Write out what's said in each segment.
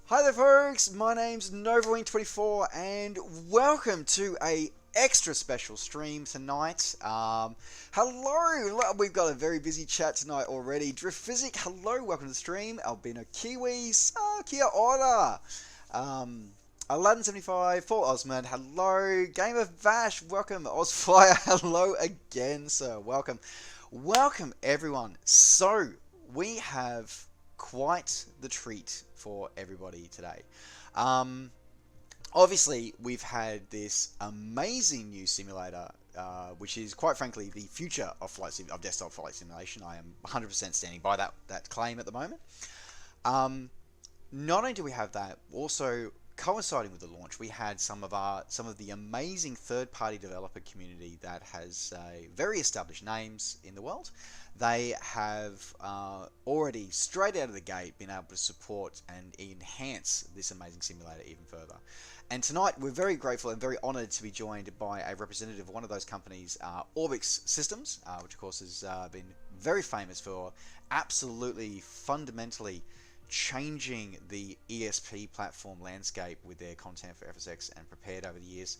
Hi there folks, my name's Novawing24 and welcome to a extra special stream tonight. Hello, we've got a very busy chat tonight already. Drift Physic, hello, welcome to the stream. Albino Kiwis, kia ora. Aladdin75, Fall Osmond, hello. Gamer Vash, welcome. Ozfire, hello again, sir. Welcome. Welcome everyone. So, we have quite the treat for everybody today. Obviously, we've had this amazing new simulator, which is quite frankly the future of desktop flight simulation. I am 100% standing by that claim at the moment. Not only do we have that, also coinciding with the launch, we had some of the amazing third-party developer community that has very established names in the world. They have already, straight out of the gate, been able to support and enhance this amazing simulator even further. And tonight, we're very grateful and very honoured to be joined by a representative of one of those companies, Orbx Systems, which of course has been very famous for absolutely fundamentally changing the ESP platform landscape with their content for FSX and Prepared over the years.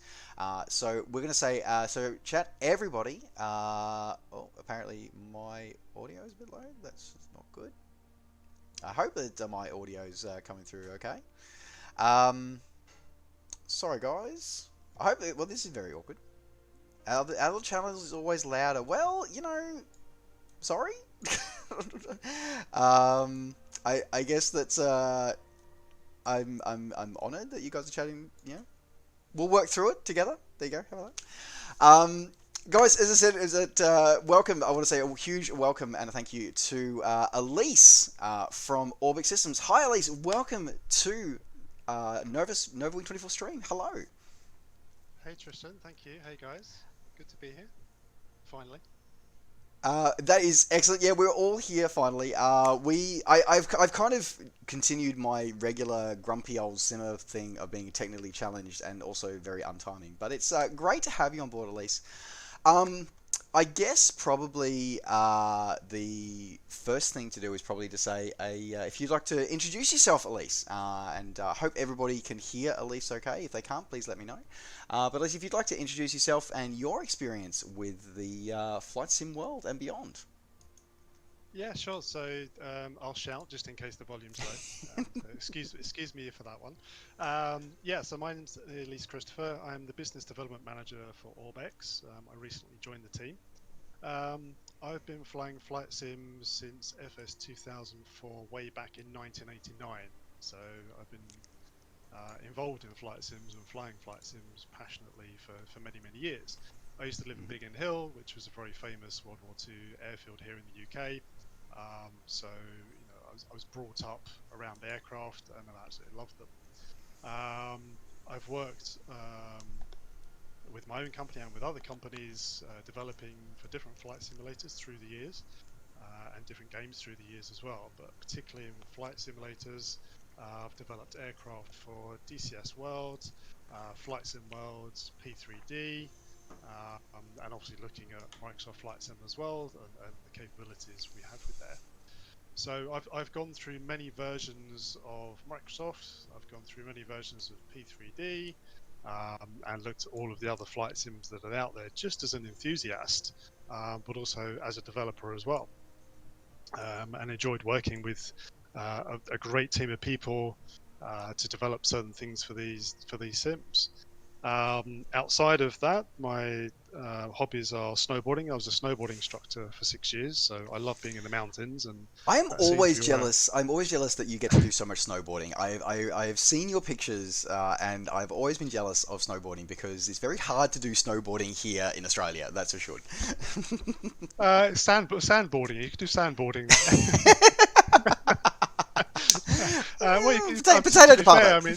So we're going to say, so chat, everybody. Apparently my audio is a bit low. That's not good. I hope that my audio is coming through okay. Sorry guys. I hope that, well, this is very awkward. Our little channel is always louder. Well, you know, sorry. I guess that's I'm honoured that you guys are chatting. Yeah, we'll work through it together. There you go. How about that? Guys, as I said, welcome. I want to say a huge welcome and a thank you to Ellise from Orbx Systems. Hi, Ellise. Welcome to Novawing24 stream. Hello. Hey Tristan, thank you. Hey guys, good to be here. Finally. That is excellent. Yeah, we're all here finally. I've kind of continued my regular grumpy old simmer thing of being technically challenged and also very untiming. But it's great to have you on board, Ellise. I guess probably the first thing to do is probably to say if you'd like to introduce yourself, Ellise, and hope everybody can hear Ellise okay. If they can't, please let me know. But Ellise, if you'd like to introduce yourself and your experience with the flight sim world and beyond. Yeah, sure. So I'll shout just in case the volume's low. So excuse me for that one. Yeah, so my name's Ellise Christopher. I'm the business development manager for Orbx. I recently joined the team. I've been flying flight sims since FS 2004, way back in 1989. So I've been involved in flight sims and flying flight sims passionately for many years. I used to live in Biggin Hill, which was a very famous World War II airfield here in the UK. So you know, I was brought up around aircraft, and I absolutely loved them. I've worked with my own company and with other companies, developing for different flight simulators through the years, and different games through the years as well. But particularly in flight simulators, I've developed aircraft for DCS Worlds, Flight Sim Worlds, P3D. And obviously looking at Microsoft Flight Sim as well, and the capabilities we have with there. So I've gone through many versions of Microsoft. I've gone through many versions of P3D, and looked at all of the other flight sims that are out there, just as an enthusiast, but also as a developer as well. And enjoyed working with a great team of people to develop certain things for these sims. Outside of that, my hobbies are snowboarding. I was a snowboarding instructor for 6 years, so I love being in the mountains. And I'm always jealous. I'm always jealous that you get to do so much snowboarding. I've seen your pictures, and I've always been jealous of snowboarding because it's very hard to do snowboarding here in Australia. That's for sure. Sandboarding. You can do sandboarding. Potato to fair, I mean,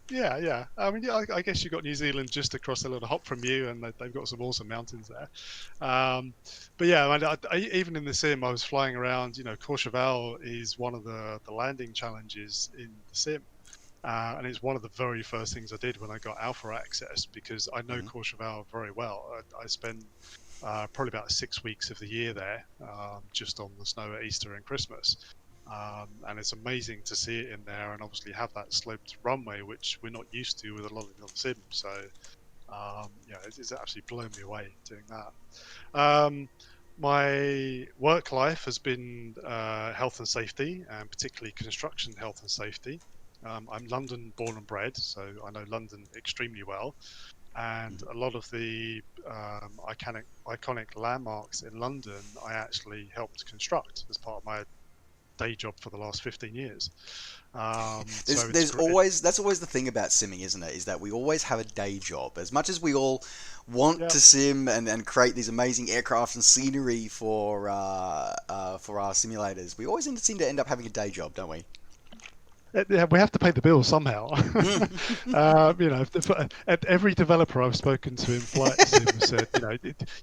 yeah. I mean, yeah, I guess you've got New Zealand just across a little hop from you, and they've got some awesome mountains there. But yeah, even in the sim, I was flying around. You know, Courchevel is one of the landing challenges in the sim, and it's one of the very first things I did when I got alpha access, because I know Courchevel very well. I spent probably about 6 weeks of the year there, just on the snow at Easter and Christmas. and it's amazing to see it in there, and obviously have that sloped runway, which we're not used to with a lot of the other sims. So it's actually blown me away doing that. My work life has been health and safety, and particularly construction health and safety. I'm London born and bred, so I know London extremely well. And a lot of the iconic landmarks in London, I actually helped construct as part of my day job for the last 15 years. There's always that's always the thing about simming, isn't it? Is that we always have a day job. As much as we all want to sim and create these amazing aircraft and scenery for our simulators, we always seem to end up having a day job, don't we? Yeah, we have to pay the bills somehow. Every developer I've spoken to in flight sim said,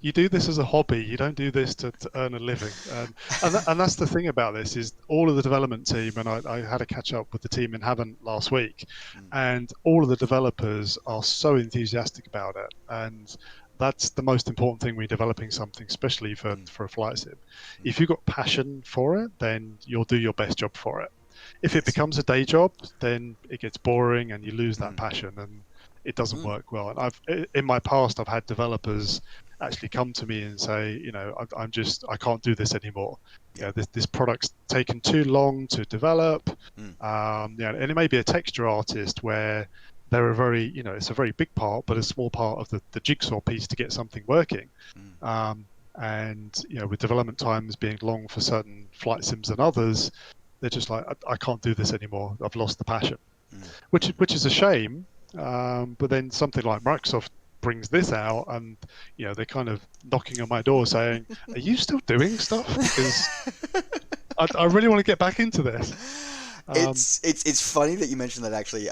you do this as a hobby. You don't do this to earn a living. And that's the thing about this is all of the development team, and I had a catch up with the team in Havant last week, and all of the developers are so enthusiastic about it. And that's the most important thing when you're developing something, especially for a flight sim. If you've got passion for it, then you'll do your best job for it. If it becomes a day job, then it gets boring and you lose that passion, and it doesn't work well. And in my past, I've had developers actually come to me and say, I can't do this anymore. This product's taken too long to develop. And it may be a texture artist where they're it's a very big part, but a small part of the jigsaw piece to get something working. And with development times being long for certain flight sims and others, they're just like, I can't do this anymore. I've lost the passion, which is a shame. But then something like Microsoft brings this out, and they're kind of knocking on my door saying, "Are you still doing stuff? Because I really want to get back into this." It's funny that you mentioned that. Actually,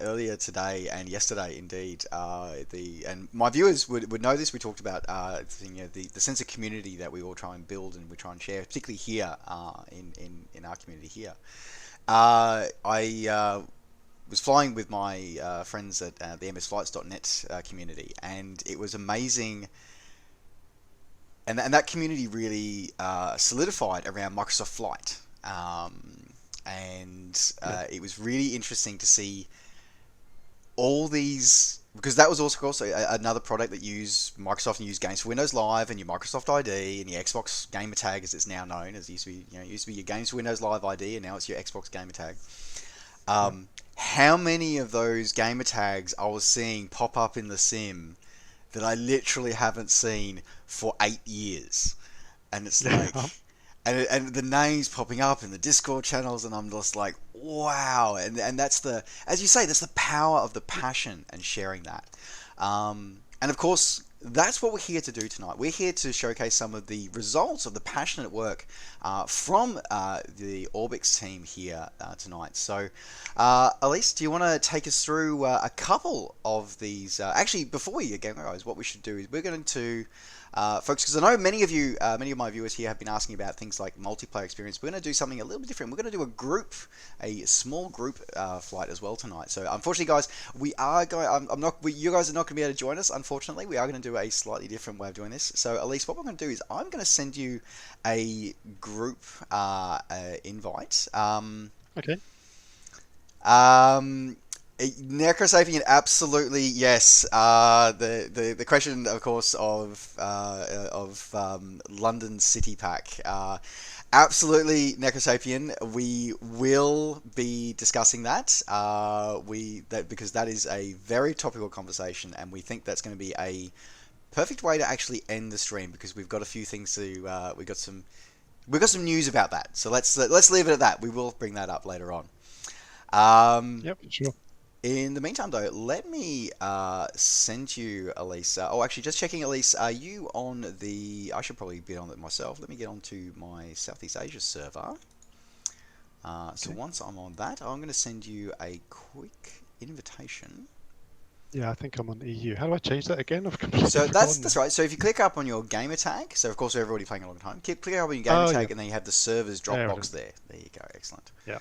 earlier today and yesterday, indeed, and my viewers would know this. We talked about the sense of community that we all try and build and we try and share, particularly here in our community here. I was flying with my friends at the msflights.net community, and it was amazing. And that community really solidified around Microsoft Flight. It was really interesting to see all these, because that was also another product that used Microsoft and used Games for Windows Live and your Microsoft ID and your Xbox gamer tag, as it's now known. As it used to be your Games for Windows Live ID, and now it's your Xbox gamer tag. How many of those gamer tags I was seeing pop up in the sim that I literally haven't seen for 8 years, and it's like. And the names popping up in the Discord channels, and I'm just like, wow. And that's as you say, that's the power of the passion and sharing that. And of course, that's what we're here to do tonight. We're here to showcase some of the results of the passionate work from the Orbx team here tonight. So, Ellise, do you want to take us through a couple of these? Actually, before we get going, guys, what we should do is we're going to... folks, because I know many of my viewers here have been asking about things like multiplayer experience. We're going to do something a little bit different. We're going to do a small group flight as well tonight. So, unfortunately, guys, we are going. You guys are not going to be able to join us. Unfortunately, we are going to do a slightly different way of doing this. So, Ellise, what we're going to do is I'm going to send you a group invite. Okay. Necrosapien, absolutely yes. The question, of course, of London City Pack. Absolutely, Necrosapien. We will be discussing that. Because that is a very topical conversation, and we think that's going to be a perfect way to actually end the stream, because we've got a few things to. We've got some news about that. So let's leave it at that. We will bring that up later on. Yep, sure. In the meantime, though, let me send you, Ellise. Actually, just checking, Ellise, are you on the... I should probably be on it myself. Let me get onto my Southeast Asia server. So once I'm on that, I'm going to send you a quick invitation. Yeah, I think I'm on EU. How do I change that again? I've completely So that's right. So if you click up on your gamer tag, so of course we're already playing along at home. Click up on your gamer tag, and then you have the server's Dropbox there. There you go. Excellent. Yeah.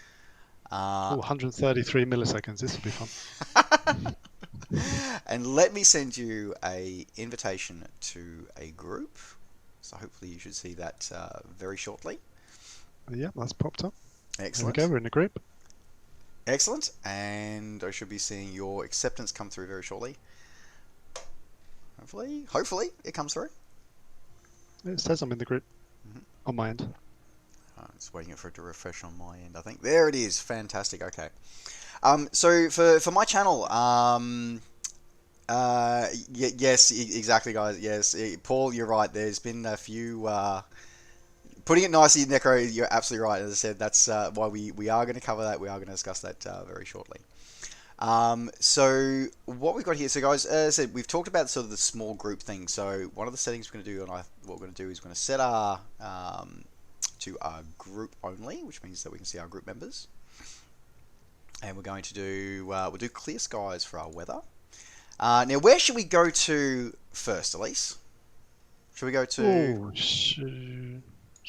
133 milliseconds. This will be fun. And let me send you a invitation to a group. So hopefully you should see that very shortly. Yeah, that's popped up. There we Excellent. go. We're in the group. Excellent. And I should be seeing your acceptance come through very shortly. Hopefully it comes through. It says I'm in the group on my end. I'm just waiting for it to refresh on my end, I think. There it is. Fantastic. Okay. So for my channel, yes, exactly, guys. Yes, Paul, you're right. There's been a few. Putting it nicely, Necro, you're absolutely right. As I said, that's why we are going to cover that. We are going to discuss that very shortly. So what we've got here, so guys, as I said, we've talked about sort of the small group thing. So one of the settings we're going to do, and what we're going to do is we're going to set our to our group only, which means that we can see our group members. And we're going to do we'll do clear skies for our weather. Now, where should we go to first, Ellise? Should we go to? Oh, should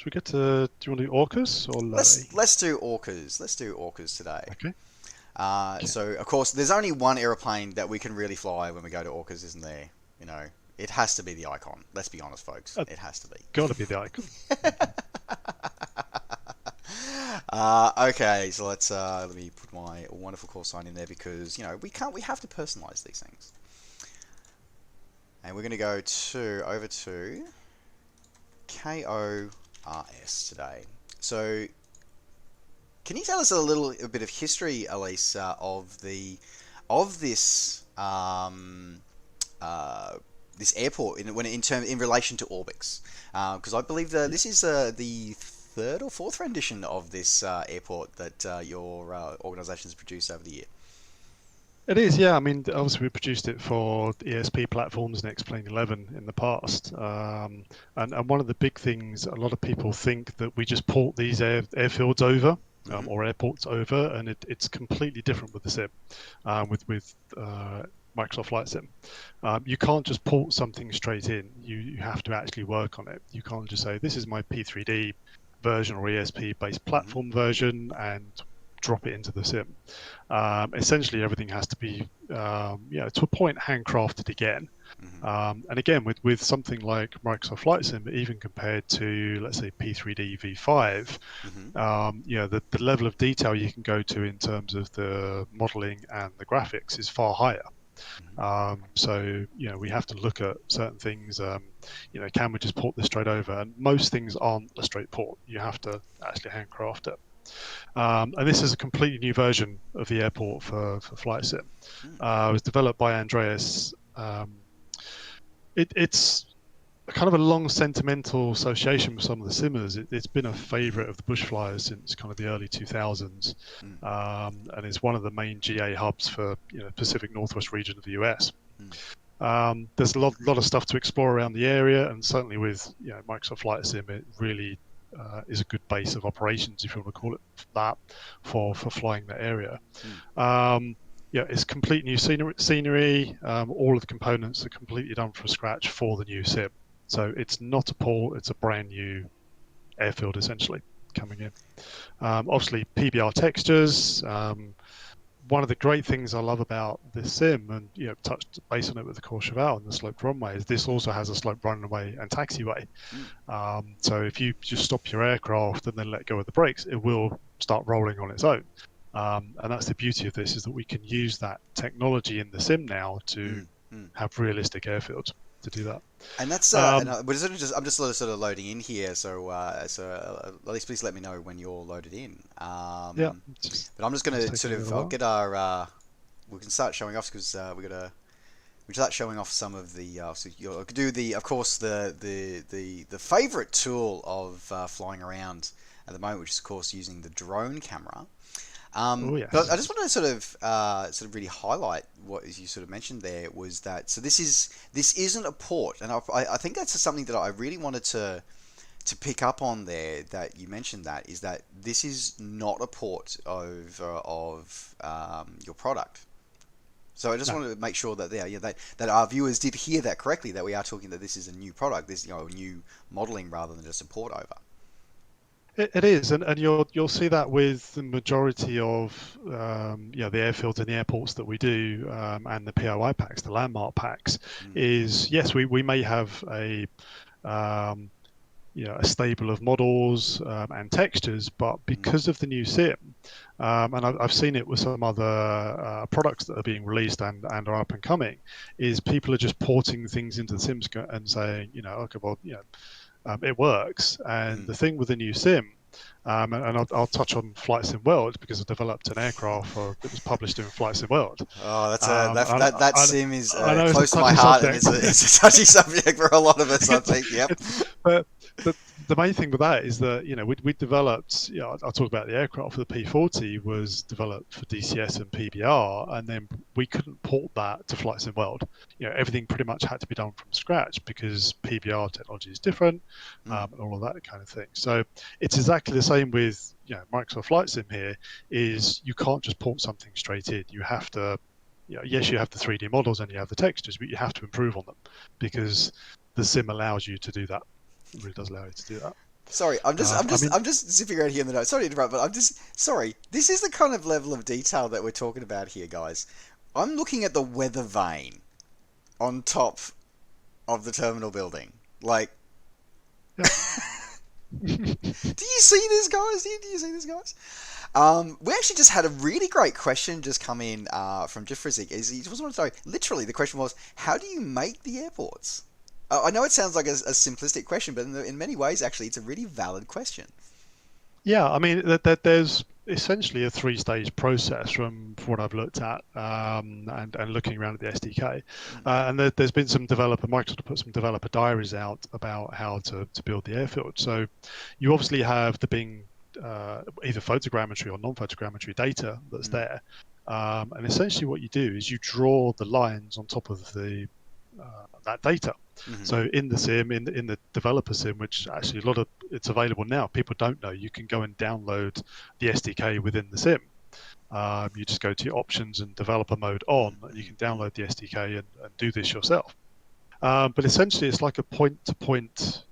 we get to? Do you want to do Orcas or Lurry? Let's do Orcas. Let's do Orcas today. Okay. So of course, there's only one aeroplane that we can really fly when we go to Orcas, isn't there? You know, it has to be the Icon. Let's be honest, folks. It has to be. Got to be the Icon. Okay, so let me put my wonderful call sign in there because we have to personalize these things. And we're going to go over to KORS today. So, can you tell us a bit of history, Ellise, of this this airport in relation to Orbx? Because I believe this is the third or fourth rendition of this airport that your organisation has produced over the year. It is, yeah. I mean, obviously we produced it for ESP platforms and X-Plane 11 in the past. And one of the big things, a lot of people think that we just port these airfields over or airports over, and it's completely different with the sim, with Microsoft Flight Sim. You can't just port something straight in. You have to actually work on it. You can't just say, this is my P3D version or ESP-based platform version, and drop it into the sim. Essentially, everything has to be, to a point, handcrafted again. And again, with something like Microsoft Flight Sim, even compared to, let's say, P3D V5, the level of detail you can go to in terms of the modeling and the graphics is far higher. So we have to look at certain things. Can we just port this straight over? And most things aren't a straight port. You have to actually handcraft it. And this is a completely new version of the airport for Flight Sim. It was developed by Andreas. It's kind of a long sentimental association with some of the simmers. It's been a favorite of the bush flyers since kind of the early 2000s, and it's one of the main GA hubs for Pacific Northwest region of the US. There's a lot of stuff to explore around the area, and certainly with Microsoft Flight Sim, it really is a good base of operations, if you want to call it that, for flying that area. It's complete new scenery. All of the components are completely done from scratch for the new sim. So it's not a port, it's a brand new airfield essentially coming in. Obviously PBR textures. One of the great things I love about this sim, and touched base on it with the Courchevel and the sloped runway, is this also has a sloped runway and taxiway. So if you just stop your aircraft and then let go of the brakes, it will start rolling on its own. And that's the beauty of this, is that we can use that technology in the sim now to have realistic airfields to do that. And that's I'm just sort of loading in here, so at least please let me know when you're loaded in. But I'm just going to I'll get our we can start showing off, because we start showing off some of the so you'll do of course the favorite tool of flying around at the moment, which is of course using the drone camera. Yes. But I just want to sort of really highlight what you sort of mentioned there, was that this isn't a port, and I think that's something that I really wanted to pick up on there, that you mentioned, that is that this is not a port of your product. So I just wanted to make sure that that our viewers did hear that correctly, that we are talking that this is a new product, this a new modeling rather than just a port over. It is, and you'll see that with the majority of the airfields and the airports that we do, and the POI packs, the landmark packs. Is yes, we may have a a stable of models and textures, but because of the new sim, and I've seen it with some other products that are being released and are up and coming, is people are just porting things into the sims and saying, okay, well, it works. And the thing with the new sim, and I'll touch on Flight Sim World because I developed an aircraft that was published in Flight Sim World. Oh, that sim is I know it's close a to my touchy heart, subject. and it's a touchy subject for a lot of us, I think. Yep. But the main thing with that is that we developed. I'll talk about the aircraft. The P40 was developed for DCS and PBR, and then we couldn't port that to Flight Sim World. Everything pretty much had to be done from scratch because PBR technology is different, and all of that kind of thing. So it's exactly the same with Microsoft Flight Sim. Here is you can't just port something straight in. You have to. Yes, you have the 3D models and you have the textures, but you have to improve on them because the sim allows you to do that. It really does allow you to do that. Sorry, I'm just zipping around here in the notes. Sorry to interrupt, but I'm just sorry. This is the kind of level of detail that we're talking about here, guys. I'm looking at the weather vane on top of the terminal building. Like, Yeah. do you see this, guys? Do you see this, guys? We actually just had a really great question just come in from Jeff Frizik. He just wanted to know, literally, the question was, how do you make the airports? I know it sounds like a simplistic question, but in many ways, actually, it's a really valid question. Yeah, I mean, there's essentially a three-stage process from what I've looked at and looking around at the SDK. And there's been Microsoft put some developer diaries out about how to build the airfield. So you obviously have the Bing either photogrammetry or non-photogrammetry data that's there. And essentially what you do is you draw the lines on top of that data. So in the sim, in the developer sim, which actually it's available now, people don't know, you can go and download the SDK within the sim. You just go to your options and developer mode on, and you can download the SDK and do this yourself. But essentially it's like a point-to-point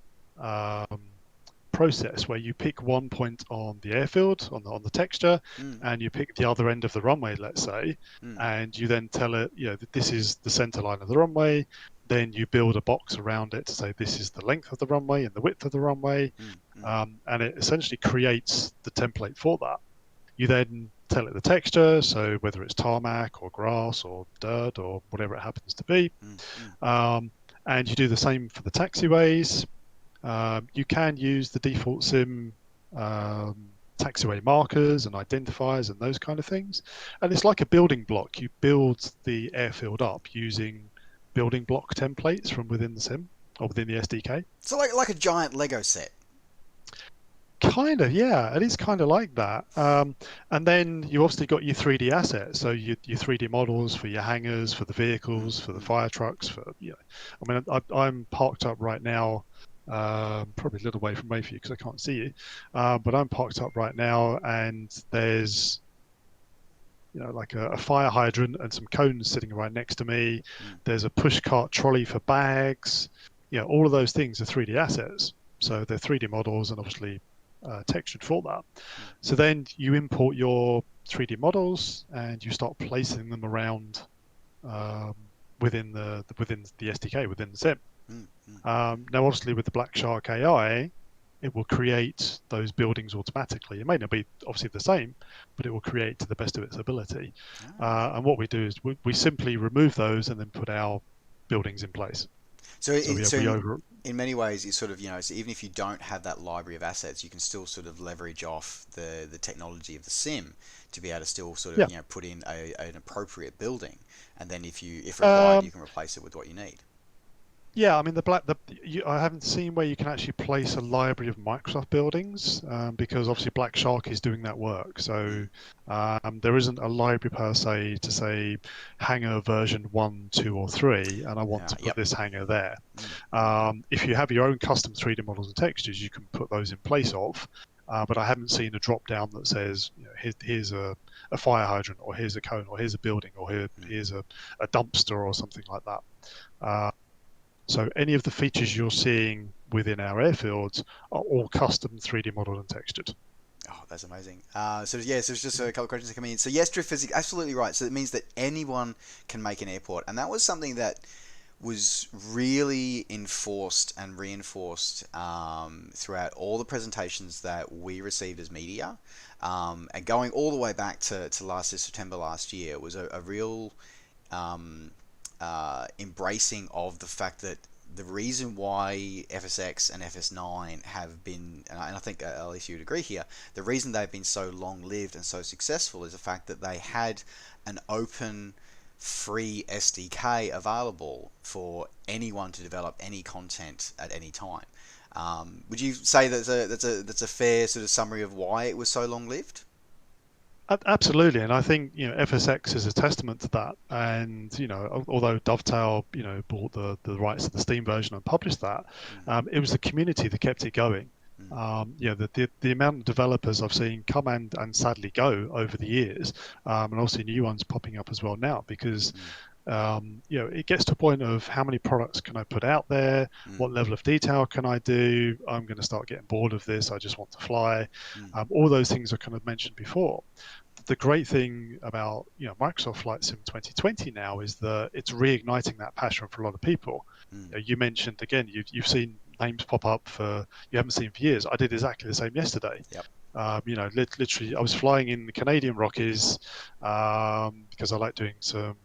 process where you pick one point on the airfield, on the texture, and you pick the other end of the runway, let's say, and you then tell it, that this is the center line of the runway. Then you build a box around it to say this is the length of the runway and the width of the runway, and it essentially creates the template for that. You then tell it the texture, so whether it's tarmac or grass or dirt or whatever it happens to be, and you do the same for the taxiways. You can use the default sim taxiway markers and identifiers and those kind of things, and it's like a building block. You build the airfield up using building block templates from within the sim or within the SDK. So like a giant Lego set. Kind of, yeah. It is kind of like that. And then you obviously got your 3D assets. So your 3D models for your hangars, for the vehicles, for the fire trucks. I mean, I'm parked up right now, probably a little way from Mayfield because I can't see you. But I'm parked up right now, and there's like a fire hydrant and some cones sitting right next to me. There's a pushcart trolley for bags. All of those things are 3D assets. So they're 3D models and obviously textured for that. So then you import your 3D models and you start placing them around within the SDK, within the sim. Now, obviously, with the Black Shark AI, it will create those buildings automatically. It may not be obviously the same, but it will create to the best of its ability. And what we do is we simply remove those and then put our buildings in place. In many ways, it's sort of, so even if you don't have that library of assets, you can still sort of leverage off the technology of the sim to be able to still sort of, put in an appropriate building. And then if required, you can replace it with what you need. Yeah, I mean, I haven't seen where you can actually place a library of Microsoft buildings because obviously Black Shark is doing that work. So there isn't a library per se to say hangar version 1, 2, or 3, and I want to put this hangar there. If you have your own custom 3D models and textures, you can put those in place of. But I haven't seen a drop down that says, here's a fire hydrant, or here's a cone, or here's a building, or here's a dumpster, or something like that. So any of the features you're seeing within our airfields are all custom 3D modeled and textured. Oh, that's amazing. So it's just a couple of questions coming in. So yes, Drift is absolutely right. So it means that anyone can make an airport, and that was something that was really enforced and reinforced throughout all the presentations that we received as media, and going all the way back to September last year was a real um, embracing of the fact that the reason why FSX and FS9 have been, and I think Ellise, you would agree here, the reason they've been so long-lived and so successful is the fact that they had an open, free SDK available for anyone to develop any content at any time. Would you say that's a fair sort of summary of why it was so long-lived? Absolutely, and I think FSX is a testament to that. And although Dovetail bought the rights to the Steam version and published that, it was the community that kept it going. The amount of developers I've seen come and sadly go over the years, and also new ones popping up as well now, because it gets to a point of how many products can I put out there, what level of detail can I do, I'm going to start getting bored of this, I just want to fly. All those things are kind of mentioned before. The great thing about Microsoft Flight Sim 2020 now is that it's reigniting that passion for a lot of people. You mentioned again, you've seen names pop up for you haven't seen for years. I did exactly the same yesterday. Literally, I was flying in the Canadian Rockies because I like doing some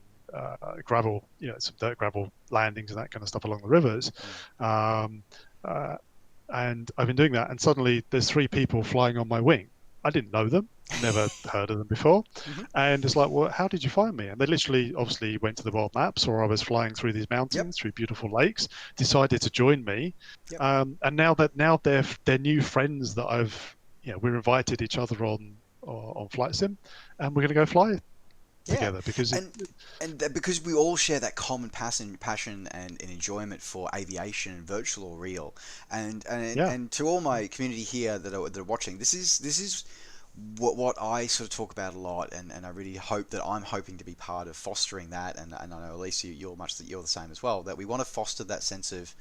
gravel, some dirt gravel landings and that kind of stuff along the rivers. And I've been doing that, and suddenly there's 3 people flying on my wing. I didn't know them, never heard of them before. And it's like, well, how did you find me? And they literally obviously went to the world maps, or I was flying through these mountains, through beautiful lakes, decided to join me. And now they're new friends that we're invited each other on Flight Sim, and we're going to go fly together because because we all share that common passion and enjoyment for aviation, virtual or real. And to all my community here that are watching, this is what I sort of talk about a lot, and I really hope that I'm hoping to be part of fostering that. And I know Ellise, you're the same as well. That we want to foster that sense of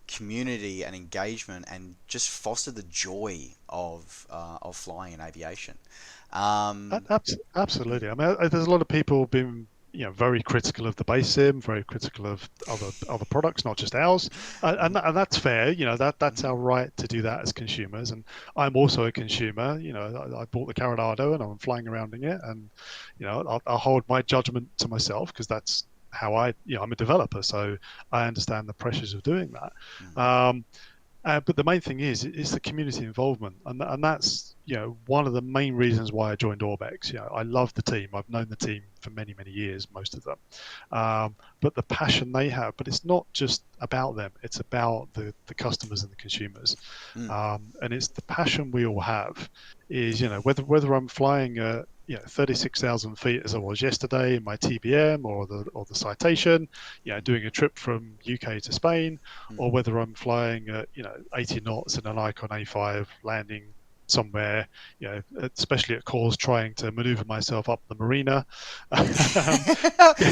community and engagement, and just foster the joy of flying in aviation. Absolutely. I mean, there's a lot of people been very critical of the base sim, very critical of other products, not just ours, and that's fair. That's our right to do that as consumers. And I'm also a consumer. I bought the Coronado and I'm flying around in it, and I'll hold my judgment to myself, because that's how I'm a developer, so I understand the pressures of doing that. But the main thing is the community involvement, and that's one of the main reasons why I joined Orbx. I love the team. I've known the team for many years, most of them. But the passion they have, but it's not just about them. It's about the customers and the consumers, and it's the passion we all have. Is whether I'm flying 36,000 feet as I was yesterday in my TBM or the Citation, doing a trip from UK to Spain, or whether I'm flying at 80 knots in an Icon A5 landing somewhere, especially at calls, trying to maneuver myself up the marina.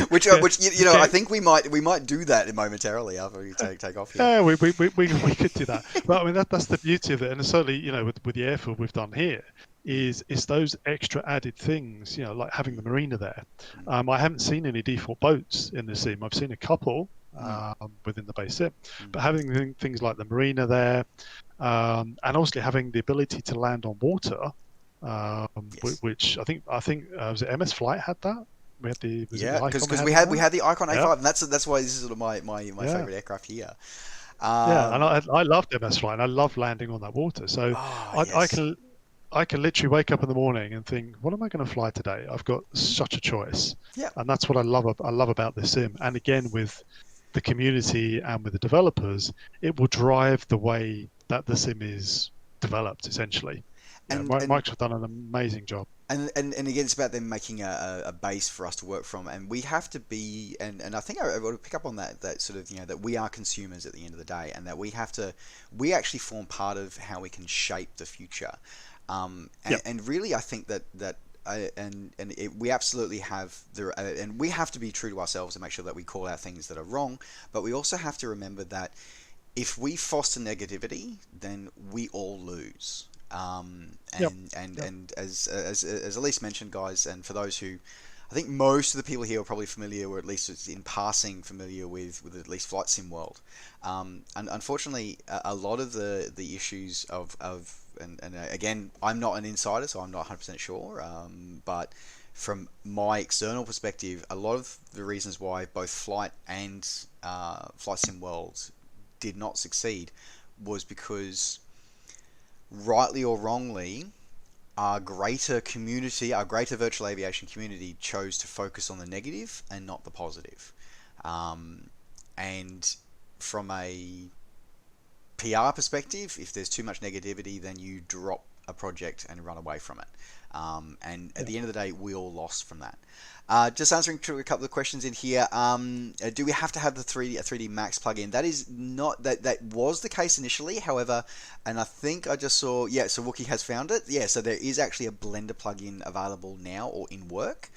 which I think we might do that momentarily after we take off here. Yeah, we could do that. But I mean, that's the beauty of it, and certainly with the airfield we've done here, is those extra added things, like having the marina there. I haven't seen any default boats in the sim. I've seen a couple within the base sim, but having things like the marina there, and also having the ability to land on water, which I think was it MS Flight had that. We had because we had the Icon A5, and that's why this is sort of my favorite aircraft here. And I loved MS Flight, and I love landing on that water. So I can literally wake up in the morning and think, what am I going to fly today? I've got such a choice. And that's what I love about this sim. And again, with the community and with the developers, it will drive the way that the sim is developed, essentially. Microsoft have done an amazing job. And again, it's about them making a base for us to work from, and we have to be, and I think I want to pick up on that sort of, that we are consumers at the end of the day, and that we actually form part of how we can shape the future. And really, I think that we absolutely have and we have to be true to ourselves and make sure that we call out things that are wrong. But we also have to remember that if we foster negativity, then we all lose. And as Ellise mentioned, guys, and for those who, I I think most of the people here are probably familiar, or at least in passing familiar with at least Flight Sim World. And unfortunately, a lot of the issues of and again, I'm not an insider, so I'm not 100% sure. But from my external perspective, a lot of the reasons why both Flight and Flight Sim World did not succeed was because, rightly or wrongly, our greater community, our greater virtual aviation community, chose to focus on the negative and not the positive. And from a PR perspective, if there's too much negativity, then you drop a project and run away from it. And at the end of the day, we all lost from that. Just answering to a couple of questions in here. Do we have to have the 3D Max plugin? That is not that was the case initially. However, and I think I just saw, so Wookie has found it. Yeah, so there is actually a Blender plugin available now or in work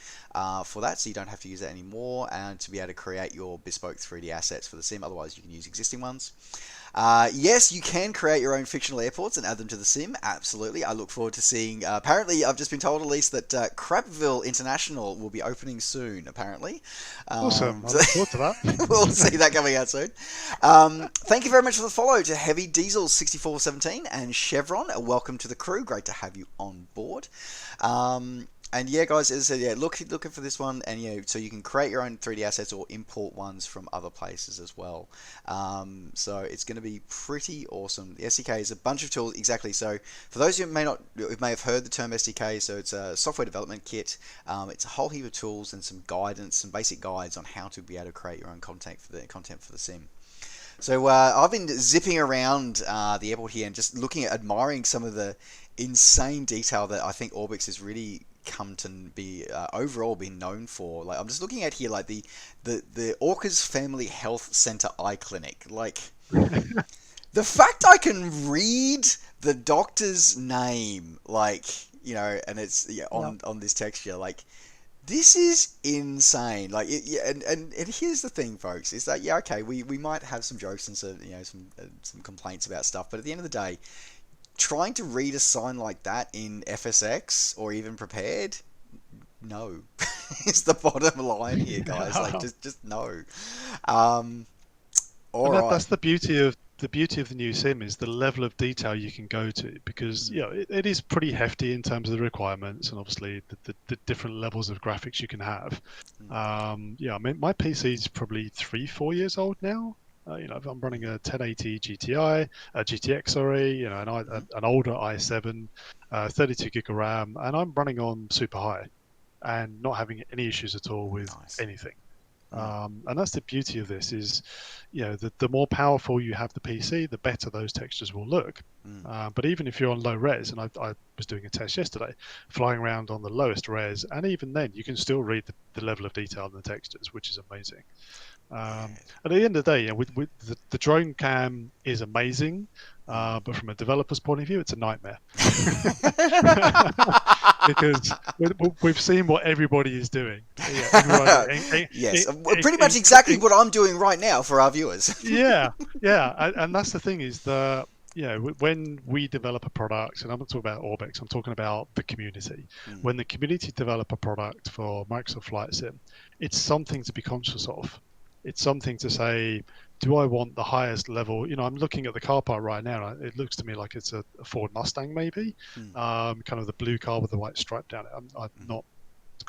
for that, so you don't have to use that anymore, and to be able to create your bespoke 3D assets for the sim. Otherwise, you can use existing ones. Yes, you can create your own fictional airports and add them to the sim. Absolutely. I look forward to seeing. Apparently, I've just been told, Ellise, that Crapville International will be opening soon, apparently. Awesome. I look forward to that. We'll see that coming out soon. Thank you very much for the follow to Heavy Diesel 6417 and Chevron. Welcome to the crew. Great to have you on board. And yeah, guys, as I said, looking for this one, and so you can create your own 3D assets or import ones from other places as well. So it's going to be pretty awesome. The SDK is a bunch of tools, exactly. So for those who may have heard the term SDK, so it's a software development kit. It's a whole heap of tools and some guidance, some basic guides on how to be able to create your own content for the sim. So I've been zipping around the airport here and just admiring some of the insane detail that I think Orbx has really come to be overall been known for. Like, I'm just looking at here, like the Orcas Family Health Center Eye Clinic. Like, the fact I can read the doctor's name, like, and it's on this texture, like, this is insane. Like, and here's the thing, folks, is that okay, we might have some jokes and some complaints about stuff, but at the end of the day, trying to read a sign like that in FSX or even prepared, no, is the bottom line here, guys. Like, just no. That's the beauty of the new sim, is the level of detail you can go to, because it is pretty hefty in terms of the requirements, and obviously the different levels of graphics you can have. I mean, my PC is probably 3-4 years old now. I'm running a 1080 GTX, sorry, an older i7, 32 gig of RAM, and I'm running on super high and not having any issues at all with anything. And that's the beauty of this, is, the more powerful you have the PC, the better those textures will look. But even if you're on low res, and I was doing a test yesterday, flying around on the lowest res, and even then you can still read the level of detail in the textures, which is amazing. At the end of the day, with the drone cam is amazing, but from a developer's point of view, it's a nightmare. Because we've seen what everybody is doing. Yes, pretty much exactly what I'm doing right now for our viewers. And that's the thing, is when we develop a product, and I'm not talking about Orbx, I'm talking about the community. When the community develop a product for Microsoft Flight Sim, it's something to be conscious of. It's something to say, do I want the highest level? I'm looking at the car park right now, and it looks to me like it's a Ford Mustang, maybe, kind of the blue car with the white stripe down it. I'm not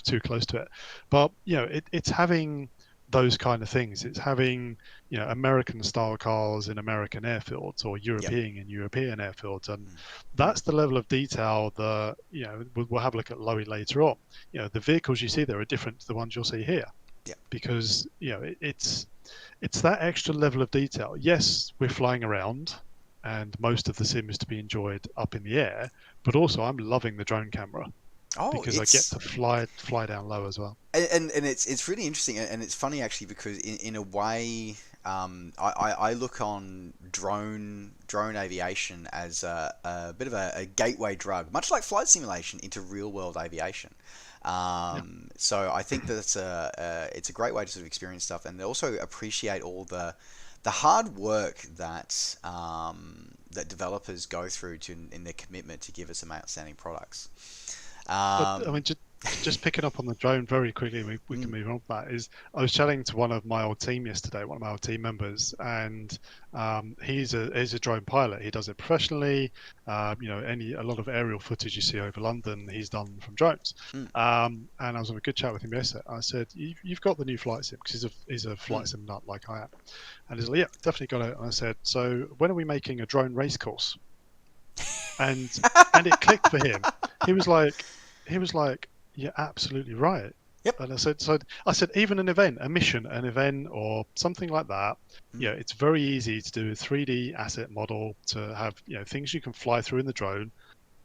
too close to it, but it's having those kind of things. It's having American style cars in American airfields, or European in European airfields, and that's the level of detail that we'll have a look at Lowy later on. The vehicles you see there are different to the ones you'll see here. Because it's that extra level of detail. Yes, we're flying around, and most of the sim is to be enjoyed up in the air, but also I'm loving the drone camera, because I get to fly down low as well. And it's really interesting, and it's funny actually, because in a way, I look on drone aviation as a bit of a gateway drug, much like flight simulation, into real world aviation. So I think that it's a great way to sort of experience stuff, and also appreciate all the hard work that that developers go through in their commitment to give us some outstanding products. But, I mean, just picking up on the drone very quickly, we can Mm, move on from that. Is I was chatting to one of my old team yesterday, one of my old team members, and he's a drone pilot. He does it professionally. A lot of aerial footage you see over London, he's done from drones. mm, And I was on a good chat with him yesterday. I said, "You've got the new flight sim," because he's a mm. flight sim nut like I am. And he's like, "Yeah, definitely got it." And I said, "So when are we making a drone race course?" And it clicked for him. He was like, he was like, "You're absolutely right." Yep. And I said, even an event, a mission, an event, or something like that. Mm. Yeah, it's very easy to do a 3D asset model to have things you can fly through in the drone.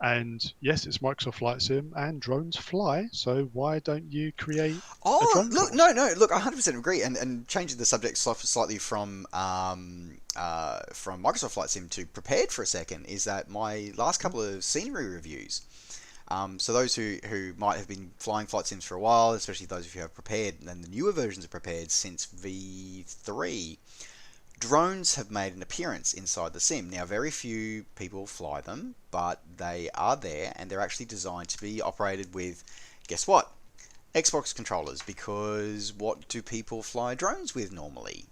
And yes, it's Microsoft Flight Sim, and drones fly. So why don't you create a Oh, drone look, course? no, no, look, I 100% agree. And changing the subject slightly from Microsoft Flight Sim to Prepared for a second is that my last Yeah, couple of scenery reviews. So those who might have been flying flight sims for a while, especially those of you who have Prepared and the newer versions of Prepared since V3, drones have made an appearance inside the sim. Now, very few people fly them, but they are there, and they're actually designed to be operated with, guess what? Xbox controllers, because what do people fly drones with normally?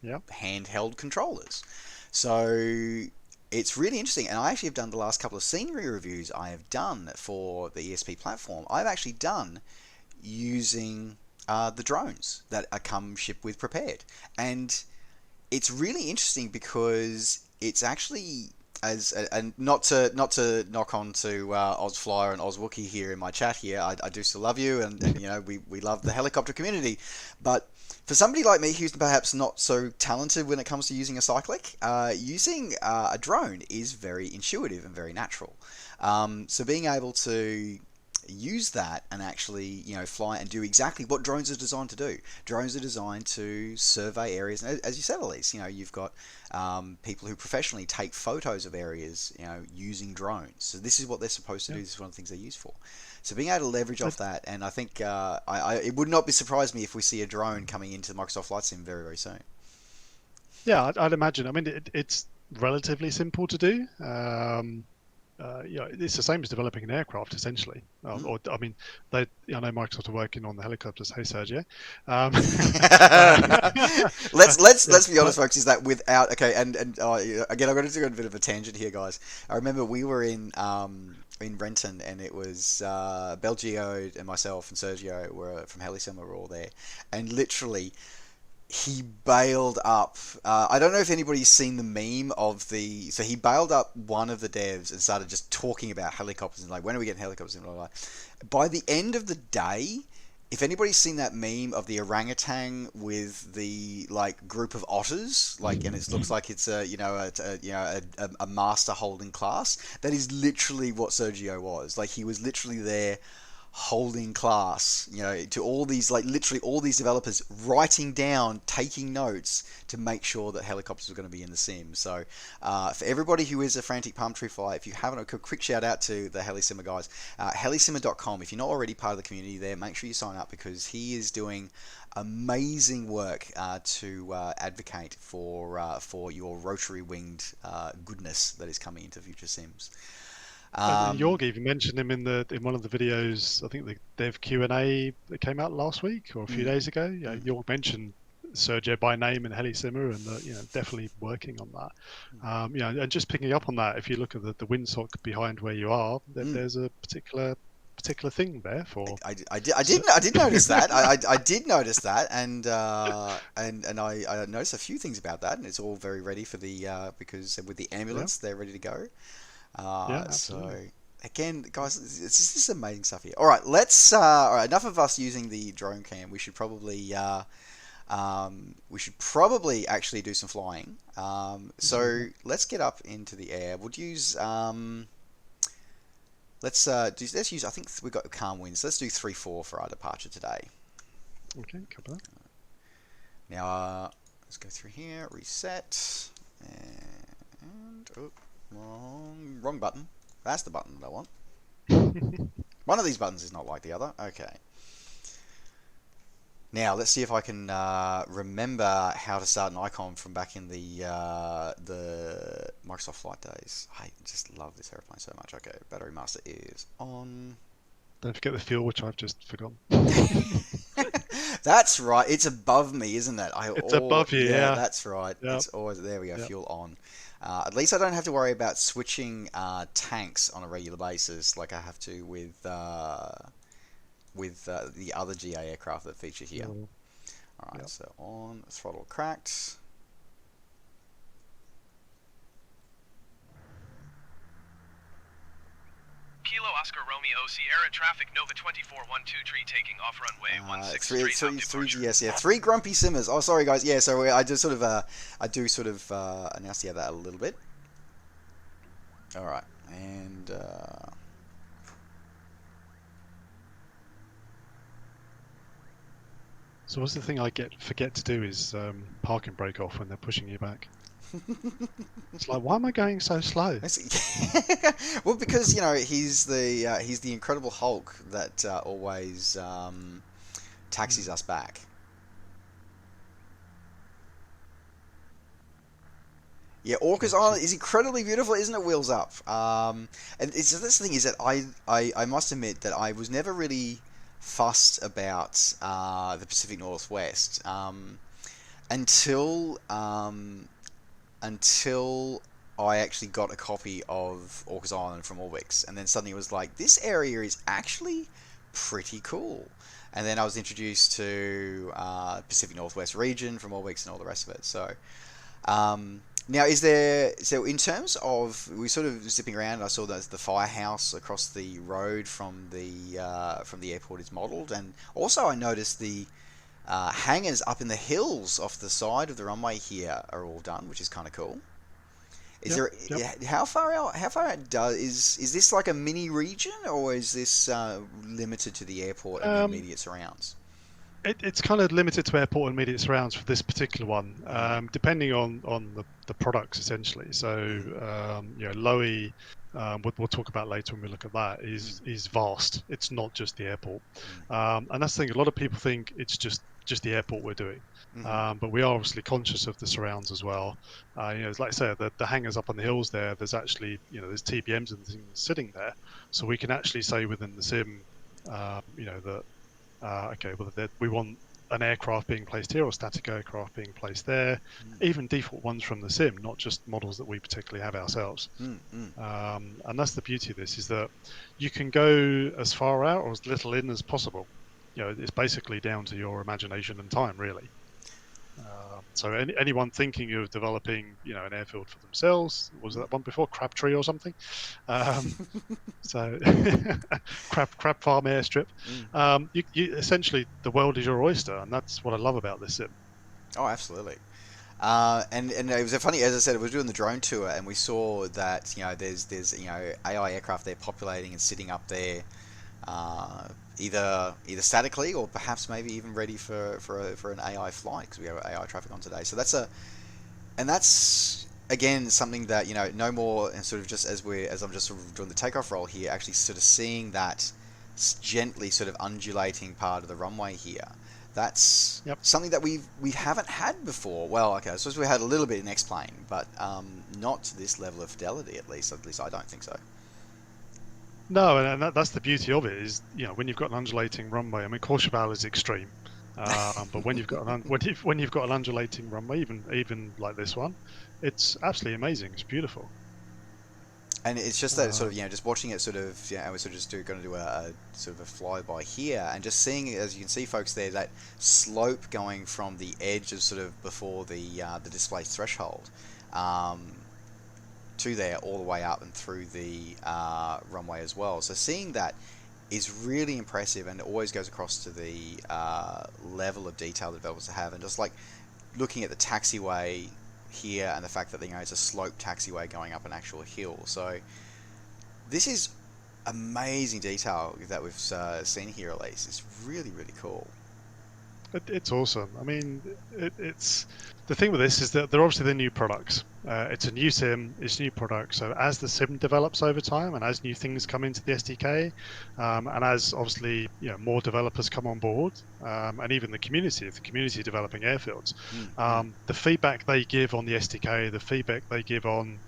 yeah. Handheld controllers. So it's really interesting, and I actually have done the last couple of scenery reviews I have done for the ESP platform. I've actually done using the drones that are come shipped with Prepared, and it's really interesting because it's actually as and not to knock on to Ozflyer and Ozwookie here in my chat here. I do still love you, and we love the helicopter community, but for somebody like me who's perhaps not so talented when it comes to using a cyclic, using a drone is very intuitive and very natural. So being able to use that and actually fly and do exactly what drones are designed to do. Drones are designed to survey areas, and as you said, Ellise, you've got people who professionally take photos of areas, using drones. So this is what they're supposed to Yeah. do. This is one of the things they're used for. So being able to leverage I, off that, and I think it would not be surprised me if we see a drone coming into the Microsoft Flight Sim very very soon. yeah, I'd imagine. I mean, it's relatively simple to do. It's the same as developing an aircraft, essentially. Mm. Or I mean, I know Microsoft are working on the helicopters. Hey, Sergio. Um, but, let's be honest, but folks. Is that without okay? And again, I'm going to do a bit of a tangent here, guys. I remember we were in Renton, and it was Belgio and myself and Sergio were from Helisim, were all there, and literally he bailed up. I don't know if anybody's seen the meme of the. So he bailed up one of the devs and started just talking about helicopters and like, when are we getting helicopters and blah, blah, blah. By the end of the day, if anybody's seen that meme of the orangutan with the like group of otters, like, and it looks like it's a master holding class, that is literally what Sergio was. Like, he was literally there holding class, to all these, like, literally all these developers writing down, taking notes to make sure that helicopters were going to be in the sim. So for everybody who is a frantic palm tree fly, if you haven't, a quick shout out to the Helisimmer guys, helisimmer.com. If you're not already part of the community there, make sure you sign up, because he is doing amazing work to advocate for your rotary winged goodness that is coming into future sims. and Um, Jorg even mentioned him in one of the videos. I think the dev Q&A that came out last week or a few mm, days ago. mm, Jorg mentioned Sergio by name and Heli Simmer, and definitely working on that. And just picking up on that, if you look at the windsock behind where you are, mm. there's a particular thing there for. I did notice that. I did notice that, and I noticed a few things about that, and it's all very ready for the because with the Yeah, ambulance they're ready to go. yeah, So absolutely. again, guys, this is amazing stuff here. All right, let's. All right, enough of us using the drone cam. We should probably actually do some flying. So let's get up into the air. We'll use. Let's use. I think we've got calm winds. Let's do 3-4 for our departure today. Okay, cover that. Now, let's go through here. Reset. And oh, wrong button. That's the button that I want. One of these buttons is not like the other. Okay. Now let's see if I can remember how to start an icon from back in the Microsoft Flight days. I just love this airplane so much. Okay, battery master is on. Don't forget the fuel, which I've just forgotten. That's right. It's above me, isn't it? It's above you, Yeah, yeah. that's right. Yep. It's always there. We go. Yep. Fuel on. At least I don't have to worry about switching tanks on a regular basis like I have to with the other GA aircraft that feature here. Cool. All right, Yep. so on, throttle cracked. Kilo Oscar Romeo Sierra traffic Nova 2412 tree taking off runway 16 straight up departure. Yes, yeah, three grumpy simmers. Oh, sorry guys. Yeah, so I just sort of announce that a little bit. All right, and So what's the thing I forget to do is parking brake off when they're pushing you back. It's like, why am I going so slow? well, because he's the Incredible Hulk that always taxis us back. Yeah, Orcas Island is incredibly beautiful, isn't it? Wheels up. And this thing is that I must admit that I was never really fussed about the Pacific Northwest until I actually got a copy of Orcas Island from Orbx, and then suddenly it was like, this area is actually pretty cool. And then I was introduced to Pacific Northwest region from Orbx and all the rest of it. So now, so in terms of, we sort of zipping around, and I saw that the firehouse across the road from the airport is modelled, and also I noticed the hangars up in the hills off the side of the runway here are all done, which is kind of cool. Yep. How far out is this like a mini region, or is this limited to the airport and the immediate surrounds? It's kind of limited to airport and immediate surrounds for this particular one, depending on the products essentially. So Lowy, we'll talk about later when we look at that, is vast. It's not just the airport, and that's the thing. A lot of people think it's just the airport we're doing, but we are obviously conscious of the surrounds as well. Like I said, the hangars up on the hills there. There's actually there's TBMs and things sitting there, so we can actually say within the sim, that. Okay, well, we want an aircraft being placed here or static aircraft being placed there, even default ones from the sim, not just models that we particularly have ourselves. And that's the beauty of this, is that you can go as far out or as little in as possible. It's basically down to your imagination and time, really. So anyone thinking of developing, an airfield for themselves, was that one before Crabtree or something? So crab farm airstrip. You essentially, the world is your oyster, and that's what I love about this sim. Oh, absolutely. And it was funny, as I said, I was doing the drone tour, and we saw that there's AI aircraft there populating and sitting up there. Either statically or perhaps maybe even ready for an AI flight, because we have AI traffic on today. So that's again something that no more, and sort of just as I'm just sort of doing the takeoff roll here, actually sort of seeing that gently sort of undulating part of the runway here. That's something that we haven't had before. Well, okay, I suppose we had a little bit in X-Plane, but not to this level of fidelity. At least I don't think so. No, and that's the beauty of it, is when you've got an undulating runway. I mean, Courchevel is extreme, but when you've got when you've got an undulating runway, even like this one, it's absolutely amazing. It's beautiful. And it's just that sort of just watching it sort of and we're sort of just going to do a sort of a flyby here, and just seeing, as you can see, folks, there, that slope going from the edge of sort of before the displaced threshold. To there all the way up and through the runway as well. So seeing that is really impressive, and it always goes across to the level of detail that developers have, and just like looking at the taxiway here and the fact that it's a sloped taxiway going up an actual hill. So this is amazing detail that we've seen here, Ellise. It's really, really cool. It's awesome. I mean, it's the thing with this is that they're obviously the new products. It's a new sim, it's a new product. So as the sim develops over time, and as new things come into the SDK, and as obviously more developers come on board, and even the community developing airfields, the feedback they give on the SDK, the feedback they give on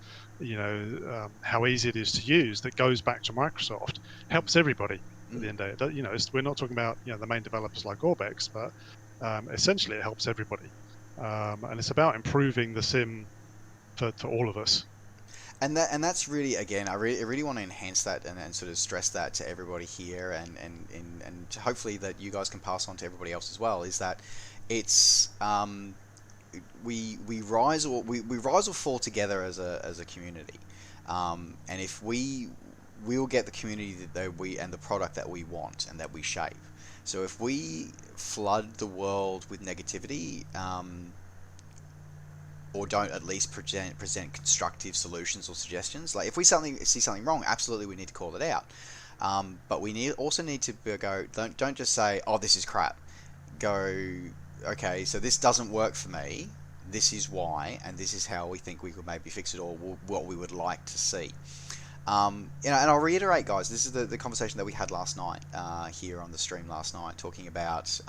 how easy it is to use, that goes back to Microsoft, helps everybody. at the end of the day. We're not talking about the main developers like Orbx, but essentially it helps everybody, and it's about improving the sim for all of us. And that's really, again, I really want to enhance that and sort of stress that to everybody here, and hopefully that you guys can pass on to everybody else as well, is that it's we rise or fall together as a community, and if we'll get the community that we and the product that we want and that we shape. So if we flood the world with negativity, or don't at least present constructive solutions or suggestions. Like if we see something wrong, absolutely we need to call it out. But we also need to go. Don't just say, "Oh, this is crap." Go, okay, so this doesn't work for me. This is why, and this is how we think we could maybe fix it, or what we would like to see. And I'll reiterate, guys, this is the conversation that we had last night here on the stream last night, talking about.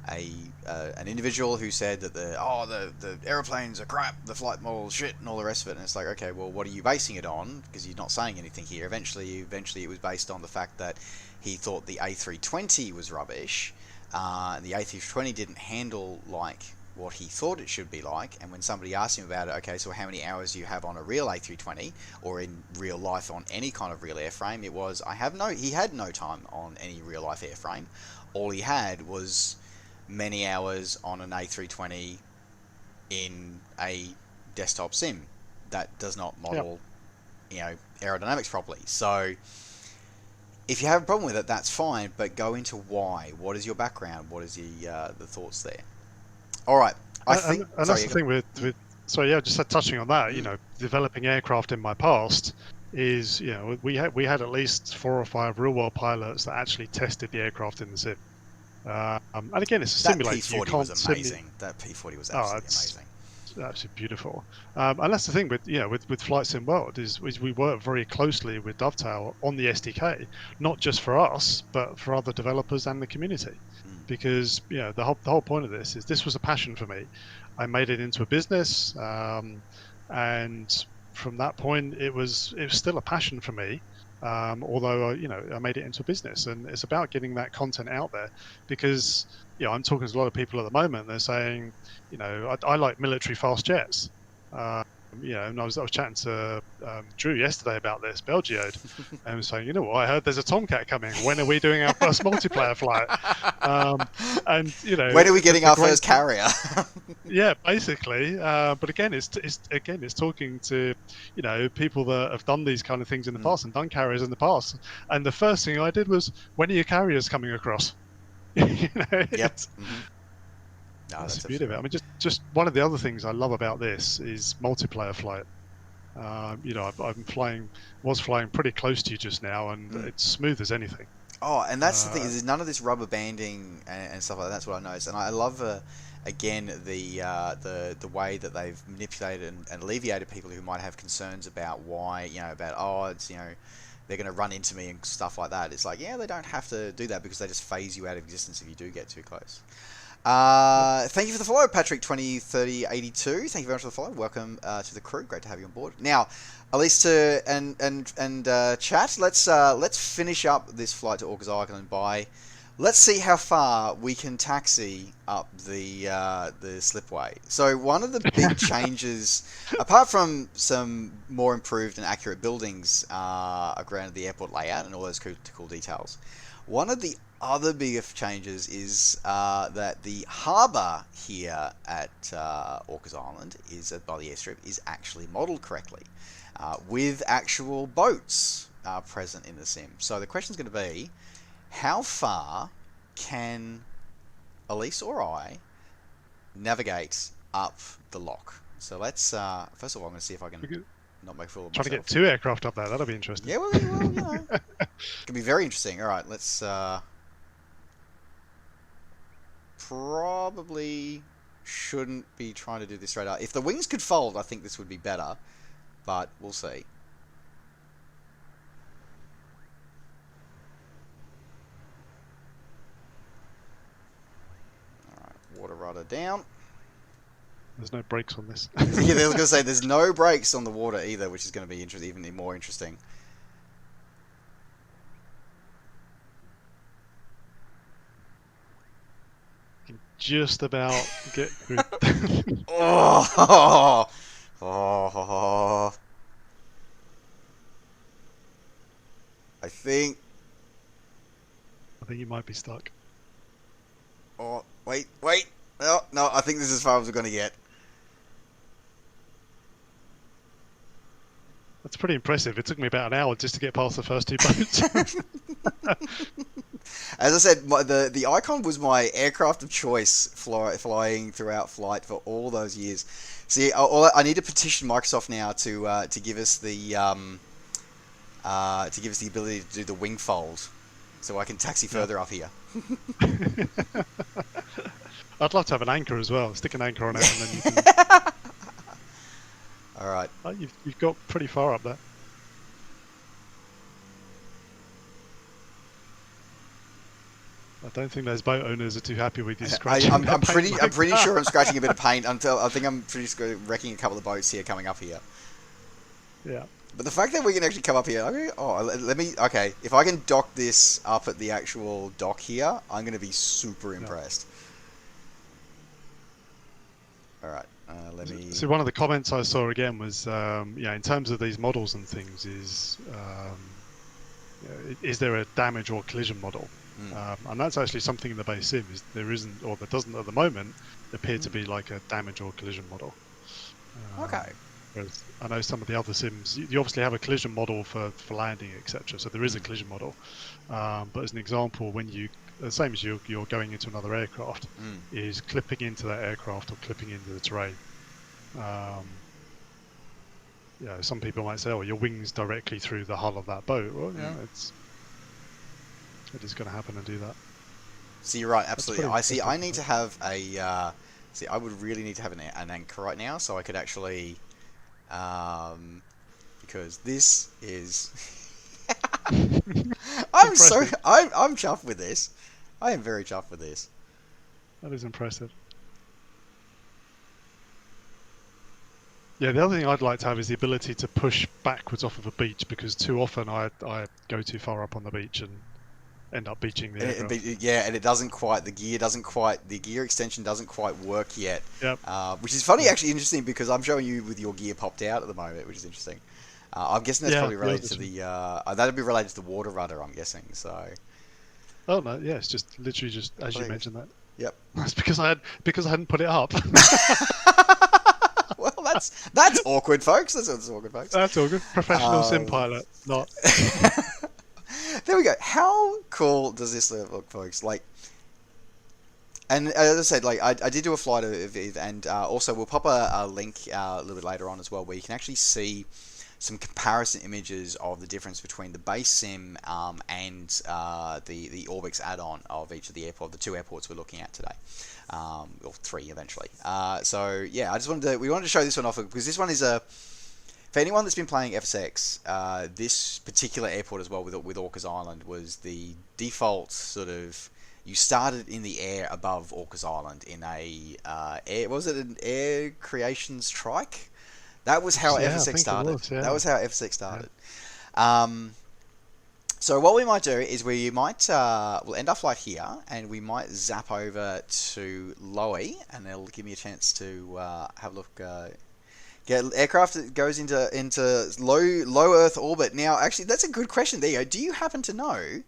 An individual who said that the aeroplanes are crap, the flight model shit, and all the rest of it. And it's like, okay, well, what are you basing it on? Because you're not saying anything here. Eventually it was based on the fact that he thought the A320 was rubbish. The A320 didn't handle like what he thought it should be like. And when somebody asked him about it, okay, so how many hours do you have on a real A320 or in real life on any kind of real airframe? It was, he had no time on any real life airframe. All he had was many hours on an A320 in a desktop sim that does not model, aerodynamics properly. So if you have a problem with it, that's fine, but go into why. What is your background? What is the thoughts there? All right. That's the thing with just touching on that, developing aircraft in my past is, we had at least 4 or 5 real world pilots that actually tested the aircraft in the sim. And again, it's a simulator. That P40 was amazing. That P40 was absolutely amazing. Absolutely beautiful. And that's the thing with Flight Sim World is we work very closely with Dovetail on the SDK, not just for us, but for other developers and the community. Because the whole point of this was a passion for me. I made it into a business, and from that point, it was still a passion for me. Although I made it into a business, and it's about getting that content out there, because I'm talking to a lot of people at the moment. They're saying, I like military fast jets, and I was chatting to Drew yesterday about this, Belgiode, and was saying, what, I heard there's a Tomcat coming. When are we doing our first multiplayer flight? And when are we getting our first carrier? Yeah, basically. But again, it's talking to people that have done these kind of things in the past and done carriers in the past. And the first thing I did was, when are your carriers coming across? Yep. No, that's the beauty of it. I mean, just one of the other things I love about this is multiplayer flight. Was flying pretty close to you just now, and it's smooth as anything. Oh, and that's the thing, is none of this rubber banding and stuff like that. That's what I noticed, and I love again the way that they've manipulated and alleviated people who might have concerns about why they're going to run into me and stuff like that. It's like, they don't have to do that, because they just phase you out of existence if you do get too close. Thank you for the follow, Patrick 203082. Thank you very much for the follow. Welcome to the crew. Great to have you on board. Now, Ellise and chat. Let's finish up this flight to Orcas Island by, let's see how far we can taxi up the slipway. So one of the big changes, apart from some more improved and accurate buildings around the airport layout and all those cool details, one of the other bigger changes is that the harbour here at Orcas Island by the airstrip is actually modelled correctly, with actual boats present in the sim. So the question is going to be, how far can Ellise or I navigate up the lock? So let's first of all, I'm going to see if I can not make a fool of myself. Trying to get 2 aircraft up there, that'll be interesting. Yeah, well, it can be very interesting. All right, let's probably shouldn't be trying to do this straight up. If the wings could fold, I think this would be better, but we'll see. Alright, water rudder down. There's no brakes on this. Yeah, I was going to say, there's no brakes on the water either, which is going to be even more interesting. just about get through. Oh, oh, I think. I think you might be stuck. Oh, wait. No, no, I think this is as far as we're going to get. That's pretty impressive. It took me about an hour just to get past the first 2 boats. As I said, the Icon was my aircraft of choice flying throughout flight for all those years. See, I need to petition Microsoft now to give us the ability to do the wing fold, so I can taxi further up here. I'd love to have an anchor as well. Stick an anchor on it, and then you can. All right. Oh, you've got pretty far up there. I don't think those boat owners are too happy with you scratching. I'm pretty sure I'm scratching a bit of paint. I think I'm wrecking a couple of boats here coming up here. Yeah. But the fact that we can actually come up here, okay, if I can dock this up at the actual dock here, I'm going to be super impressed. All right, let me... So one of the comments I saw again was, in terms of these models and things, is there a damage or collision model? And that's actually something in the base sim, is there isn't, or there doesn't at the moment, appear to be like a damage or collision model. Okay. Whereas I know some of the other sims, you obviously have a collision model for landing, etc. So there is a collision model. But as an example, when the same as you're going into another aircraft, is clipping into that aircraft or clipping into the terrain. Some people might say, "Oh, your wings directly through the hull of that boat." Well, it is going to happen and do that. So you're right, absolutely. I need to have a. I would really need to have an anchor right now, so I could actually. Because this is. I'm chuffed with this. I am very chuffed with this. That is impressive. Yeah, the other thing I'd like to have is the ability to push backwards off of a beach, because too often I go too far up on the beach and end up beaching the aircraft. And it doesn't quite, the gear extension doesn't quite work yet. Yep. Which is funny, actually interesting, because I'm showing you with your gear popped out at the moment, which is interesting. I'm guessing that's probably related to the, that'd be related to the water rudder, I'm guessing, so. Oh no, yeah, it's just literally just as you mentioned that. Yep. That's because I hadn't put it up. Well, that's awkward, folks. That's awkward, folks. That's all good. Professional sim pilot, not. There we go. How cool does this look, folks? Like, and as I said, like I did do a flight of it, and also we'll pop a link a little bit later on as well, where you can actually see some comparison images of the difference between the base sim and the Orbx add-on of each of the 2 airports we're looking at today, or 3 eventually. So yeah, we wanted to show this one off, because this one is for anyone that's been playing FSX, this particular airport as well with Orcas Island was the default sort of. You started in the air above Orcas Island in an air creations trike? That was how FSX started. That was how FSX started. Yeah. So what we might do is we'll end our flight here, and we might zap over to Lowy, and it'll give me a chance to have a look. Get aircraft that goes into low Earth orbit. Now, actually, that's a good question. There you go. Do you happen to know,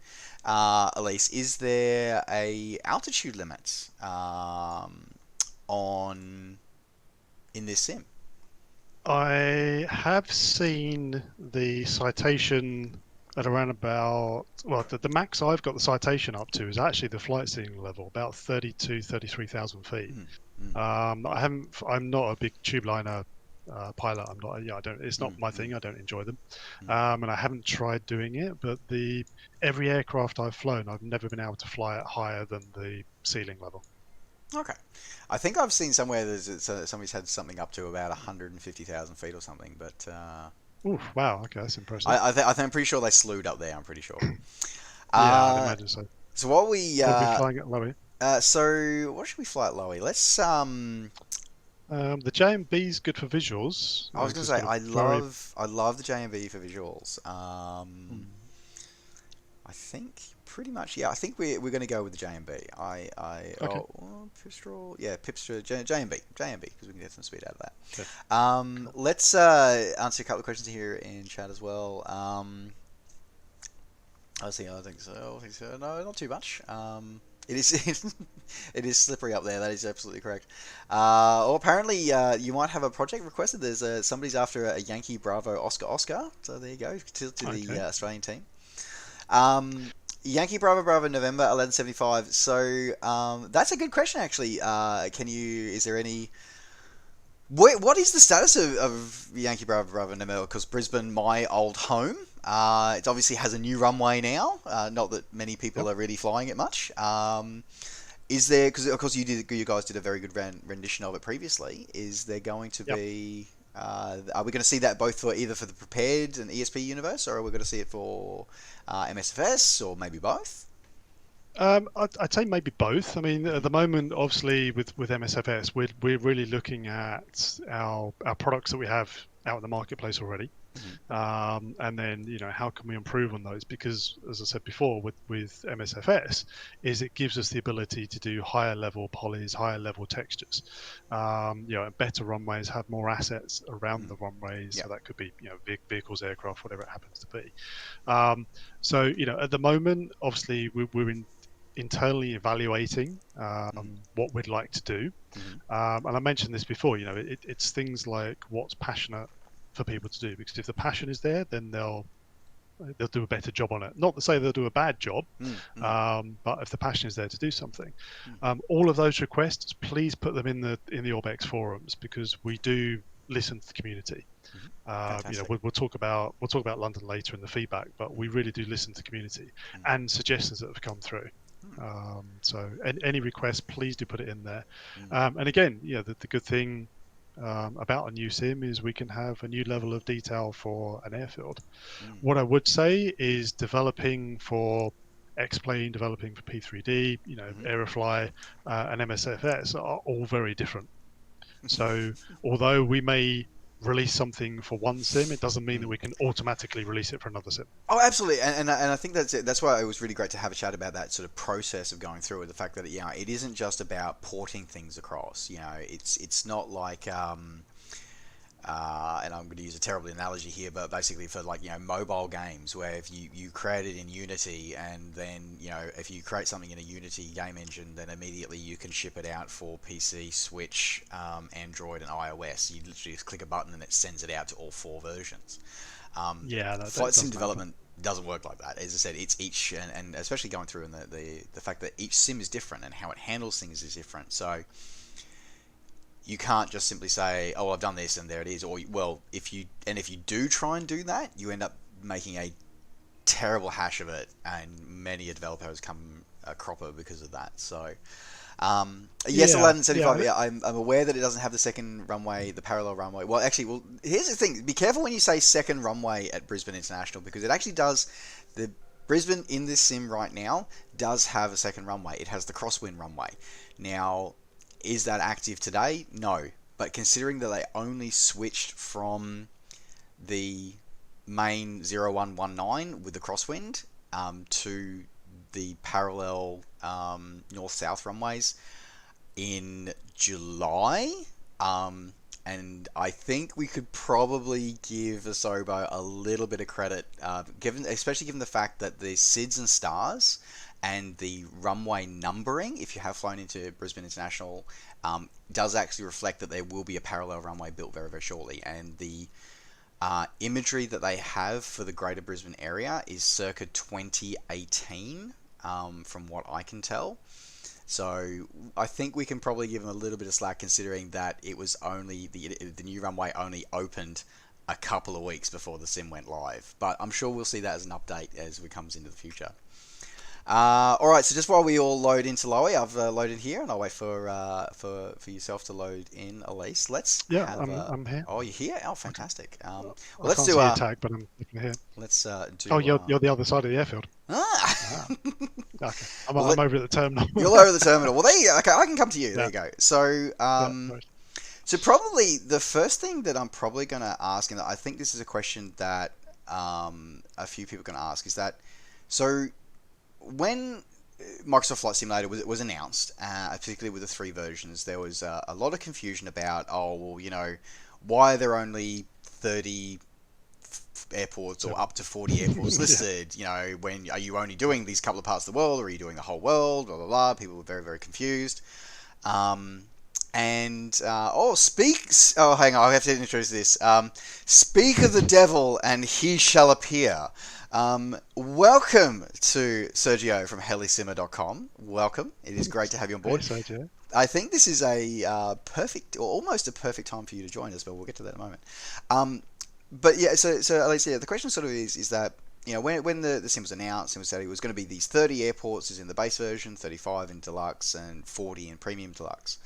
Ellise, is there a altitude limit in this sim? I have seen the citation at around about, well, the max I've got the citation up to is actually the flight ceiling level, about 33,000 feet. I'm not a big tube liner pilot. I'm not. I don't. It's not my thing. I don't enjoy them, and I haven't tried doing it. But every aircraft I've flown, I've never been able to fly it higher than the ceiling level. Okay. I think I've seen somewhere somebody's had something up to about 150,000 feet or something, but. Ooh, wow. Okay, that's impressive. I'm pretty sure they slewed up there. I'm pretty sure. Yeah, I'd imagine so. So what we be flying at Lowy. So what should we fly at Lowy? Let's the JMB's good for visuals. I was going to say I love the JMB for visuals. I think pretty much, yeah. I think we're going to go with the JMB. Okay. Pipstrel, yeah, Pipstrel, JMB, because we can get some speed out of that. Yeah. Cool. Let's answer a couple of questions here in chat as well. I think so. No, not too much. It is it is slippery up there. That is absolutely correct. Or apparently, you might have a project requested. There's somebody's after a Yankee Bravo Oscar. So there you go to the Australian team. Yankee Bravo November 1175. So that's a good question actually. Is there any? What is the status of Yankee Bravo November? Because Brisbane, my old home, it obviously has a new runway now. Not that many people are really flying it much. Is there? Because of course you guys did a very good rendition of it previously. Is there going to be? Are we going to see that both for either for the prepared and ESP universe, or are we going to see it for MSFS, or maybe both? I'd say maybe both. I mean, at the moment, obviously, with MSFS, we're really looking at our products that we have out in the marketplace already, and then how can we improve on those? Because as I said before, with MSFS, it gives us the ability to do higher level polys, higher level textures. Better runways, have more assets around the runways, so that could be vehicles, aircraft, whatever it happens to be. So at the moment, obviously, we're internally evaluating what we'd like to do, and I mentioned this before. It's things like what's passionate for people to do, because if the passion is there, then they'll do a better job on it. Not to say they'll do a bad job, but if the passion is there to do something, all of those requests, please put them in the Orbx forums, because we do listen to the community. We'll talk about London later in the feedback, but we really do listen to the community and suggestions that have come through. So any requests, please do put it in there. And again, the good thing about a new sim is we can have a new level of detail for an airfield. What I would say is developing for X-Plane, developing for P3D, Aerofly, and MSFS are all very different. So although we may release something for one sim, it doesn't mean that we can automatically release it for another sim. Oh, absolutely, and I think that's why it was really great to have a chat about that sort of process of going through it. The fact that it isn't just about porting things across. It's not like and I'm going to use a terrible analogy here, but basically for mobile games, where if you create it in Unity, and then if you create something in a Unity game engine, then immediately you can ship it out for PC, Switch, Android, and iOS. You literally just click a button and it sends it out to all 4 versions. Flight sim development doesn't work like that. As I said, it's each, and especially going through, and the fact that each sim is different and how it handles things is different. So you can't just simply say, "Oh, I've done this and there it is." Or, well, if you do try and do that, you end up making a terrible hash of it, and many a developer has come a cropper because of that. So, yes, 1175. Yeah, I'm aware that it doesn't have the second runway, the parallel runway. Well, actually, here's the thing: be careful when you say second runway at Brisbane International, because it actually does. The Brisbane in this sim right now does have a second runway. It has the crosswind runway. Now, is that active today? No. But considering that they only switched from the main 0119 with the crosswind to the parallel north-south runways in July, and I think we could probably give Asobo a little bit of credit, especially given the fact that the SIDS and stars and the runway numbering, if you have flown into Brisbane International, does actually reflect that there will be a parallel runway built very, very shortly. And the imagery that they have for the Greater Brisbane area is circa 2018, from what I can tell. So I think we can probably give them a little bit of slack, considering that it was only the new runway only opened a couple of weeks before the sim went live. But I'm sure we'll see that as an update as it comes into the future. Alright, so just while we all load into Lowy, I've loaded here, and I'll wait for yourself to load in, Ellise. I'm here. Oh, you're here? Oh, fantastic. Let's do a tag, but I'm here. Let's do. Oh, you're the other side of the airfield. Okay. I'm over at the terminal. You're over the terminal. Well, there you go. Okay, I can come to you. There you go. So, so probably the first thing that I'm probably going to ask, and I think this is a question that a few people are going to ask, is that, so when Microsoft Flight Simulator was announced, particularly with the 3 versions, there was a lot of confusion about, why are there only 30 airports or up to 40 airports listed? When are you only doing these couple of parts of the world, or are you doing the whole world? Blah blah blah. People were very, very confused. Hang on, I have to introduce this. Speak of the devil, and he shall appear. Welcome to Sergio from helisimmer.com. Welcome. It is great to have you on board. Hey, Sergio. I think this is a perfect, or almost a perfect time for you to join us, but we'll get to that in a moment. But yeah, so Ellise, the question sort of is that, when the sim was announced, it was that it was going to be these 30 airports is in the base version, 35 in deluxe, and 40 in premium deluxe.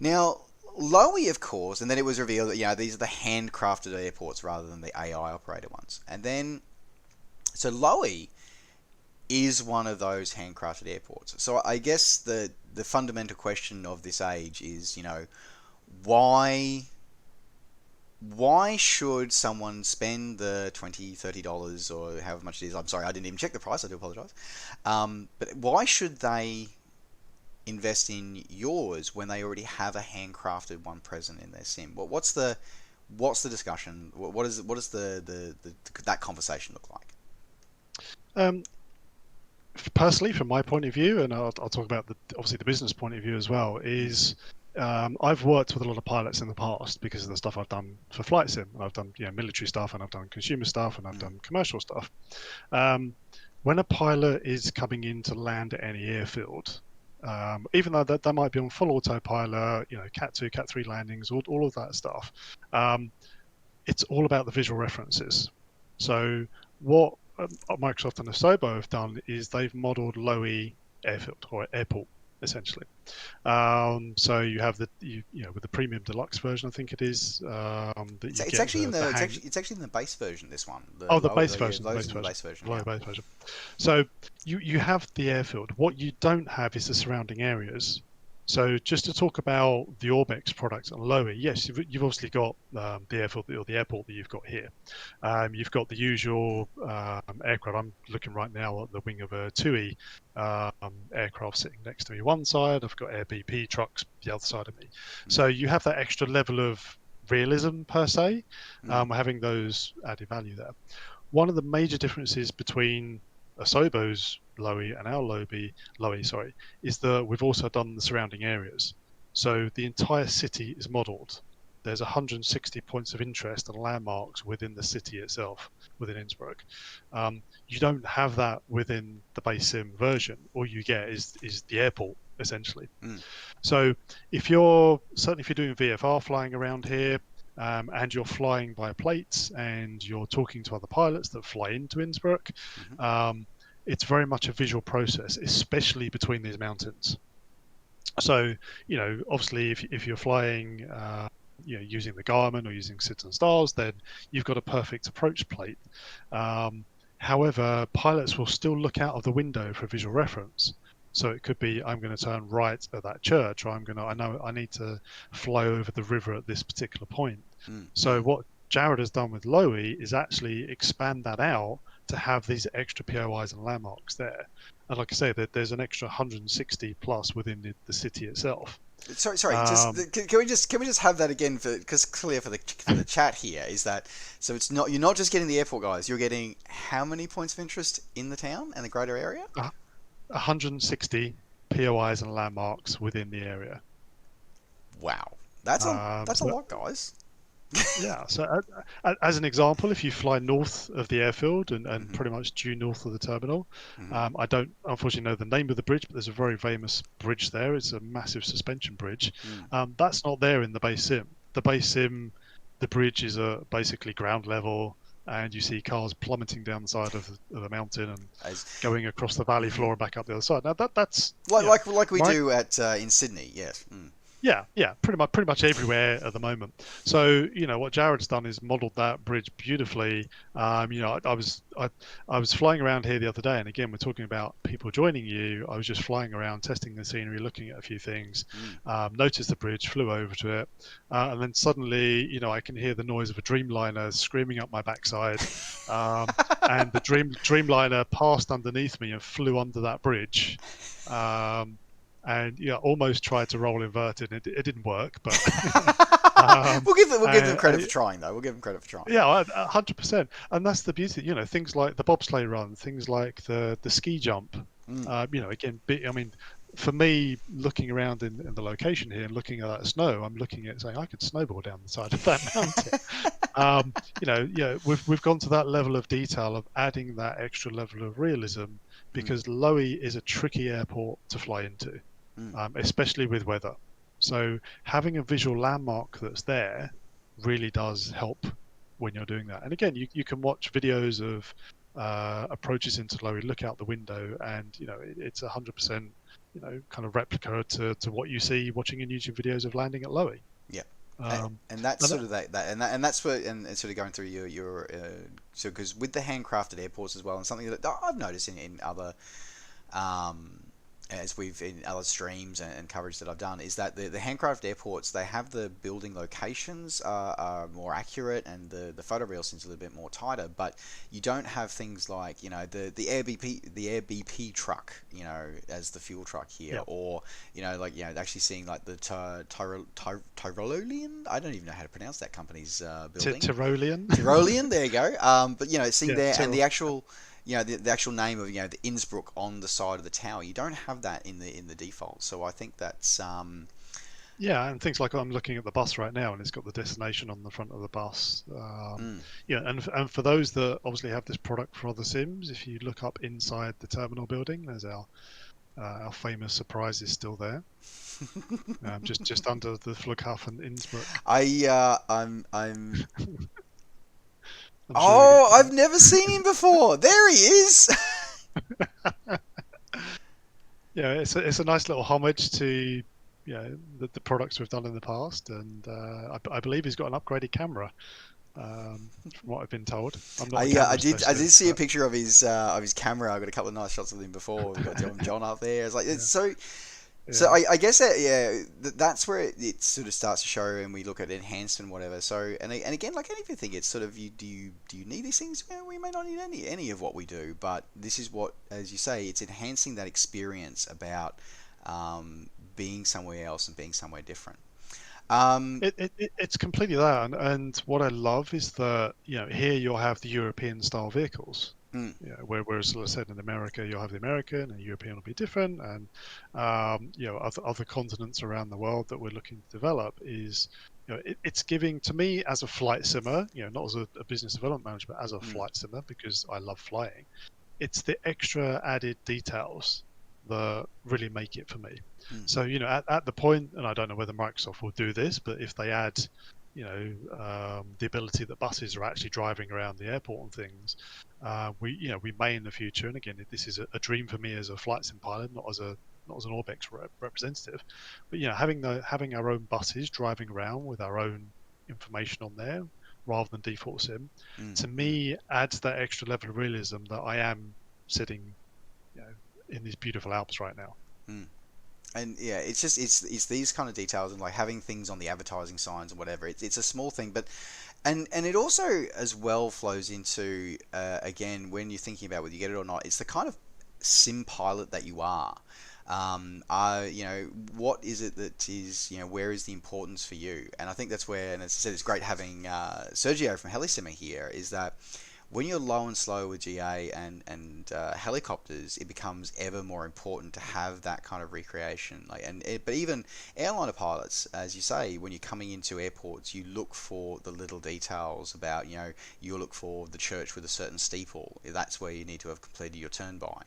Now, Lowy, of course, and then it was revealed that these are the handcrafted airports rather than the AI operated ones. And then, so Lowy is one of those handcrafted airports. So I guess the fundamental question of this age is, why should someone spend the $20, $30 or however much it is? I'm sorry, I didn't even check the price. I do apologize. But why should they invest in yours when they already have a handcrafted one present in their sim? What's the discussion? What does that conversation look like? Personally, from my point of view, and I'll talk about obviously the business point of view as well, is I've worked with a lot of pilots in the past because of the stuff I've done for flight sim. I've done military stuff, and I've done consumer stuff, and I've done commercial stuff. When a pilot is coming in to land at any airfield, even though that might be on full autopilot, Cat 2, Cat 3 landings, all of that stuff, it's all about the visual references. So what Microsoft and Asobo have done is they've modeled Lowy airfield or airport essentially. So you have with the premium deluxe version, I think it is. It's actually in the base version. This one. The base version. The base version. Lower base version. So you have the airfield. What you don't have is the surrounding areas. So just to talk about the Orbx product and Lowy, yes, you've obviously got the airfield or the airport that you've got here. You've got the usual aircraft. I'm looking right now at the wing of a TUI aircraft sitting next to me one side. I've got Air BP trucks the other side of me. So you have that extra level of realism per se, having those added value there. One of the major differences between Asobo's Lowy and our Lowy, is that we've also done the surrounding areas. So the entire city is modelled. There's 160 points of interest and landmarks within the city itself, within Innsbruck. You don't have that within the base sim version. All you get is the airport, essentially. So if you're doing VFR flying around here, and you're flying by plates and you're talking to other pilots that fly into Innsbruck, it's very much a visual process, especially between these mountains. So, obviously if you're flying, using the Garmin or using Citizen Stars, then you've got a perfect approach plate. However, pilots will still look out of the window for visual reference. So it could be, I'm going to turn right at that church, or I know I need to fly over the river at this particular point. So what Jared has done with Lowy is actually expand that out to have these extra POIs and landmarks there. And like I say, there's an extra 160 plus within the city itself. Sorry. Can we just have that again because clear for the chat here is that so you're not just getting the airport guys. You're getting how many points of interest in the town and the greater area? 160 POIs and landmarks within the area. Wow, that's a lot, guys. Yeah, so as an example, if you fly north of the airfield and pretty much due north of the terminal, I don't unfortunately know the name of the bridge, but there's a very famous bridge there. It's a massive suspension bridge. That's not there in the base sim. The base sim, the bridge is basically ground level, and you see cars plummeting down the side of the mountain and going across the valley floor and back up the other side. Now that's like we do in Sydney, yes. Yeah, pretty much everywhere at the moment. So what Jared's done is modelled that bridge beautifully. I was flying around here the other day, and again, we're talking about people joining you. I was just flying around, testing the scenery, looking at a few things. Noticed the bridge, flew over to it, and then suddenly, I can hear the noise of a Dreamliner screaming up my backside, and the Dreamliner passed underneath me and flew under that bridge. And almost tried to roll inverted. It didn't work, but we'll give them credit for trying, though. We'll give them credit for trying. Yeah, 100%. And that's the beauty. Things like the bobsleigh run, things like the ski jump. Again, I mean, for me, looking around in the location here and looking at that snow, I'm looking at it saying I could snowboard down the side of that mountain. We've gone to that level of detail of adding that extra level of realism because Loei is a tricky airport to fly into. Especially with weather. So having a visual landmark that's there really does help when you're doing that. And again, you can watch videos of approaches into Loei, look out the window, and it's 100% kind of replica to what you see watching in YouTube videos of landing at Loei. Yeah. And that's sort of that's where and sort of going through your so because with the handcrafted airports as well, and something that I've noticed in other as we've in other streams and coverage that I've done, is that the handcrafted airports, they have the building locations are more accurate, and the photoreal seems a little bit more tighter, but you don't have things like the Air BP truck as the fuel truck here, or actually seeing like the Tyrolean, I don't even know how to pronounce that company's building. Tyrolean, there you go. But seeing there and the actual the actual name of the Innsbruck on the side of the tower, you don't have that in the default. So I think that's and things like I'm looking at the bus right now, and it's got the destination on the front of the bus. And for those that obviously have this product for other sims, if you look up inside the terminal building, there's our famous surprise is still there, just under the Flughafen Innsbruck. I'm I've never seen him before. There he is. It's a nice little homage to the products we've done in the past, and I believe he's got an upgraded camera. From what I've been told. I did see a picture of his camera. I got a couple of nice shots of him before. We've got John up there. It's like it's so. So I guess that's where it sort of starts to show, and we look at enhanced and whatever. So and again, like anything, it's sort of do you need these things? We may not need any of what we do, but this is what, as you say, it's enhancing that experience about being somewhere else and being somewhere different. It's completely that, and what I love is that here you'll have the European style vehicles. Whereas, as I said, in America you'll have the American, and European will be different, and other continents around the world that we're looking to develop is it's giving to me as a flight simmer, not as a business development manager, but as a flight simmer, because I love flying. It's the extra added details that really make it for me. So at the point, and I don't know whether Microsoft will do this, but if they add the ability that buses are actually driving around the airport and things, we may in the future, and again, this is a dream for me as a flight sim pilot, not as an Orbx representative, but having our own buses driving around with our own information on there rather than default sim, to me adds that extra level of realism that I am sitting in these beautiful Alps right now. And it's just it's these kind of details, and like having things on the advertising signs and whatever. It's a small thing, but and it also as well flows into again, when you're thinking about whether you get it or not, it's the kind of sim pilot that you are. What is it that is, where is the importance for you? And I think that's where, and as I said, it's great having Sergio from Helisimmer here, is that when you're low and slow with GA and helicopters, it becomes ever more important to have that kind of recreation. But even airliner pilots, as you say, when you're coming into airports, you look for the little details about, you look for the church with a certain steeple. That's where you need to have completed your turn by.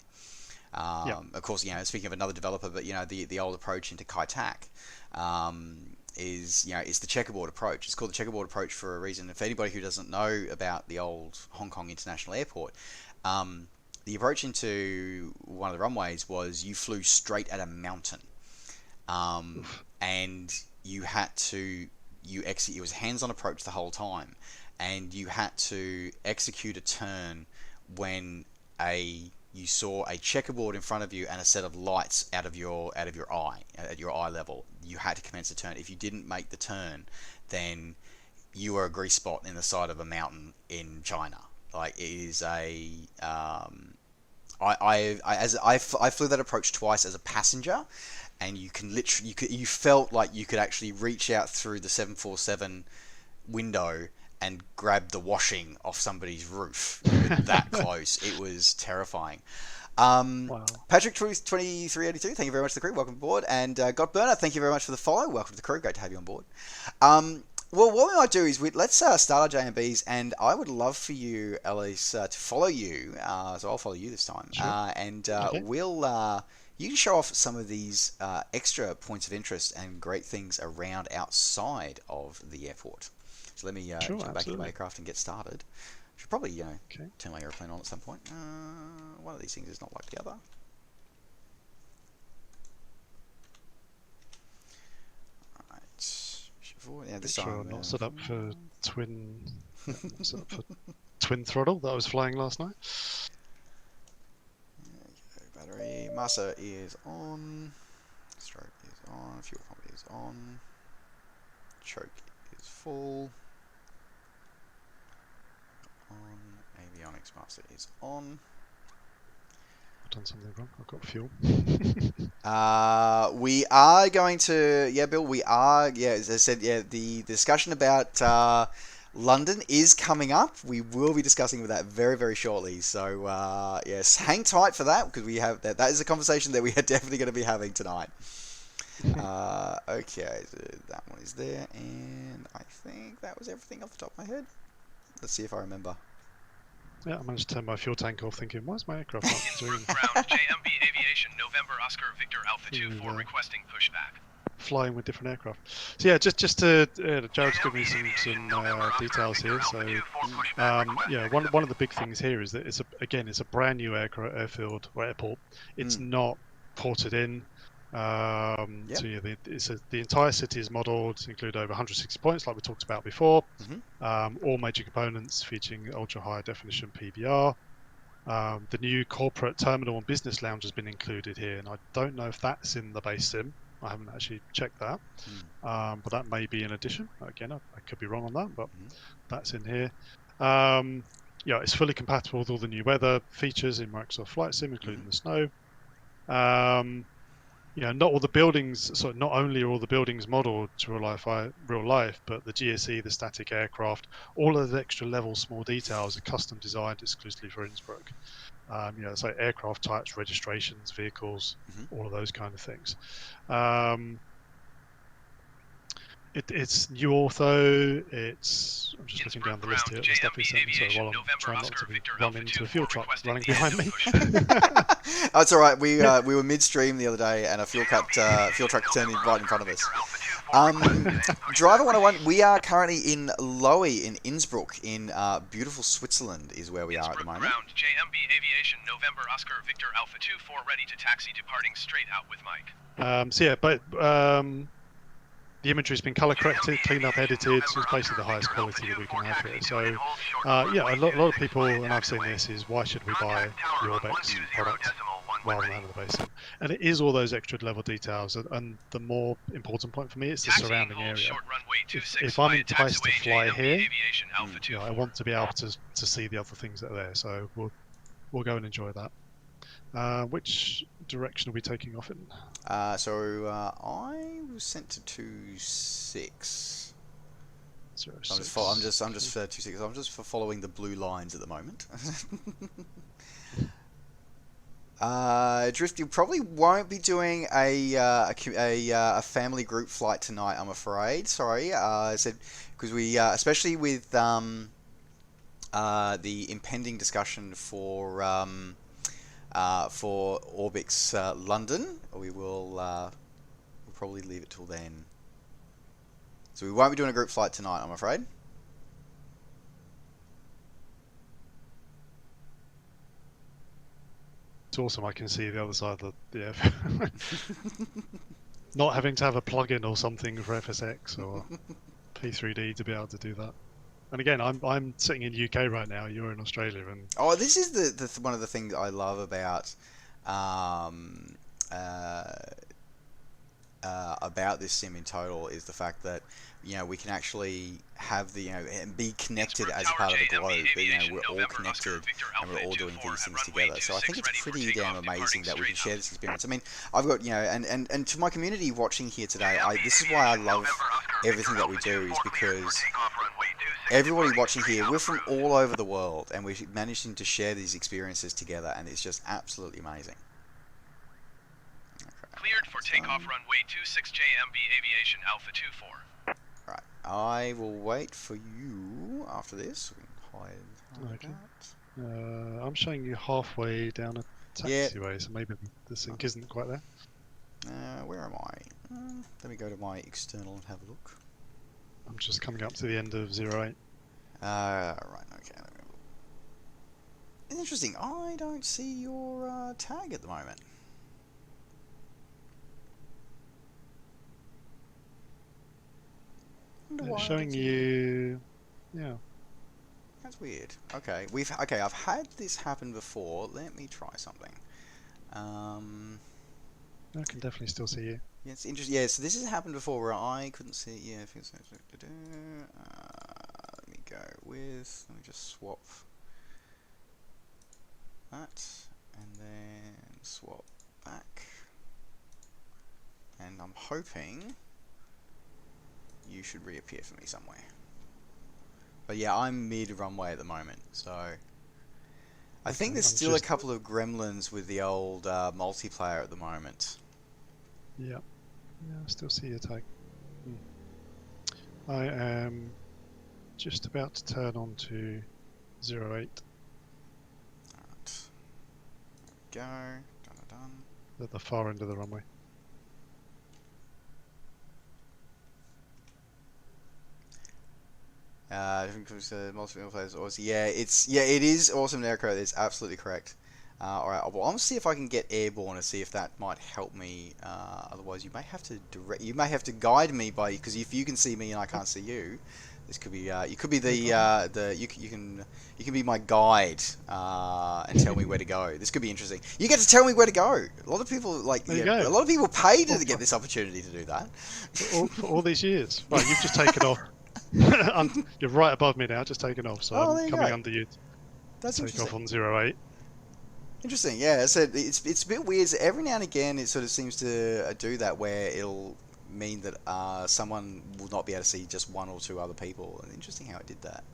Of course, speaking of another developer, but the old approach into Kai Tak is the checkerboard approach. It's called the checkerboard approach for a reason. If anybody who doesn't know about the old Hong Kong International Airport, the approach into one of the runways was you flew straight at a mountain. and you had to exit. It was hands-on approach the whole time, and you had to execute a turn when you saw a checkerboard in front of you and a set of lights out of your eye at your eye level. You had to commence a turn. If you didn't make the turn, then you were a grease spot in the side of a mountain in China. Like, it is a I flew that approach twice as a passenger, and you can literally you felt like you could actually reach out through the 747 window and grab the washing off somebody's roof. You were that close. It was terrifying. Wow. Patrick Truth 2382, thank you very much to the crew. Welcome aboard. And God Burner, thank you very much for the follow. Welcome to the crew. Great to have you on board. Well, what we might do is let's start our JMBs, and I would love for you, Ellise, to follow you. So I'll follow you this time. Sure. Okay. You can show off some of these extra points of interest and great things around outside of the airport. So let me jump back into my aircraft and get started. Should probably turn my airplane on at some point. One of these things is not like the other. Yeah, this time not set up for twin. Set up for twin throttle that I was flying last night. Battery master is on. Stroke is on. Fuel pump is on. Choke is full. On. Avionics master is on. I've done something wrong. I've got fuel. We are going to, Bill, we are, as I said, the discussion about London is coming up. We will be discussing that very, very shortly. So, yes, hang tight for that, because we have that is a conversation that we are definitely going to be having tonight. Okay, so that one is there, and I think that was everything off the top of my head. Let's see if I remember. Yeah, I managed to turn my fuel tank off thinking, why is my aircraft not doing... Ground, JMB Aviation, November Oscar Victor Alpha 24 requesting pushback. Flying with different aircraft. So yeah, just to Jared's given me some details here. So one of the big things here is that it's a brand new airfield or airport. It's not ported in. So the entire city is modelled to include over 160 points, like we talked about before. All major components featuring ultra high definition PBR. The new corporate terminal and business lounge has been included here, and I don't know if that's in the base sim. I haven't actually checked that, but that may be in addition. Again, I could be wrong on that, but that's in here. It's fully compatible with all the new weather features in Microsoft Flight Sim, including the snow. Not all the buildings, so not only are all the buildings modelled to real life, but the GSE, the static aircraft, all of the extra level small details are custom designed exclusively for Innsbruck. So aircraft types, registrations, vehicles, all of those kind of things. It's new ortho. I'm just looking down the list here. The stuff is so while I'm trying not to run into a fuel truck running behind me. That's all right. We were midstream the other day, and a fuel truck turned right in front of us. Driver 101. We are currently in Lohe in Innsbruck in beautiful Switzerland is where we are at the moment. Ground, JMB Aviation, November Oscar Victor Alpha 24 ready to taxi, departing straight out with Mike. The imagery's been color corrected, cleaned up, edited. So it's basically the highest quality that we can have here. So, a lot of people, and I've seen this, is why should we buy the Orbx product rather than the base sim? And it is all those extra level details. And the more important point for me is the surrounding area. If I'm enticed to fly here, I want to be able to see the other things that are there. So we'll go and enjoy that. Which direction are we taking off in? I was sent to 26. So I'm just 26. I'm just following the blue lines at the moment. Drift, you probably won't be doing a family group flight tonight, I'm afraid. Sorry, I said because we especially with the impending discussion for Orbx London, we'll probably leave it till then. So we won't be doing a group flight tonight, I'm afraid. It's awesome. I can see the other side of the airfield. not having to have a plugin or something for FSX or P3D to be able to do that. And again, I'm sitting in UK right now. You're in Australia, and this is the one of the things I love about this sim in total is the fact that we can actually have and be connected as a part of the globe. We're all connected and we're all doing these things together. So I think it's pretty damn amazing that we can share this experience. I mean, I've got and to my community watching here today, this is why I love everything that we do, is because everybody watching here, we're from all over the world, and we're managing to share these experiences together, and it's just absolutely amazing. Cleared for takeoff runway 26 JMB Aviation Alpha 24. Right, I will wait for you after this. We can hide okay. that. I'm showing you halfway down a taxiway, so maybe the sync isn't quite there. Where am I? Let me go to my external and have a look. I'm just coming up to the end of 08. Right, okay. It's interesting. I don't see your tag at the moment. It's showing you, yeah. That's weird. Okay, I've had this happen before. Let me try something. I can definitely still see you. Yeah, it's interesting. Yeah, so this has happened before where I couldn't see. Yeah, let me go with. Let me just swap that, and then swap back. And I'm hoping you should reappear for me somewhere. But yeah, I'm mid-runway at the moment, so I think there's still a couple of gremlins with the old multiplayer at the moment. Yeah, I still see your tag. I am just about to turn on to 08. Alright. Go. Done. At the far end of the runway. Multiple players, awesome. Yeah, it is awesome aircraft. It's absolutely correct. All right, well, I'm gonna see if I can get airborne and see if that might help me. Otherwise, you may have to guide me because if you can see me and I can't see you, this could be you could be you can be my guide and tell me where to go. This could be interesting. You get to tell me where to go. A lot of people a lot of people pay to get this opportunity to do that. For all these years, right? You've just taken off. You're right above me now, just taking off, so I'm coming under you. That's take off on 08. Interesting, yeah. So it's a bit weird. So every now and again, it sort of seems to do that, where it'll mean that someone will not be able to see just one or two other people. And interesting how it did that.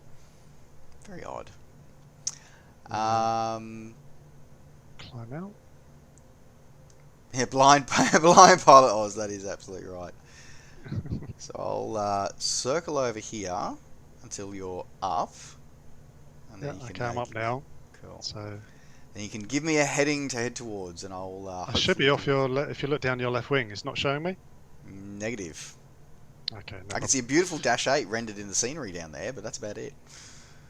Very odd. Climb out. Yeah, blind pilot Oz. That is absolutely right. So I'll circle over here until you're up. And then you can I'm up now. Cool. So then you can give me a heading to head towards, and I'll. I should be off your. If you look down your left wing, it's not showing me. Negative. Okay. I can see a beautiful Dash 8 rendered in the scenery down there, but that's about it.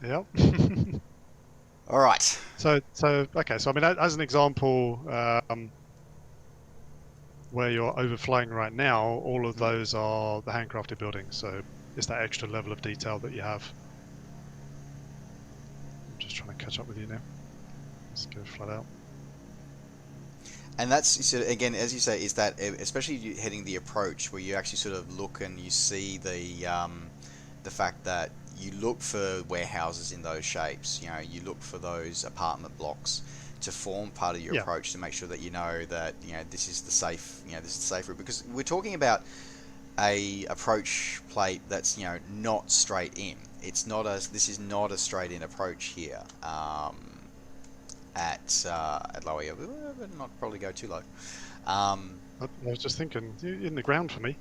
Yep. All right. So okay. So I mean, as an example, where you're overflying right now, all of those are the handcrafted buildings. So it's that extra level of detail that you have. I'm just trying to catch up with you now. Let's go flat out. And that's sort of, again, as you say, is that especially heading the approach, where you actually sort of look and you see the fact that you look for warehouses in those shapes. You know, you look for those apartment blocks to form part of your approach, to make sure that you know that this is the safe route, because we're talking about a approach plate that's not straight in. This is not a straight in approach here. At lower, we better not probably go too low. I was just thinking, you're in the ground for me.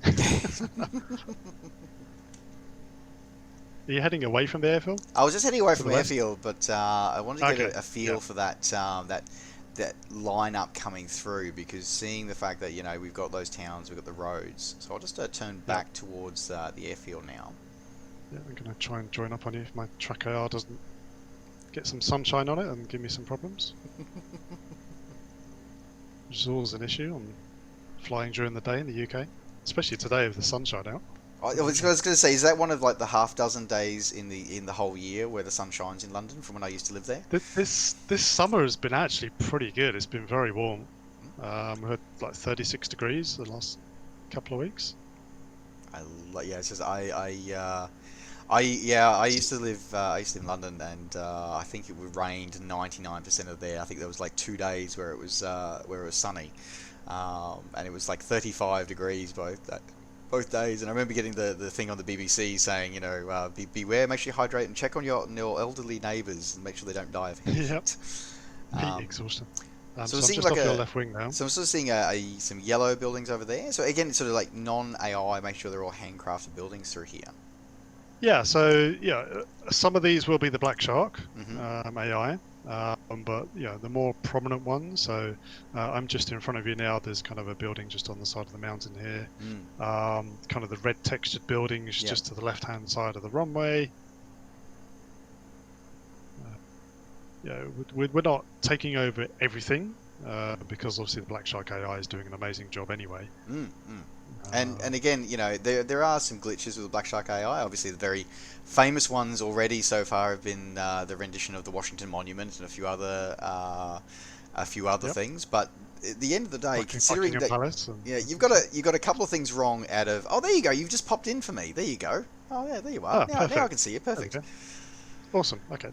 Are you heading away from the airfield? I was just heading away from the airfield, but I wanted to get a feel for that that lineup coming through, because seeing the fact that we've got those towns, we've got the roads, so I'll just turn back towards the airfield now. Yeah, I'm going to try and join up on you if my track AR doesn't get some sunshine on it and give me some problems. Which is always an issue on flying during the day in the UK, especially today with the sunshine out. I was going to say, is that one of like the half dozen days in the whole year where the sun shines in London from when I used to live there? This summer has been actually pretty good. It's been very warm. We had like 36 degrees the last couple of weeks. It's just I used to live in London, and I think it rained 99% of there. I think there was like 2 days where it was sunny, and it was like 35 degrees both days. And I remember getting the thing on the BBC saying, beware, make sure you hydrate and check on your elderly neighbours and make sure they don't die of heat. Yep. Heat exhaustion. So I'm just off your left wing now. So I'm sort of seeing some yellow buildings over there. So again, it's sort of like non-AI, make sure they're all handcrafted buildings through here. Yeah, so some of these will be the Black Shark AI, but the more prominent ones. So I'm just in front of you now. There's kind of a building just on the side of the mountain here. Kind of the red textured building is just to the left-hand side of the runway. We're not taking over everything because obviously the Black Shark AI is doing an amazing job anyway. And again, there are some glitches with the Black Shark AI. Obviously, the very famous ones already so far have been the rendition of the Washington Monument and a few other things. But at the end of the day, considering that, you've got a couple of things wrong out of. Oh, there you go. You've just popped in for me. There you go. Oh yeah, there you are. Now I can see you. Perfect. Awesome. Okay.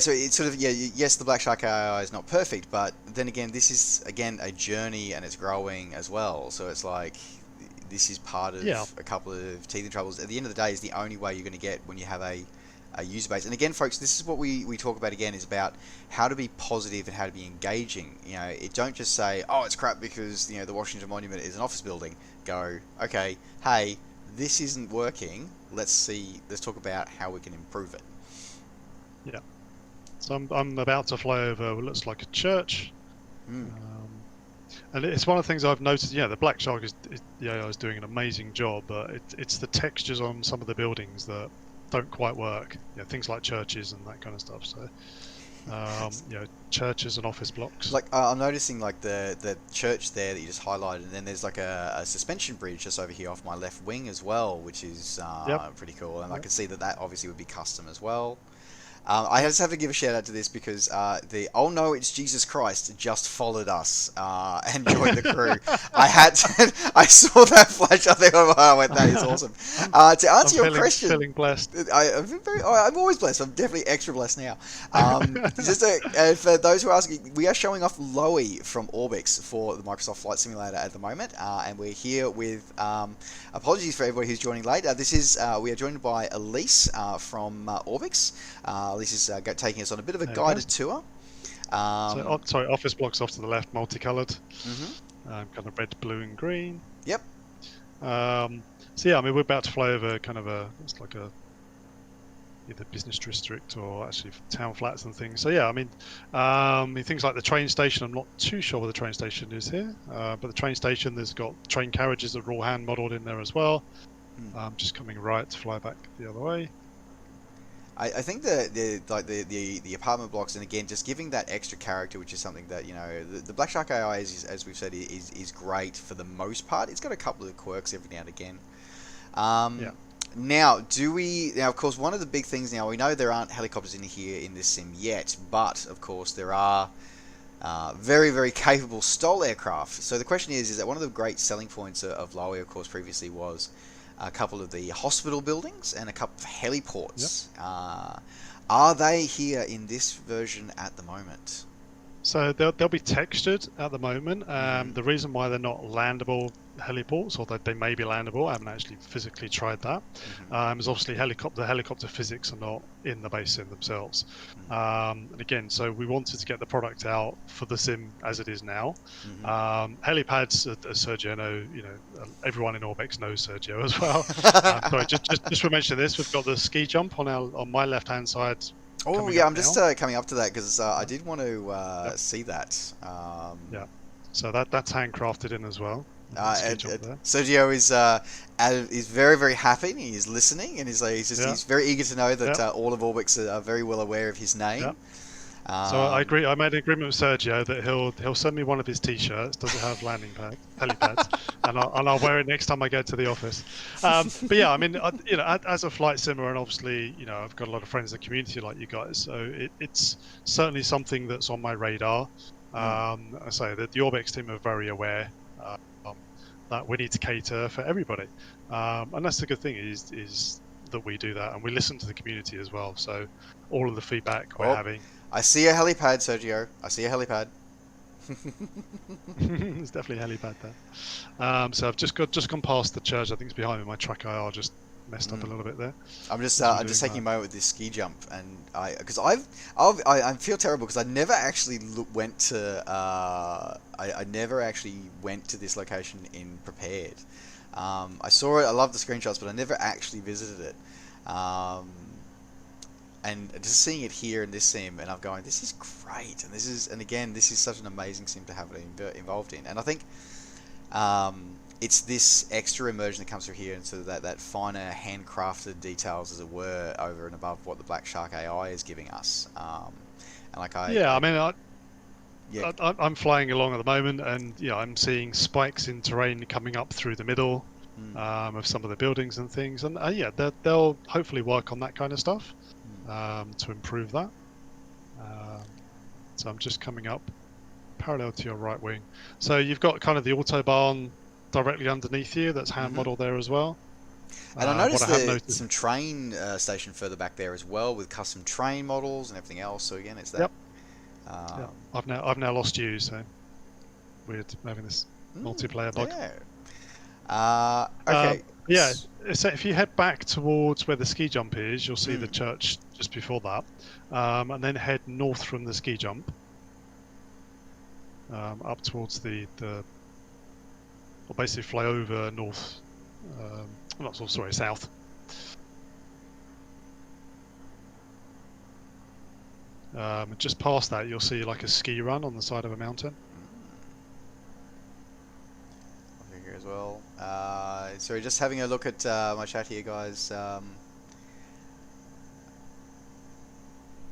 So it's sort of yes, the Black Shark AI is not perfect, but then again, this is again a journey and it's growing as well. So it's like this is part of a couple of teething troubles. At the end of the day, is the only way you're going to get when you have a user base. And again, folks, this is what we talk about again, is about how to be positive and how to be engaging. It don't just say, oh, it's crap because the Washington Monument is an office building. Go, okay, hey, this isn't working. Let's talk about how we can improve it. Yeah. So I'm about to fly over what looks like a church, and it's one of the things I've noticed. The Black Shark is doing an amazing job, but it's the textures on some of the buildings that don't quite work. Things like churches and that kind of stuff. So, churches and office blocks. Like I'm noticing like the church there that you just highlighted, and then there's like a suspension bridge just over here off my left wing as well, which is pretty cool. And I can see that obviously would be custom as well. I just have to give a shout out to this because oh no, it's Jesus Christ just followed us and joined the crew. I saw that flash. I think that is awesome. To answer your question, feeling blessed. I'm always blessed. I'm definitely extra blessed now. For those who are asking, we are showing off Loey from Orbx for the Microsoft Flight Simulator at the moment, and we're here with. Apologies for everybody who's joining late. We are joined by Ellise from Orbx. Ellise is taking us on a bit of a guided tour. Office blocks off to the left, multicolored. Kind of red, blue, and green. Yep. We're about to fly over kind of it's like either business district or actually town flats and things. So things like the train station. I'm not too sure where the train station is here, but the train station, there's got train carriages that are all hand modelled in there as well. Just coming right to fly back the other way. I think the apartment blocks, and again, just giving that extra character, which is something that the Black Shark AI is, as we've said, is great for the most part. It's got a couple of quirks every now and again. Now, of course, one of the big things now, we know there aren't helicopters in here in this sim yet, but of course there are very, very capable STOL aircraft. So the question is that one of the great selling points of Loey, of course, previously was a couple of the hospital buildings and a couple of heliports. Yep. Are they here in this version at the moment? So they'll be textured at the moment. The reason why they're not landable heliports, or that they may be landable, I haven't actually physically tried that, is obviously the helicopter physics are not in the base sim themselves. And again, so we wanted to get the product out for the sim as it is now. Helipads, as Sergio everyone in Orbx knows Sergio as well. Sorry, just to mention this, we've got the ski jump on my left hand side. Oh yeah, I'm just coming up to that because I did want to see that. So that's handcrafted in as well. Sergio is very, very happy. He is listening, and he's very eager to know that all of Orbx are very well aware of his name. So I agree. I made an agreement with Sergio that he'll send me one of his T-shirts. Does it have landing pad, helipads? And I'll wear it next time I go to the office. But yeah, I mean, as a flight simmer, and obviously, I've got a lot of friends in the community like you guys, so it's certainly something that's on my radar. I say that the Orbx team are very aware that we need to cater for everybody, and that's the good thing is that we do that, and we listen to the community as well. So all of the feedback we're having. I see a helipad, Sergio. I see a helipad. There's definitely a helipad there. So I've just gone past the church. I think it's behind me. My track IR just messed up a little bit there. I'm just taking a moment with this ski jump, and I feel terrible because I never actually went to I never actually went to this location in prepared. I saw it. I love the screenshots, but I never actually visited it. And just seeing it here in this sim, and I'm going, this is great, and this is such an amazing sim to have it involved in. And I think it's this extra immersion that comes through here, and sort of that finer handcrafted details, as it were, over and above what the Black Shark AI is giving us. I'm flying along at the moment, and I'm seeing spikes in terrain coming up through the middle of some of the buildings and things, and they'll hopefully work on that kind of stuff. To improve that. So I'm just coming up parallel to your right wing. So you've got kind of the Autobahn directly underneath you, that's hand modelled there as well. And I noticed some train station further back there as well, with custom train models and everything else. So again, it's that. Yep. I've now lost you, so weird having this multiplayer bug. Yeah. Okay. So if you head back towards where the ski jump is, you'll see the church just before that, and then head north from the ski jump up towards or basically fly over north, south. Just past that, you'll see like a ski run on the side of a mountain. Here as well. Sorry, just having a look at my chat here, guys.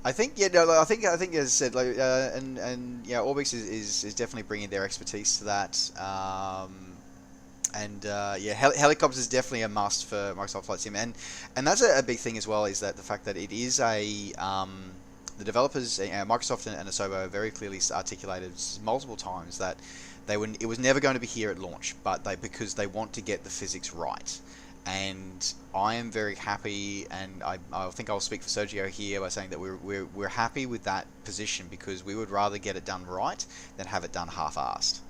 I think as I said, Orbx is definitely bringing their expertise to that. Helicopters is definitely a must for Microsoft Flight Sim, and that's a big thing as well. Is that the fact that it is the developers, Microsoft and Asobo, very clearly articulated multiple times that it was never going to be here at launch, but because they want to get the physics right. And I am very happy, and I think I'll speak for Sergio here by saying that we're happy with that position, because we would rather get it done right than have it done half-assed.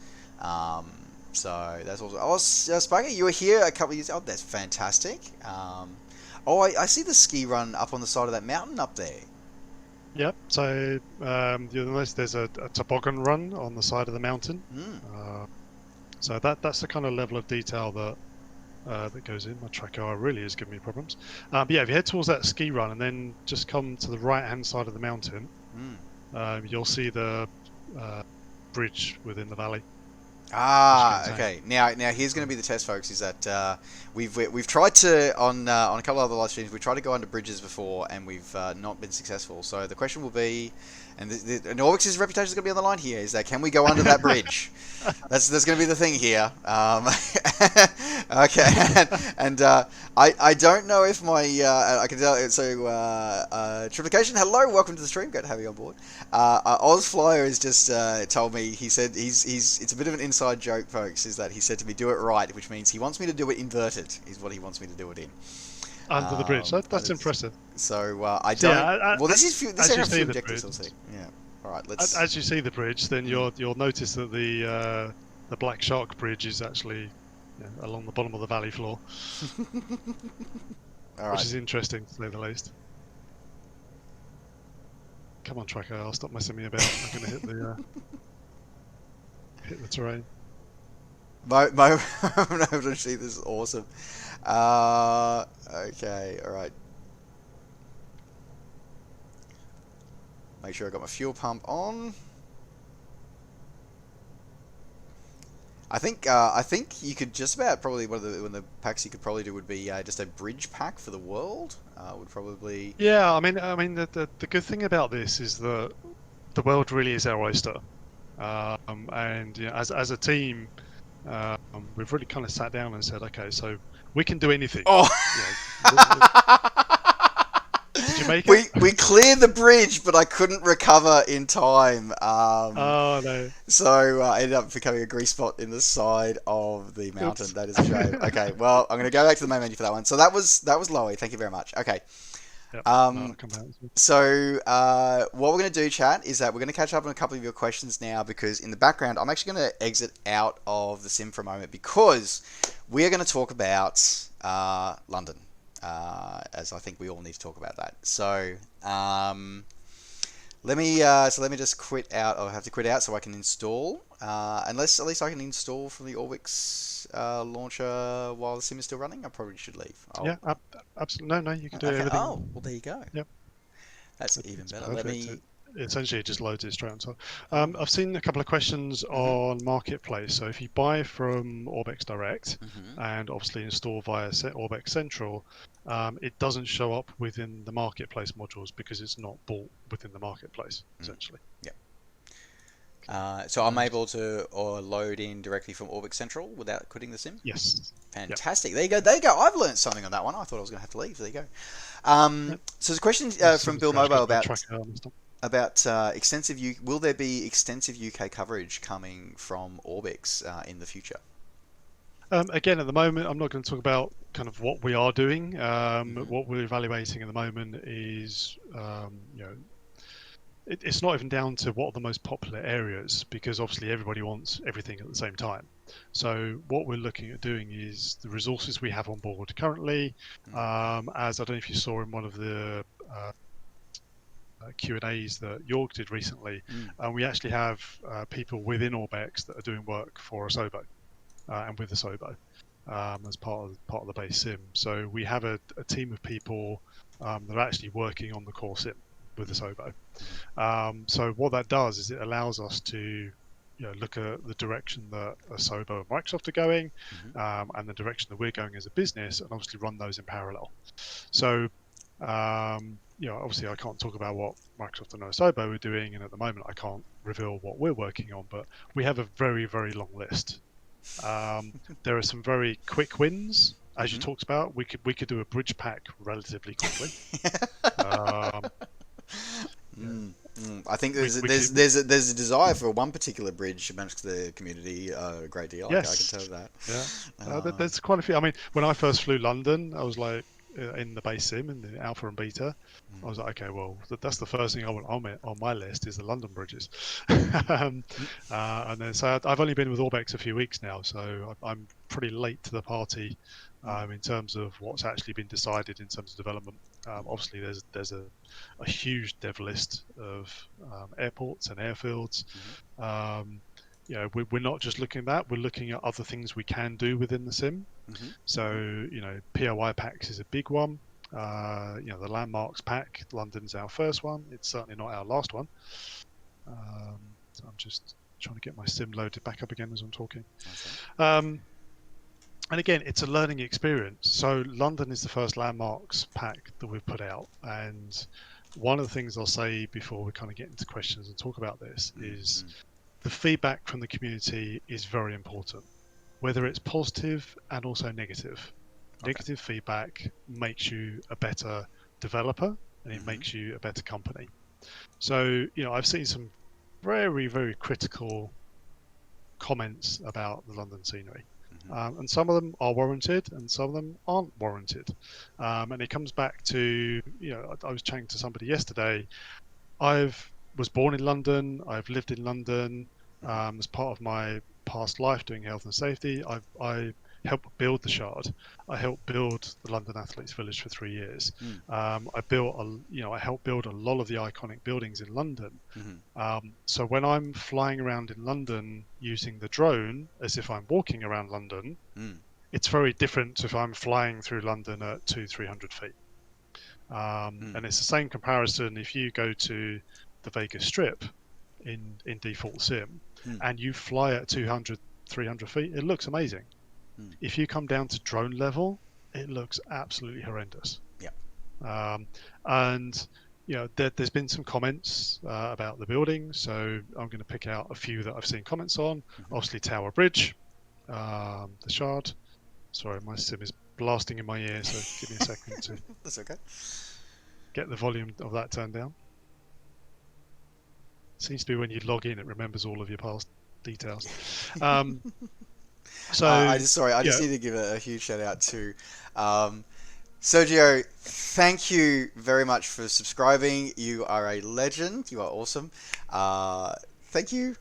So that's also. Spuggy, you were here a couple of years. Oh, that's fantastic. I see the ski run up on the side of that mountain up there. Yep. So you'll notice there's a toboggan run on the side of the mountain. So that's the kind of level of detail that goes in. My tracker really is giving me problems. But yeah, if you head towards that ski run and then just come to the right-hand side of the mountain, you'll see the bridge within the valley. Okay. Now here's going to be the test, folks. Is that we've tried to on a couple of other live streams. We tried to go under bridges before, and we've not been successful. So the question will be, and Orbx's reputation is going to be on the line here, is that can we go under that bridge? That's going to be the thing here. Okay, and I don't know if my I can tell. So Triplication, hello, welcome to the stream. Great to have you on board. Ozflyer has just told me. He said it's a bit of an inside joke, folks. Is that he said to me, do it right, which means he wants me to do it inverted. Is what he wants me to do it in. Under the bridge. That's impressive. So I don't. Yeah, this is a few objectives. I'll see. Yeah. All right. Let's. As you see the bridge, then you'll notice that the Black Shark Bridge is actually along the bottom of the valley floor. All right. Which is interesting, to say the least. Come on, Tracker. I'll stop messing me about. I'm going to hit the terrain. No, this is awesome. Okay, alright. Make sure I got my fuel pump on. I think you could just about probably one of the packs you could probably do would be just a bridge pack for the world. Would probably. Yeah, I mean the good thing about this is that the world really is our oyster, and as a team, we've really kind of sat down and said, okay, so we can do anything. Oh. Did you make it? We cleared the bridge, but I couldn't recover in time. Oh no! So I ended up becoming a grease spot in the side of the mountain. Oops. That is a shame. Okay, well I'm going to go back to the main menu for that one. So that was Lowy. Thank you very much. Okay. Yep. I'll come back. So what we're going to do, chat, is that we're going to catch up on a couple of your questions now, because in the background I'm actually going to exit out of the sim for a moment, because we are going to talk about London. As I think we all need to talk about that. So let me just quit out. I'll have to quit out so I can install. Unless at least I can install from the Orbx launcher while the sim is still running. I probably should leave. Yeah, absolutely. No, you can do everything. Oh, well, there you go. Yep. That's even better. Perfect. Let me. Essentially, it just loads it straight on top. I've seen a couple of questions on Marketplace. So if you buy from Orbx Direct and obviously install via Orbx Central, it doesn't show up within the Marketplace modules because it's not bought within the Marketplace, essentially. Yep. So I'm able to load in directly from Orbx Central without quitting the sim? Yes. Fantastic. Yep. There you go. I've learned something on that one. I thought I was going to have to leave. There you go. So there's a question from Bill Mobile about extensive. Will there be extensive UK coverage coming from Orbx in the future? Again, at the moment, I'm not going to talk about kind of what we are doing. What we're evaluating at the moment is, it's not even down to what are the most popular areas, because obviously everybody wants everything at the same time. So what we're looking at doing is the resources we have on board currently, as I don't know if you saw in one of the Q&As that York did recently, we actually have people within Orbx that are doing work for Asobo and with Asobo as part of the base sim. So we have a team of people that are actually working on the core sim with Asobo. So what that does is it allows us to look at the direction that Asobo and Microsoft are going, and the direction that we're going as a business, and obviously run those in parallel. So obviously I can't talk about what Microsoft and Asobo are doing, and at the moment I can't reveal what we're working on, but we have a very, very long list. There are some very quick wins, as you talked about. We could do a bridge pack relatively quickly. I think there's a desire for one particular bridge amongst the community a great deal. Yes. I can tell that. Yeah, there's quite a few. I mean, when I first flew London, I was like, in the base sim, in the alpha and beta, I was like, okay, well, that's the first thing I want on my list is the London bridges. And then so I've only been with Orbx a few weeks now, so I'm pretty late to the party in terms of what's actually been decided in terms of development. Obviously, there's a huge dev list of airports and airfields. We're not just looking at that, we're looking at other things we can do within the sim. So, POI packs is a big one. The landmarks pack, London's our first one. It's certainly not our last one. So I'm just trying to get my sim loaded back up again as I'm talking. And again, it's a learning experience. So London is the first landmarks pack that we've put out. And one of the things I'll say before we kind of get into questions and talk about this is the feedback from the community is very important, whether it's positive and also negative. Negative feedback makes you a better developer, and it makes you a better company. So, I've seen some very, very critical comments about the London scenery. And some of them are warranted and some of them aren't warranted. And it comes back to, I was chatting to somebody yesterday. I was born in London. I've lived in London as part of my past life doing health and safety. I helped build the Shard. I helped build the London Athletes Village for 3 years. I helped build a lot of the iconic buildings in London. So when I'm flying around in London using the drone as if I'm walking around London, it's very different to if I'm flying through London at 200-300 feet. And it's the same comparison if you go to the Vegas Strip in default sim and you fly at 200-300 feet, it looks amazing. If you come down to drone level, it looks absolutely horrendous. And there's been some comments about the building, so I'm going to pick out a few that I've seen comments on. Mm-hmm. Obviously, Tower Bridge, the Shard. Sorry, my sim is blasting in my ear, so give me a second to That's okay. get the volume of that turned down. Seems to be when you log in, it remembers all of your past details. So I just need to give a huge shout out to Sergio. Thank you very much for subscribing. You are a legend. You are awesome. Thank you.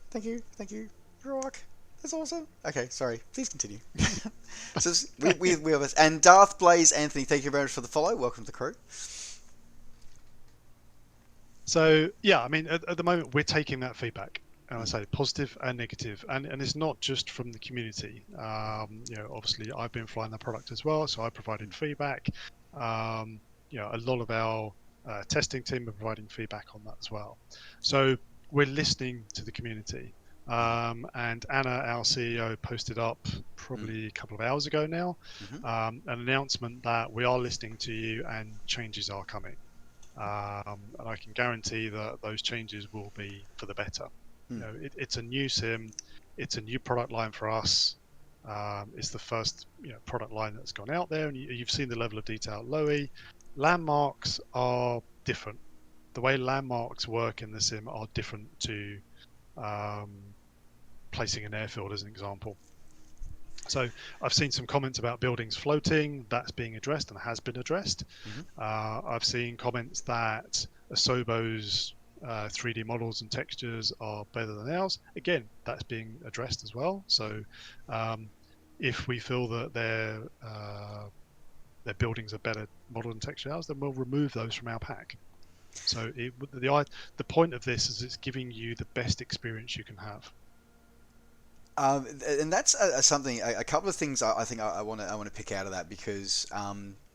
Rock. That's awesome. Okay, sorry. Please continue. So we have us. And Darth Blaze Anthony, thank you very much for the follow. Welcome to the crew. So yeah, I mean, at the moment we're taking that feedback, and I say positive and negative, and it's not just from the community. Obviously I've been flying the product as well, so I provided feedback. A lot of our testing team are providing feedback on that as well. So we're listening to the community. And Anna, our CEO, posted up probably a couple of hours ago now, an announcement that we are listening to you and changes are coming. And I can guarantee that those changes will be for the better. It's a new sim, it's a new product line for us. It's the first product line that's gone out there, and you've seen the level of detail at Lowy. Landmarks are different. The way landmarks work in the sim are different to placing an airfield, as an example. So I've seen some comments about buildings floating. That's being addressed and has been addressed. I've seen comments that Asobo's 3D models and textures are better than ours. Again, that's being addressed as well. So if we feel that their buildings are better model and texture than ours, then we'll remove those from our pack. So the point of this is it's giving you the best experience you can have. And that's something. A couple of things I think I want to pick out of that, because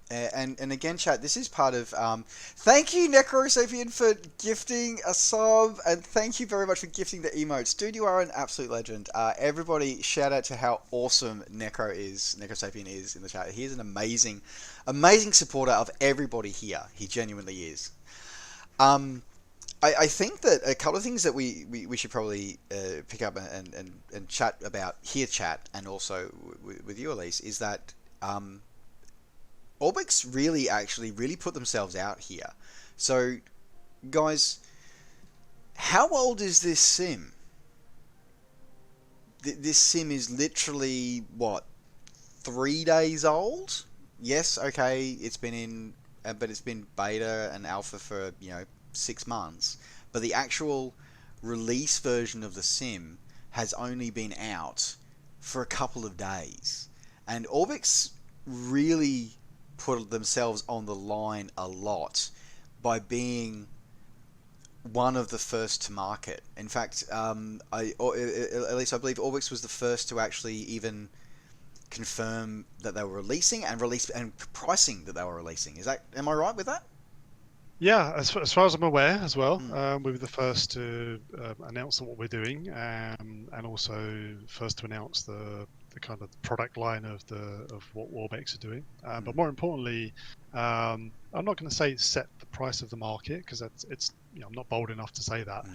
and again, chat. This is part of. Thank you, Necrosapien, for gifting a sub, and thank you very much for gifting the emotes, dude. You are an absolute legend. Everybody, shout out to how awesome Necrosapien is in the chat. He is an amazing supporter of everybody here. He genuinely is. I think that a couple of things that we should probably pick up and chat about here, chat, and also with you, Ellise, is that Orbx really put themselves out here. So, guys, how old is this sim? This sim is literally, what, 3 days old? Yes, okay, it's been but it's been beta and alpha for, 6 months, but the actual release version of the sim has only been out for a couple of days, and Orbx really put themselves on the line a lot by being one of the first to market. In fact, at least I believe Orbx was the first to actually even confirm that they were releasing and pricing that they were releasing. Am I right with that? Yeah, as far as I'm aware as well, we were the first to announce what we're doing, and also first to announce the kind of product line of what Orbx are doing. But more importantly, I'm not going to say set the price of the market, because it's I'm not bold enough to say that.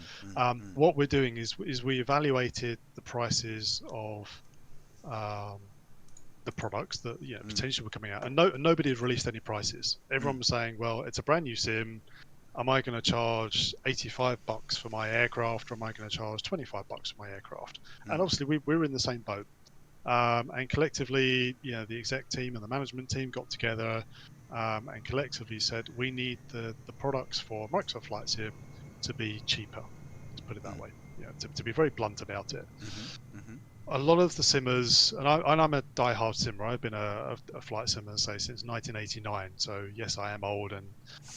What we're doing is we evaluated the prices of the products that potentially were coming out, and nobody had released any prices. Everyone was saying, well, it's a brand new sim, am I going to charge $85 for my aircraft, or am I going to charge $25 for my aircraft? And obviously we were in the same boat, and collectively the exec team and the management team got together and collectively said, we need the products for Microsoft Flight Sim to be cheaper, to put it that way, to be very blunt about it. A lot of the simmers, and I'm a die-hard simmer. I've been a flight simmer, say, since 1989. So yes, I am old, and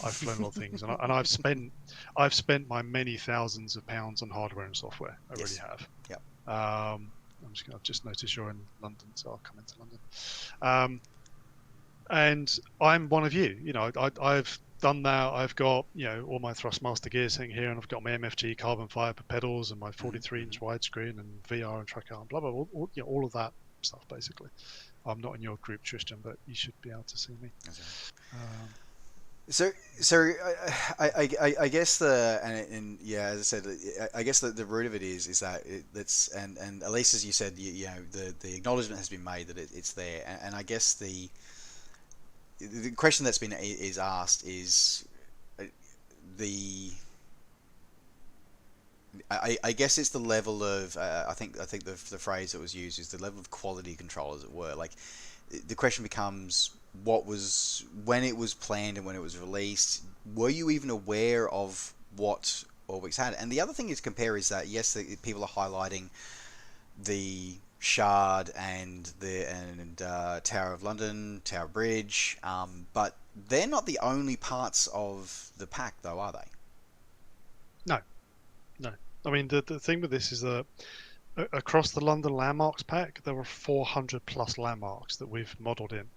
I've flown a lot of things, and I've spent my many thousands of pounds on hardware and software. I really have. Yep. I've just noticed you're in London, so I'll come into London. And I'm one of you. I've done that. I've got all my Thrustmaster gear sitting here, and I've got my MFG carbon fiber pedals and my 43-inch widescreen and VR and tracker and blah blah blah. All of that stuff basically. I'm not in your group, Tristan, but you should be able to see me. So, I guess and yeah, as I said, I guess the root of it is that that's and at least as you said, you know, the acknowledgement has been made that it's there, and I guess the question that's been is asked is the I guess it's the level of I think the phrase that was used is the level of quality control, as it were. Like the question becomes, what was when it was planned and when it was released, were you even aware of what Orbx had? And the other thing is compare is that yes, people are highlighting the Shard and Tower of London, Tower Bridge, but they're not the only parts of the pack, though, are they? No, no. I mean, the thing with this is that across the London landmarks pack, there were 400 plus landmarks that we've modelled in.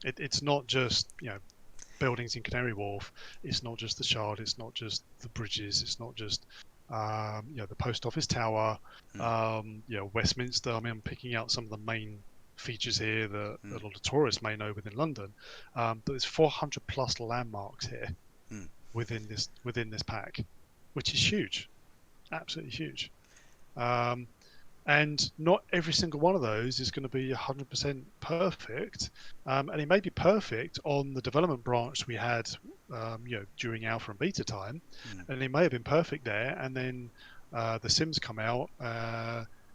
It's not just, you know, buildings in Canary Wharf. It's not just the Shard. It's not just the bridges. It's not just you know, the post office tower. You know, Westminster. I mean, I'm picking out some of the main features here that a lot of tourists may know within London. But there's 400 plus landmarks here within this pack, which is huge, absolutely huge. And not every single one of those is going to be 100% perfect, and it may be perfect on the development branch we had, you know, during alpha and beta time, and it may have been perfect there, and then the sims come out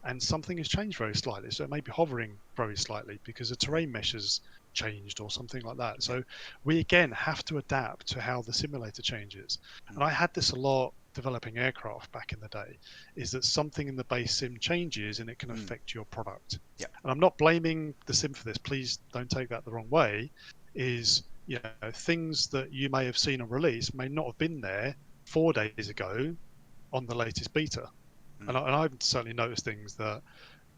and something has changed very slightly, so it may be hovering very slightly because the terrain mesh has changed or something like that. So we again have to adapt to how the simulator changes, and I had this a lot developing aircraft back in the day, is that something in the base sim changes and it can affect your product. Yeah. And I'm not blaming the sim for this, please don't take that the wrong way, is, you know, things that you may have seen on release may not have been there 4 days ago on the latest beta. And I've certainly noticed things that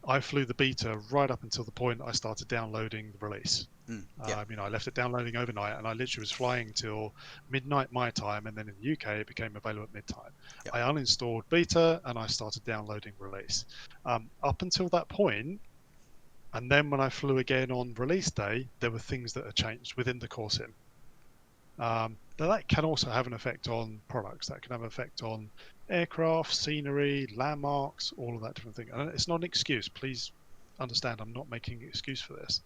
I flew the beta right up until the point I started downloading the release. You know, I left it downloading overnight, and I literally was flying till midnight my time, and then in the UK it became available at midtime. I uninstalled beta and I started downloading release. Up until that point, and then when I flew again on release day, there were things that had changed within the core sim. Now that can also have an effect on products. That can have an effect on aircraft, scenery, landmarks, all of that different thing. And it's not an excuse. Please understand, I'm not making an excuse for this.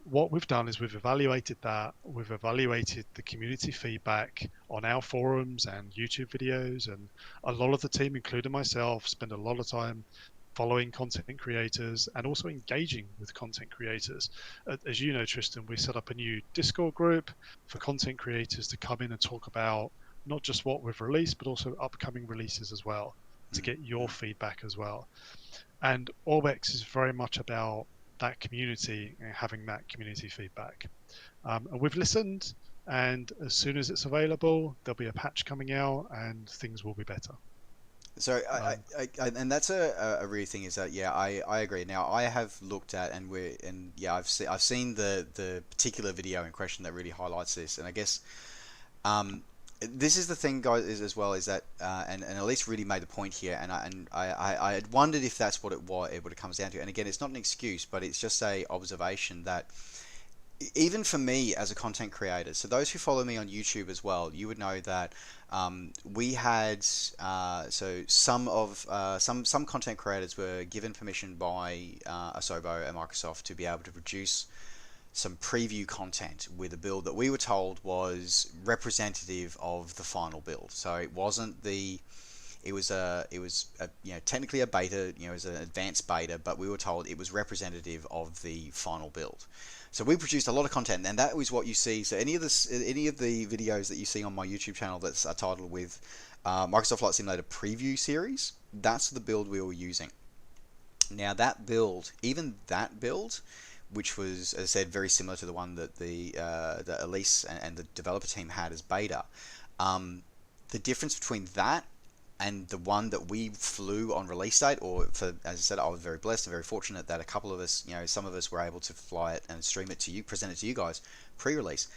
What we've done is we've evaluated that. We've evaluated the community feedback on our forums and YouTube videos, and a lot of the team, including myself, spend a lot of time following content creators and also engaging with content creators. As you know, Tristan, we set up a new Discord group for content creators to come in and talk about not just what we've released, but also upcoming releases as well, to get your feedback as well. And Orbx is very much about that community and having that community feedback. And we've listened, and as soon as it's available, there'll be a patch coming out and things will be better. So and that's a real thing, is that I agree. Now I have looked at I've seen the particular video in question that really highlights this, and I guess this is the thing, guys, is as well, is that and Ellise really made the point here, and I had wondered if that's what it comes down to. And again, it's not an excuse, but it's just a observation that even for me as a content creator, so those who follow me on YouTube as well, you would know that we had so some content creators were given permission by Asobo and Microsoft to be able to produce some preview content with a build that we were told was representative of the final build. So it wasn't it was you know, technically a beta, you know, it was an advanced beta, but we were told it was representative of the final build. So we produced a lot of content, and that was what you see. So any of the videos that you see on my YouTube channel that's titled with Microsoft Flight Simulator Preview Series, that's the build we were using. Now that build, which was, as I said, very similar to the one that the Ellise and the developer team had as beta, the difference between that and the one that we flew on release date, as I said, I was very blessed and very fortunate that a couple of us, you know, some of us were able to fly it and stream it to you, present it to you guys pre-release.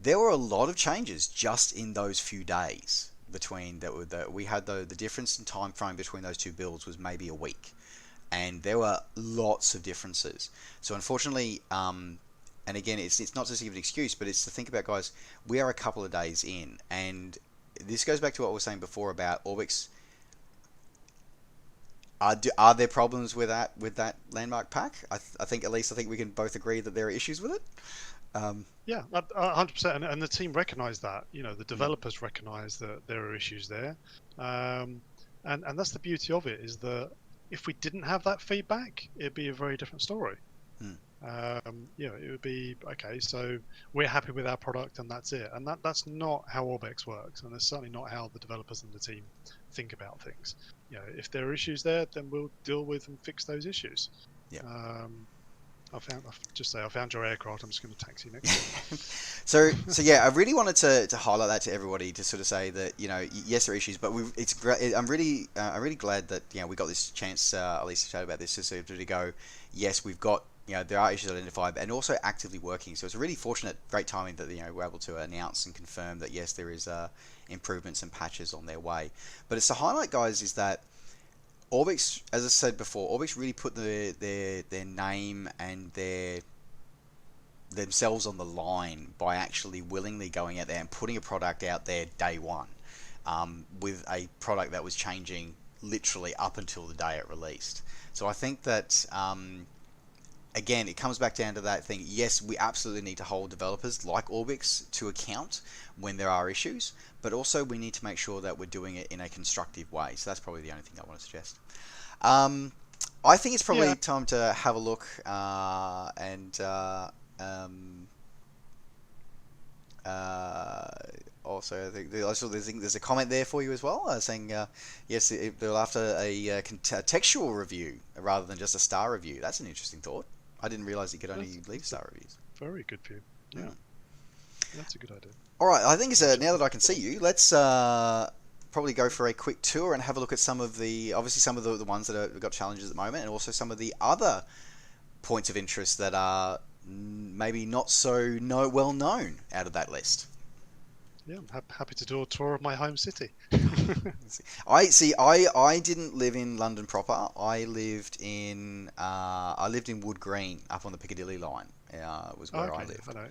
There were a lot of changes just in those few days between that we had the difference in time frame between those two builds was maybe a week, and there were lots of differences. So unfortunately, and and again, it's not just to give an excuse, but it's to think about, guys, we are a couple of days in, and this goes back to what I was saying before about Orbx. Are there problems with that landmark pack? I think, at least I think we can both agree that there are issues with it. Yeah, 100%, and the team recognise that. The developers recognise that there are issues there, and that's the beauty of it, is that if we didn't have that feedback, it'd be a very different story. It would be, okay, so we're happy with our product and that's it, and that's not how Orbx works, and it's certainly not how the developers and the team think about things. If there are issues there, then we'll deal with and fix those issues. Yeah. I found your aircraft. I'm just going to taxi next. So yeah, I really wanted to highlight that to everybody, to sort of say that yes, there are issues, but it's great. I'm really glad that we got this chance, at least to chat about this, to go. Yes, we've got there are issues identified and also actively working. So it's a really fortunate, great timing that we're able to announce and confirm that yes, there is improvements and patches on their way. But it's to highlight, guys, is that Orbx, as I said before, Orbx really put their name and themselves on the line by actually willingly going out there and putting a product out there day one, with a product that was changing literally up until the day it released. So I think that again, it comes back down to that thing. Yes, we absolutely need to hold developers like Orbx to account when there are issues, but also we need to make sure that we're doing it in a constructive way. So that's probably the only thing I want to suggest. I think it's probably time to have a look also, I think there's a comment there for you as well, saying yes, they're after a textual review rather than just a star review. That's an interesting thought. I didn't realize you could only leave star reviews. Very good view. Yeah, that's a good idea. All right, I think now that I can see you, let's probably go for a quick tour and have a look at some of the ones that have got challenges at the moment, and also some of the other points of interest that are maybe not so well known out of that list. Yeah, I'm happy to do a tour of my home city. I didn't live in London proper. I lived in Wood Green, up on the Piccadilly line. Was where I lived. I know.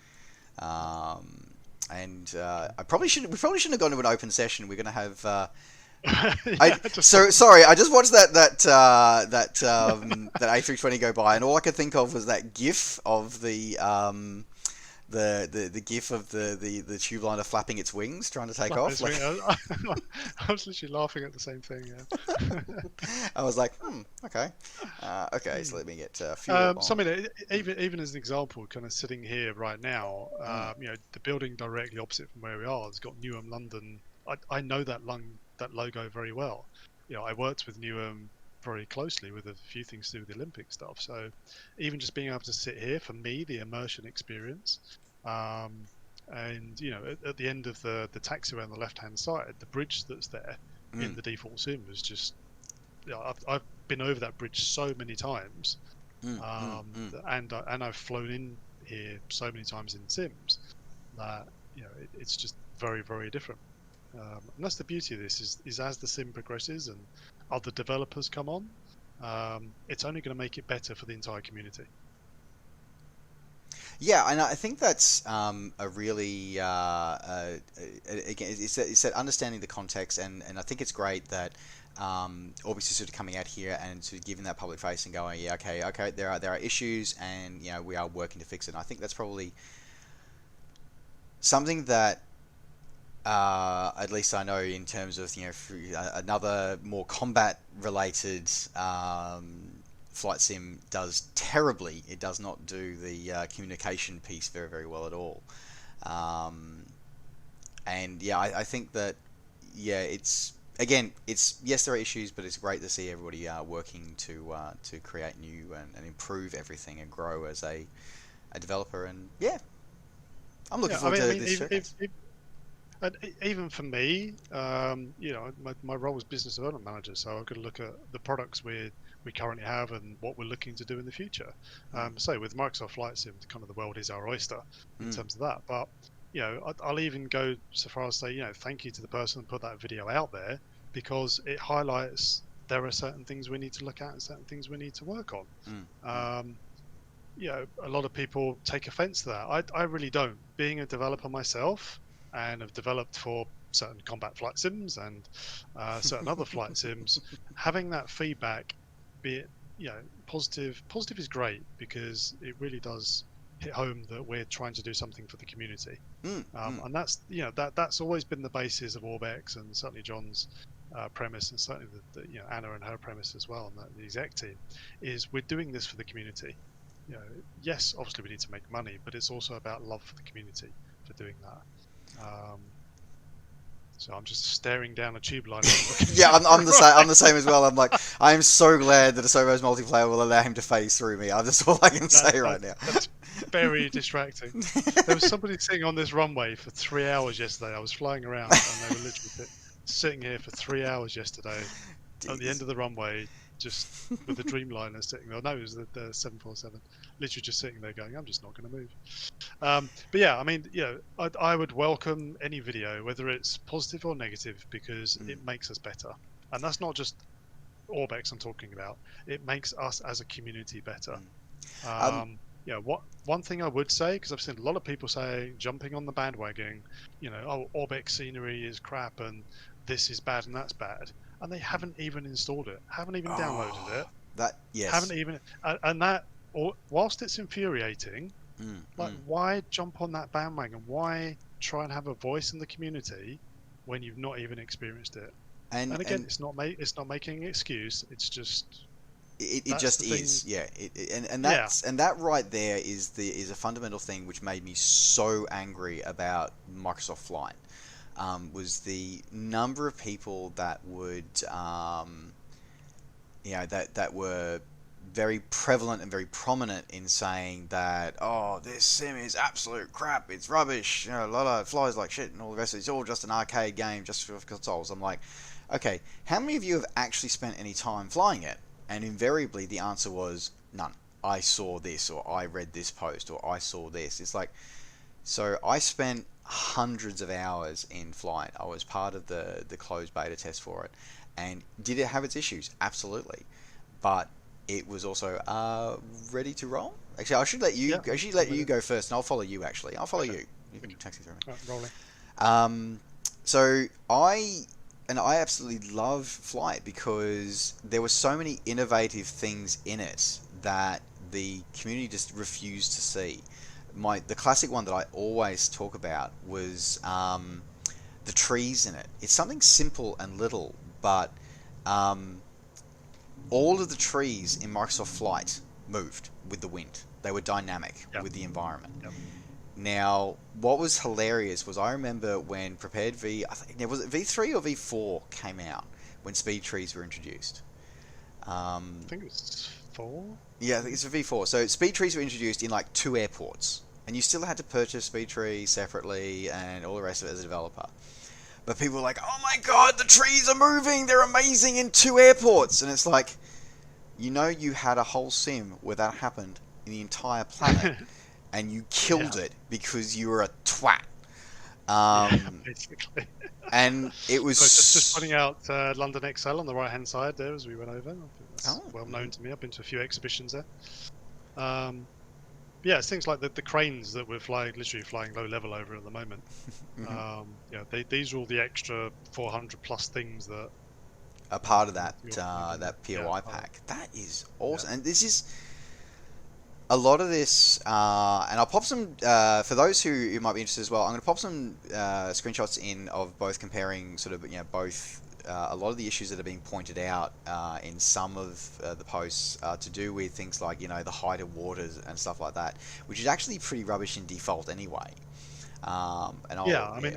We probably shouldn't have gone to an open session. We're going to have. Sorry, I just watched that A320 go by, and all I could think of was that GIF of the GIF of the tube liner flapping its wings, trying to take off. I was literally laughing at the same thing. Yeah. I was like, okay, so let me get fuel. So I mean, even as an example, kind of sitting here right now, the building directly opposite from where we are has got Newham London. I know that logo very well. I worked with Newham very closely with a few things to do with the Olympic stuff. So even just being able to sit here, for me, the immersion experience, and at the end of the taxiway on the left hand side, the bridge that's there in the default sim was just, I've been over that bridge so many times, and I've flown in here so many times in sims that it's just very, very different. And that's the beauty of this, is as the sim progresses and other developers come on, it's only going to make it better for the entire community. Yeah, and I think that's a really again, it's that understanding the context, and I think it's great that Orbx is sort of coming out here and sort of giving that public face and going, okay, there are issues, and we are working to fix it. And I think that's probably something that at least I know, in terms of another more combat related flight sim does terribly. It does not do the communication piece very, very well at all. I think that it's yes, there are issues, but it's great to see everybody working to create new and improve everything and grow as a developer. And I'm looking forward to this. And even for me, my role as business development manager, so I've got to look at the products we currently have and what we're looking to do in the future. So with Microsoft Flight Sim, kind of the world is our oyster in terms of that. But I'll even go so far as say, thank you to the person who put that video out there, because it highlights there are certain things we need to look at and certain things we need to work on. a lot of people take offense to that. I really don't. Being a developer myself, and have developed for certain combat flight sims and certain other flight sims, having that feedback, be it positive is great, because it really does hit home that we're trying to do something for the community. And that's that's always been the basis of Orbx, and certainly John's premise, and certainly the Anna and her premise as well, and the exec team, is we're doing this for the community. Yes, obviously we need to make money, but it's also about love for the community for doing that. So I'm just staring down a tube line. Yeah, I'm the same. I'm the same as well. I'm like, I am so glad that Asobo's multiplayer will allow him to phase through me. That's all I can say right now. That's very distracting. There was somebody sitting on this runway for 3 hours yesterday. I was flying around, and they were literally sitting here for 3 hours yesterday. Jeez. At the end of the runway, just with the Dreamliner sitting there. No, it was the 747. Literally just sitting there going, I'm just not going to move. But yeah, I mean, I would welcome any video, whether it's positive or negative, because it makes us better. And that's not just Orbx I'm talking about. It makes us as a community better. One thing I would say, because I've seen a lot of people say, jumping on the bandwagon, oh, Orbx scenery is crap and this is bad and that's bad. And they haven't even installed it, haven't even downloaded it. Haven't even, and that, whilst it's infuriating, why jump on that bandwagon? Why try and have a voice in the community when you've not even experienced it? And again, it's not making an excuse. It's just it just is, yeah. And that right there is a fundamental thing which made me so angry about Microsoft Flight. Was the number of people that would, that were very prevalent and very prominent in saying that, oh, this sim is absolute crap, it's rubbish, a lot of flies like shit and all the rest of it, it's all just an arcade game just for consoles. I'm like, okay, how many of you have actually spent any time flying it? And invariably the answer was none. I saw this, or I read this post, or I saw this. It's like, so I spent hundreds of hours in flight. I was part of the closed beta test for it, and did it have its issues? Absolutely, but it was also ready to roll. Actually, I should let you. I should let you go first, and I'll follow you. Actually, I'll follow you. You can taxi through me. Rolling. So I absolutely love Flight because there were so many innovative things in it that the community just refused to see. The classic one that I always talk about was the trees in it. It's something simple and little, but all of the trees in Microsoft Flight moved with the wind. They were dynamic with the environment. Yep. Now, what was hilarious was I remember when Prepared V, was it V3 or V4 came out when speed trees were introduced? I think it was 4. Yeah, I think it's a V4. So speed trees were introduced in like 2 airports, and you still had to purchase speed trees separately and all the rest of it as a developer. But people were like, oh my god, the trees are moving, they're amazing in 2 airports. And it's like, you had a whole sim where that happened in the entire planet, and you killed it because you were a twat. Basically. And it was... just pointing out London XL on the right-hand side there as we went over. That's well known to me. I've been to a few exhibitions there. It's things like the cranes that we're literally flying low level over at the moment. These are all the extra 400 plus things that are part of that POI pack. That is awesome. And this is a lot of this, and I'll pop some for those who might be interested as well. I'm going to pop some screenshots in of both comparing sort of both a lot of the issues that are being pointed out in some of the posts to do with things like the height of waters and stuff like that, which is actually pretty rubbish in default anyway. I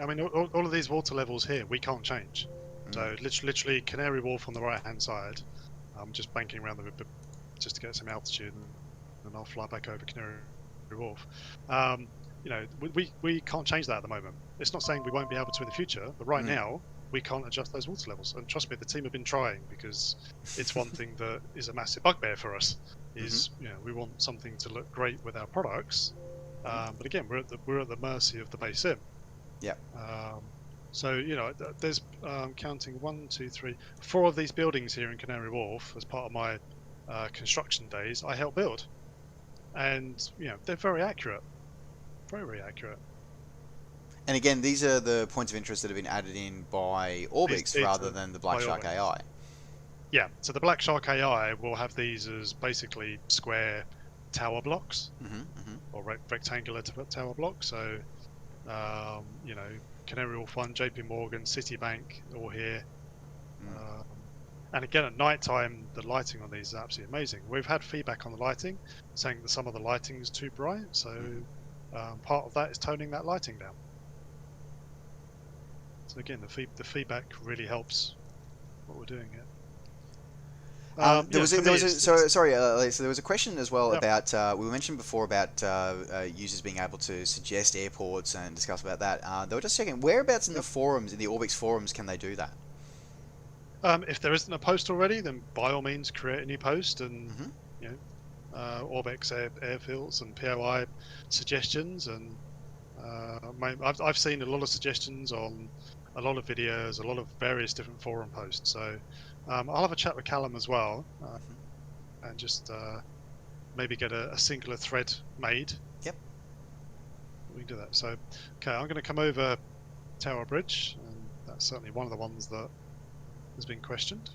mean, all of these water levels here we can't change. So literally Canary Wharf on the right hand side. I'm just banking around them just to get some altitude, and I'll fly back over Canary Wharf. We can't change that at the moment. It's not saying we won't be able to in the future, but right now we can't adjust those water levels. And trust me, the team have been trying, because it's one thing that is a massive bugbear for us. Is we want something to look great with our products, but again we're at the mercy of the base sim. Yeah. So there's counting 1, 2, 3, 4 of these buildings here in Canary Wharf as part of my construction days. I help build. and they're very accurate, very accurate. And again, these are the points of interest that have been added in by Orbx rather than the Black Shark AI. Yeah, so the Black Shark AI will have these as basically square tower blocks, or rectangular tower blocks. So, Canary Wharf 1, JP Morgan, Citibank, all here. And again, at night time, the lighting on these is absolutely amazing. We've had feedback on the lighting, saying that some of the lighting is too bright. So part of that is toning that lighting down. So again, the feedback really helps what we're doing here. So there was a question as well about, we mentioned before about users being able to suggest airports and discuss about that. They were just checking, whereabouts in the forums, in the Orbx forums, can they do that? If there isn't a post already, then by all means create a new post, and Orbx airfields and POI suggestions, and I've seen a lot of suggestions on a lot of videos, a lot of various different forum posts. So I'll have a chat with Callum as well, and just maybe get a singular thread made. Yep. We can do that. So, okay, I'm going to come over Tower Bridge, and that's certainly one of the ones that has been questioned.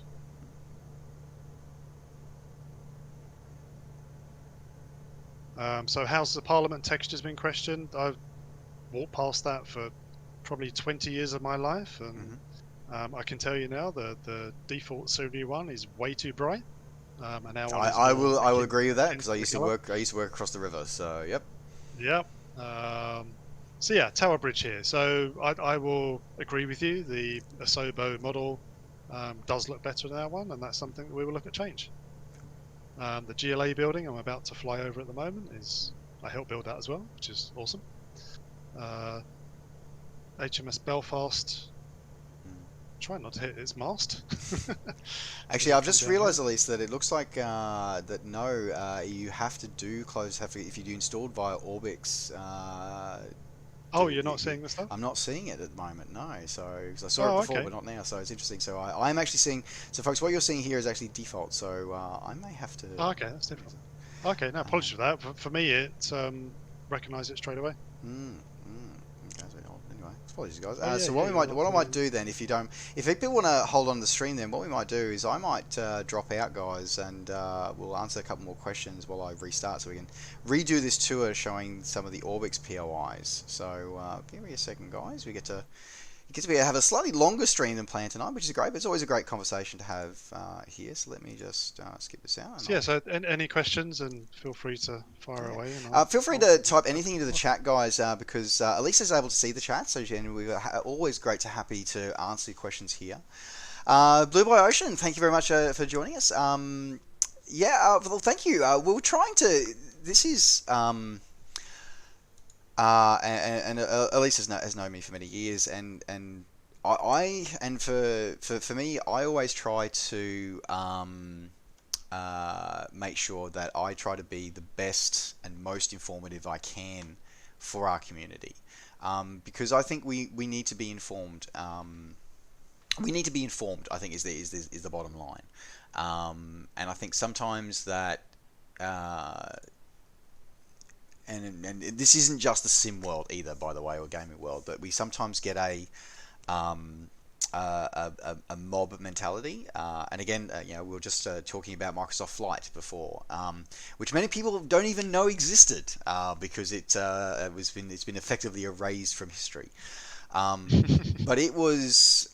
So Houses of Parliament texture's been questioned. I've walked past that for probably 20 years of my life, and I can tell you now the default Scenery one is way too bright. And now I will agree with that, because I used to work across the river. So yep. So yeah, Tower Bridge here. So I will agree with you. The Asobo model does look better than that one, and that's something that we will look at change. The GLA building I'm about to fly over at the moment I helped build that as well, which is awesome. HMS Belfast, try not to hit its mast. Actually, I've just realised, Ellise, that it looks like you have to do if you do installed via Orbx. You're not seeing the stuff? I'm not seeing it at the moment, no. So, because I saw it before, but not now. So it's interesting. So I'm actually seeing. So, folks, what you're seeing here is actually default. So I may have to. Okay, that's different. Okay, no, apologies for that. For me, it recognised it straight away. Anyway, apologies, guys. So what I might do then, if people want to hold on to the stream, then what we might do is I might drop out, guys, and we'll answer a couple more questions while I restart, so we can redo this tour showing some of the Orbx POIs. So give me a second, guys. We get to have a slightly longer stream than planned tonight, which is great, but it's always a great conversation to have here. So let me just skip this out. So any questions, and feel free to fire away. Feel free to type anything into the chat, guys, because Ellise is able to see the chat, so we're always happy to answer your questions here. Blue by Ocean, thank you very much for joining us. Well, thank you. We were trying to... This is... Ellise has known me for many years, and for me, I always try to make sure that I try to be the best and most informative I can for our community, because I think we need to be informed. We need to be informed, I think, is the bottom line, and I think sometimes that. And this isn't just the sim world either, by the way, or gaming world, but we sometimes get a mob mentality. And again, we were just talking about Microsoft Flight before, which many people don't even know existed, because it's been effectively erased from history. But it was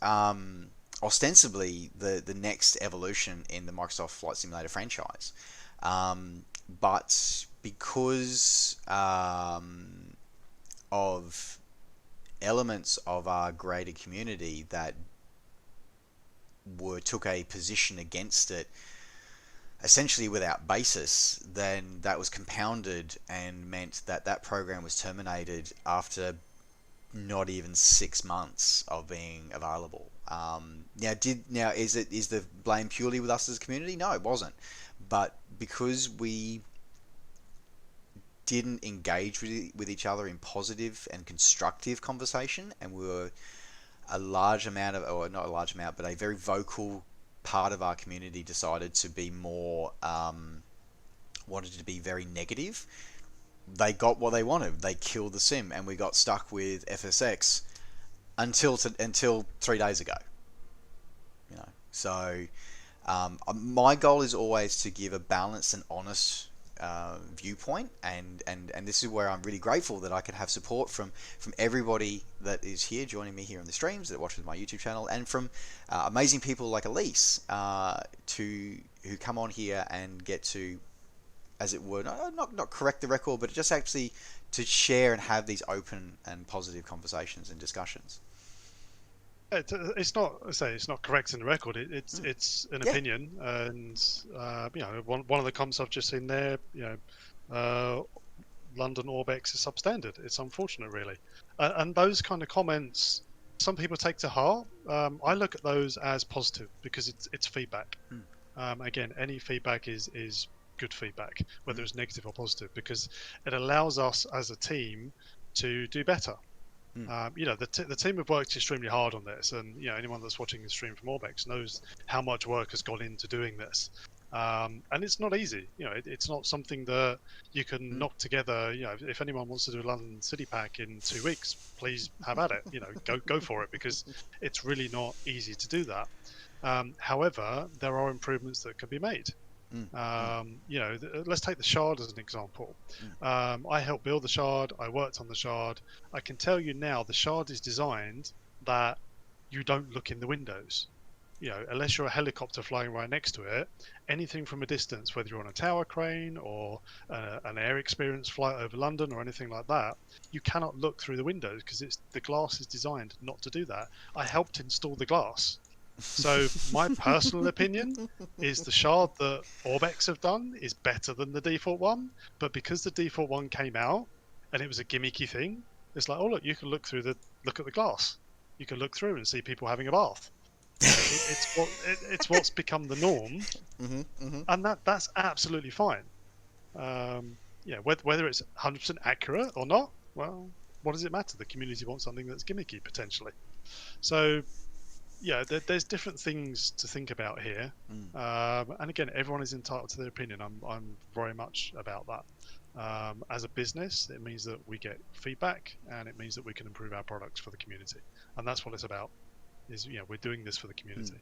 ostensibly the next evolution in the Microsoft Flight Simulator franchise. But because of elements of our greater community that took a position against it essentially without basis, then that was compounded and meant that program was terminated after not even 6 months of being available. Now is the blame purely with us as a community? No, it wasn't. But because we didn't engage with each other in positive and constructive conversation, and we were a very vocal part of our community decided to be more wanted to be very negative, they got what they wanted. They killed the sim, and we got stuck with FSX until 3 days ago. So my goal is always to give a balanced and honest viewpoint, and this is where I'm really grateful that I can have support from everybody that is here joining me here on the streams, that watches my YouTube channel, and from amazing people like Ellise who come on here and get to, as it were, not correct the record, but just actually to share and have these open and positive conversations and discussions. It's not correcting the record. It's an opinion, and one of the comments I've just seen there, London Orbx is substandard. It's unfortunate, really, and those kind of comments, some people take to heart. I look at those as positive because it's feedback. Again, any feedback is good feedback, whether it's negative or positive, because it allows us as a team to do better. The team have worked extremely hard on this, and anyone that's watching the stream from Orbx knows how much work has gone into doing this. And it's not easy. It's not something that you can knock together. If anyone wants to do a London City Pack in 2 weeks, please have at it. Go for it, because it's really not easy to do that. However, there are improvements that can be made. Let's take the Shard as an example. I helped build the Shard. I worked on the Shard. I can tell you now, the Shard is designed that you don't look in the windows. Unless you're a helicopter flying right next to it, anything from a distance, whether you're on a tower crane or an air experience flight over London or anything like that, you cannot look through the windows because the glass is designed not to do that. I helped install the glass. So my personal opinion is the Shard that Orbx have done is better than the default one, but because the default one came out and it was a gimmicky thing, it's like, oh look, you can look at the glass. You can look through and see people having a bath. It's what's become the norm, and that's absolutely fine. Whether it's 100% accurate or not, well, what does it matter? The community wants something that's gimmicky potentially. So there's different things to think about here, and again, everyone is entitled to their opinion. I'm very much about that. As a business, it means that we get feedback, and it means that we can improve our products for the community, and that's what it's about. We're doing this for the community.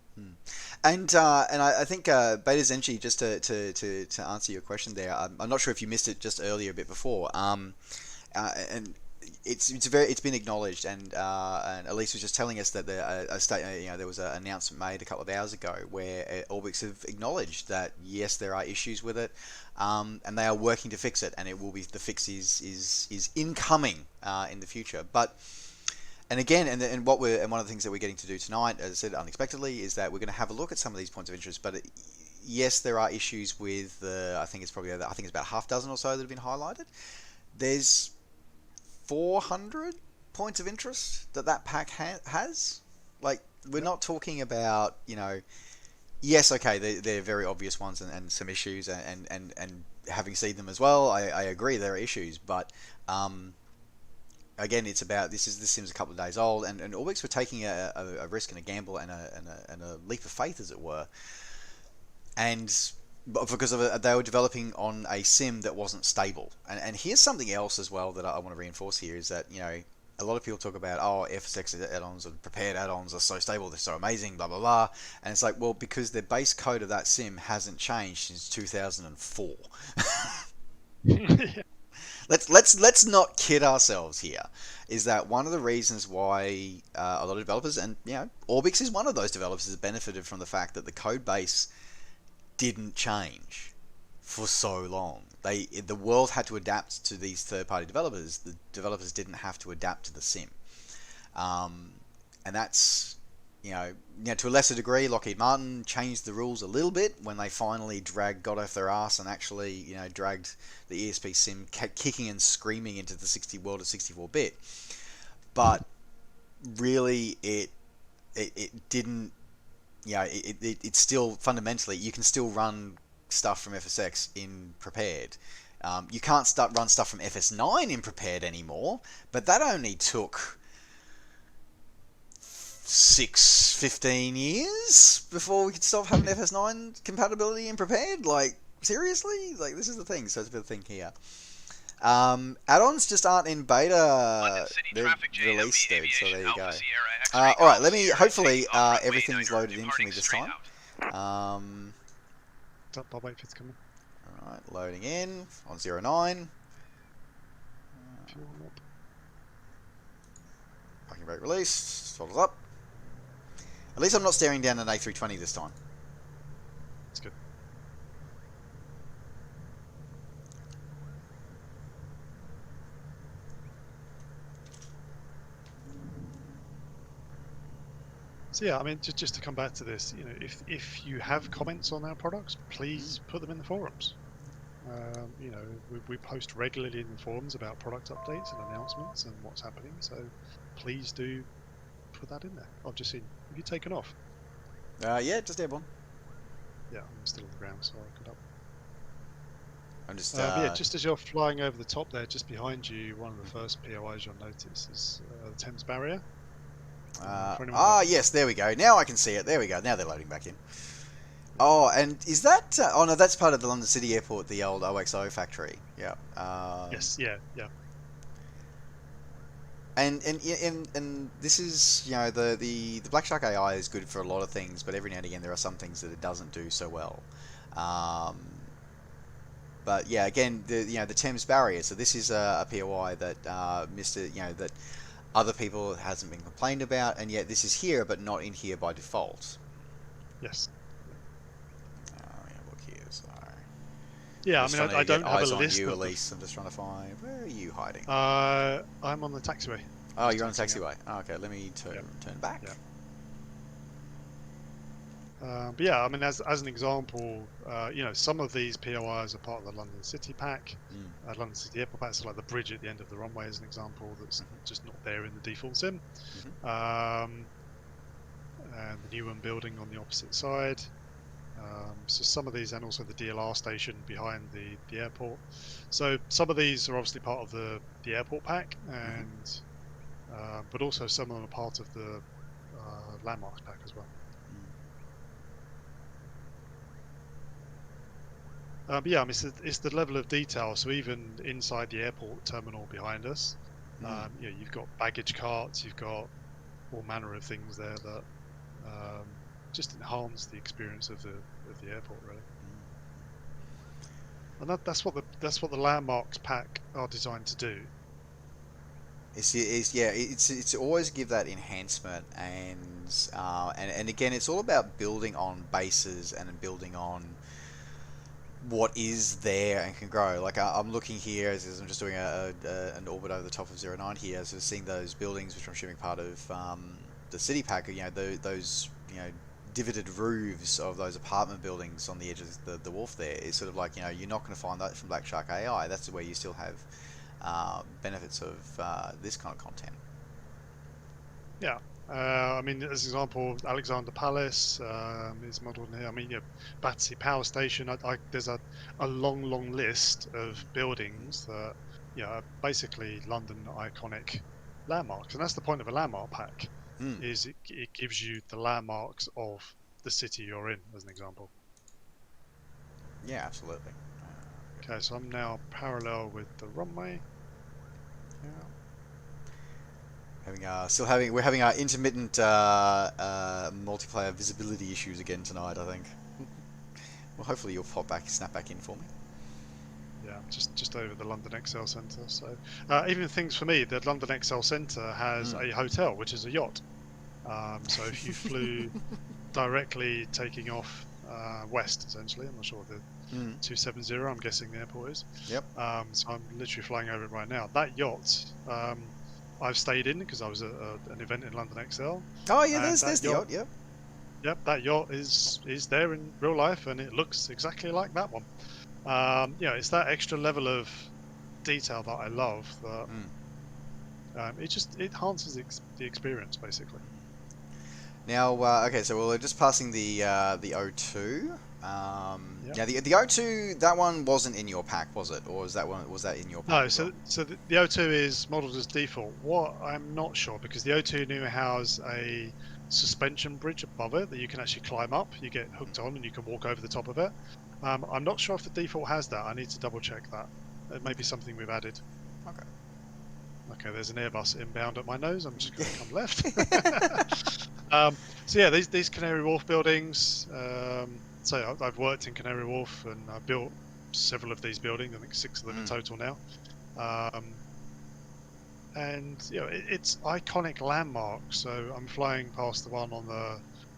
And I think Beta Zenji, just to answer your question there, I'm not sure if you missed it just earlier a bit before, and it's been acknowledged, and Ellise was just telling us that there was an announcement made a couple of hours ago where Orbx have acknowledged that yes, there are issues with it, and they are working to fix it, and the fix is incoming in the future. But and again, and one of the things that we're getting to do tonight, as I said, unexpectedly, is that we're going to have a look at some of these points of interest. But yes, there are issues with I think it's about half dozen or so that have been highlighted. There's 400 points of interest that pack has. Like, we're not talking about, yes, okay, they're very obvious ones and some issues, and having seen them as well, I agree there are issues, but again, it's about this sim's a couple of days old, and Orbx were taking a risk and a gamble and a leap of faith, as it were, and because they were developing on a sim that wasn't stable. And here's something else as well that I want to reinforce here, is that a lot of people talk about, FSX add-ons or prepared add-ons are so stable, they're so amazing, blah blah blah, and it's like, well, because the base code of that sim hasn't changed since 2004. Let's not kid ourselves here. Is that one of the reasons why a lot of developers, and Orbx is one of those developers, has benefited from the fact that the code base didn't change for so long. The world had to adapt to these third-party developers. The developers didn't have to adapt to the sim, and that's to a lesser degree. Lockheed Martin changed the rules a little bit when they finally got off their ass and actually dragged the ESP sim kicking and screaming into the world of 64-bit. But really, it didn't. It's still fundamentally, you can still run stuff from FSX in prepared. You can't run stuff from FS9 in prepared anymore, but that only took 15 years before we could stop having FS9 compatibility in prepared. Like, Seriously? Like, this is the thing. So it's a bit of a thing here. Add-ons just aren't in beta. They're released, dude. So there you go. All right, let me. Hopefully, everything's loaded in for me this time. I'll wait for it to come in. All right, loading in on 09. Parking brake release. Throttles up. At least I'm not staring down an A320 this time. That's good. So yeah, I mean, just to come back to this, you know, if you have comments on our products, please put them in the forums. You know, we post regularly in the forums about product updates and announcements and what's happening. So please do put that in there. I've just seen. Have you taken off? Yeah, just airborne. Yeah, I'm still on the ground, so I could up. I'm just. Yeah, just as you're flying over the top there, just behind you, one of the first POIs you'll notice is the Thames Barrier. Yes, there we go. Now I can see it. There we go. Now they're loading back in. Oh, and is that? Oh no, that's part of the London City Airport, the old OXO factory. Yeah. Yes. Yeah. And this is, you know, the Black Shark AI is good for a lot of things, but every now and again there are some things that it doesn't do so well. But yeah, again, the Thames Barrier. So this is a POI that that other people hasn't been complained about, and yet this is here, but not in here by default. Yes. Look here. So. Yeah, I mean, I don't have a list. On you, Ellise. I'm just trying to find. Where are you hiding? I'm on the taxiway. Oh, you're on the taxiway. Oh, okay, let me turn back. Yeah. But yeah, I mean, as an example, you know, some of these POIs are part of the London City Pack, London City Airport Pack, so like the bridge at the end of the runway is an example that's just not there in the default sim. And the Newham building on the opposite side. So some of these, and also the DLR station behind the airport. So some of these are obviously part of the airport pack, and but also some of them are part of the landmarks pack as well. But yeah, I mean, it's the level of detail. So even inside the airport terminal behind us, you know, you've got baggage carts, you've got all manner of things there that just enhance the experience of the airport, really. And that's what the landmarks pack are designed to do. It's always give that enhancement, and again, it's all about building on bases and building on what is there and can grow. Like I'm looking here as I'm just doing an orbit over the top of 09 here, so seeing those buildings, which I'm assuming part of the city pack, you know, those divoted roofs of those apartment buildings on the edge of the wharf there is sort of like, you know, you're not going to find that from Black Shark AI. That's where you still have benefits of this kind of content. Yeah. I mean, as an example, Alexander Palace is modelled in here. I mean, you know, Battersea Power Station. There's a long list of buildings that, you know, are basically London iconic landmarks, and that's the point of a landmark pack. Is it gives you the landmarks of the city you're in, as an example. Yeah, absolutely. Okay, so I'm now parallel with the runway. Yeah. We're having our intermittent multiplayer visibility issues again tonight, I think. Well, hopefully you'll snap back in for me. Yeah, just over the London XL Centre. So even things for me, the London XL Centre has a hotel, which is a yacht. So if you flew directly taking off west, essentially, I'm not sure what the 270, I'm guessing the airport is. Yep. So I'm literally flying over it right now. That yacht, I've stayed in because I was at an event in London XL. Oh yeah, there's the yacht. Yep. Yep, that yacht is there in real life, and it looks exactly like that one. You know, it's that extra level of detail that I love. That it enhances the experience, basically. Now, okay, so we're just passing the O2. Now the O2, that one wasn't in your pack, was it, or was that in your pack? No, so the O2 is modelled as default. What I'm not sure, because the O2 now has a suspension bridge above it that you can actually climb up. You get hooked on and you can walk over the top of it. I'm not sure if the default has that. I need to double check that. It may be something we've added. Okay. Okay, there's an Airbus inbound at my nose. I'm just going to come left. So yeah, these Canary Wharf buildings. So I've worked in Canary Wharf and I built several of these buildings. I think 6 of them in total now. And you know, it's iconic landmarks. So I'm flying past the one on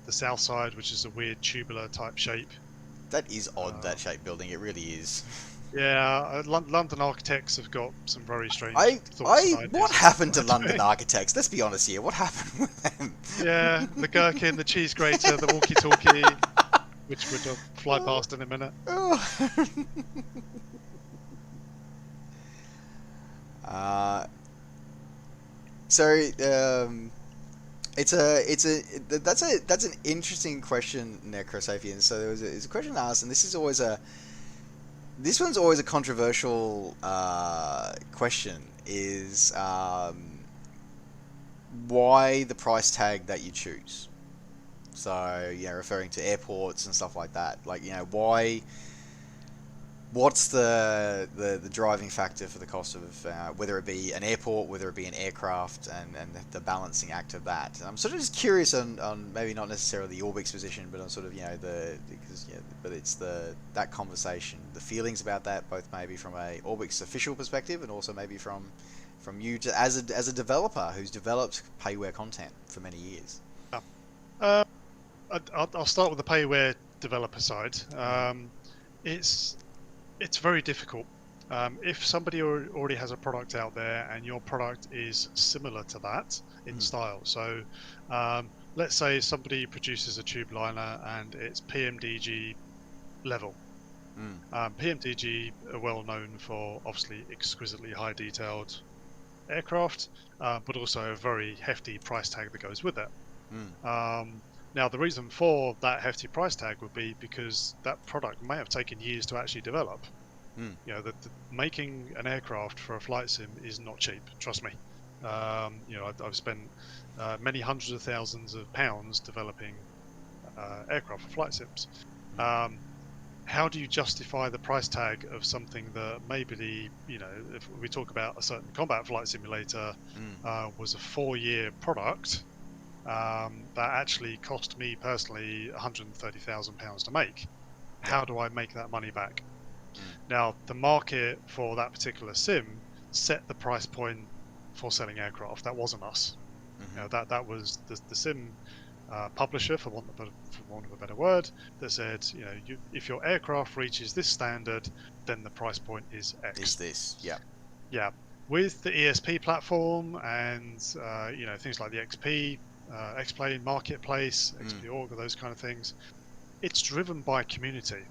the south side, which is a weird tubular type shape. That is odd, that shape building. It really is. Yeah, London architects have got some very strange thoughts and ideas. What happened to London architects? Let's be honest here. What happened with them? Yeah, the gherkin, the cheese grater, the walkie-talkie, which we'll fly past in a minute. That's an interesting question, Necrosapien. So there's a question asked, and this one's always a controversial question. Is why the price tag that you choose? So referring to airports and stuff like that. Like why? What's the driving factor for the cost of whether it be an airport, whether it be an aircraft, and the balancing act of that? I'm sort of just curious on maybe not necessarily the Orbx position, but on sort of but it's that conversation, the feelings about that, both maybe from a Orbx official perspective and also maybe from you as a developer who's developed payware content for many years. I'll start with the payware developer side. It's very difficult. If somebody already has a product out there and your product is similar to that in style, so let's say somebody produces a tube liner and it's PMDG level. PMDG are well known for obviously exquisitely high detailed aircraft, but also a very hefty price tag that goes with it. Now, the reason for that hefty price tag would be because that product may have taken years to actually develop. Making an aircraft for a flight sim is not cheap. Trust me. I've spent many hundreds of thousands of pounds developing aircraft for flight sims. How do you justify the price tag of something that maybe if we talk about a certain combat flight simulator was a 4-year product? That actually cost me personally £130,000 to make. How do I make that money back? Now, the market for that particular sim set the price point for selling aircraft. That wasn't us. That was the sim publisher, for want of a better word, that said, if your aircraft reaches this standard, then the price point is X. Is this? Yeah. Yeah. With the ESP platform and things like the XP. X-Plane Marketplace, XP.org, those kind of things. It's driven by community.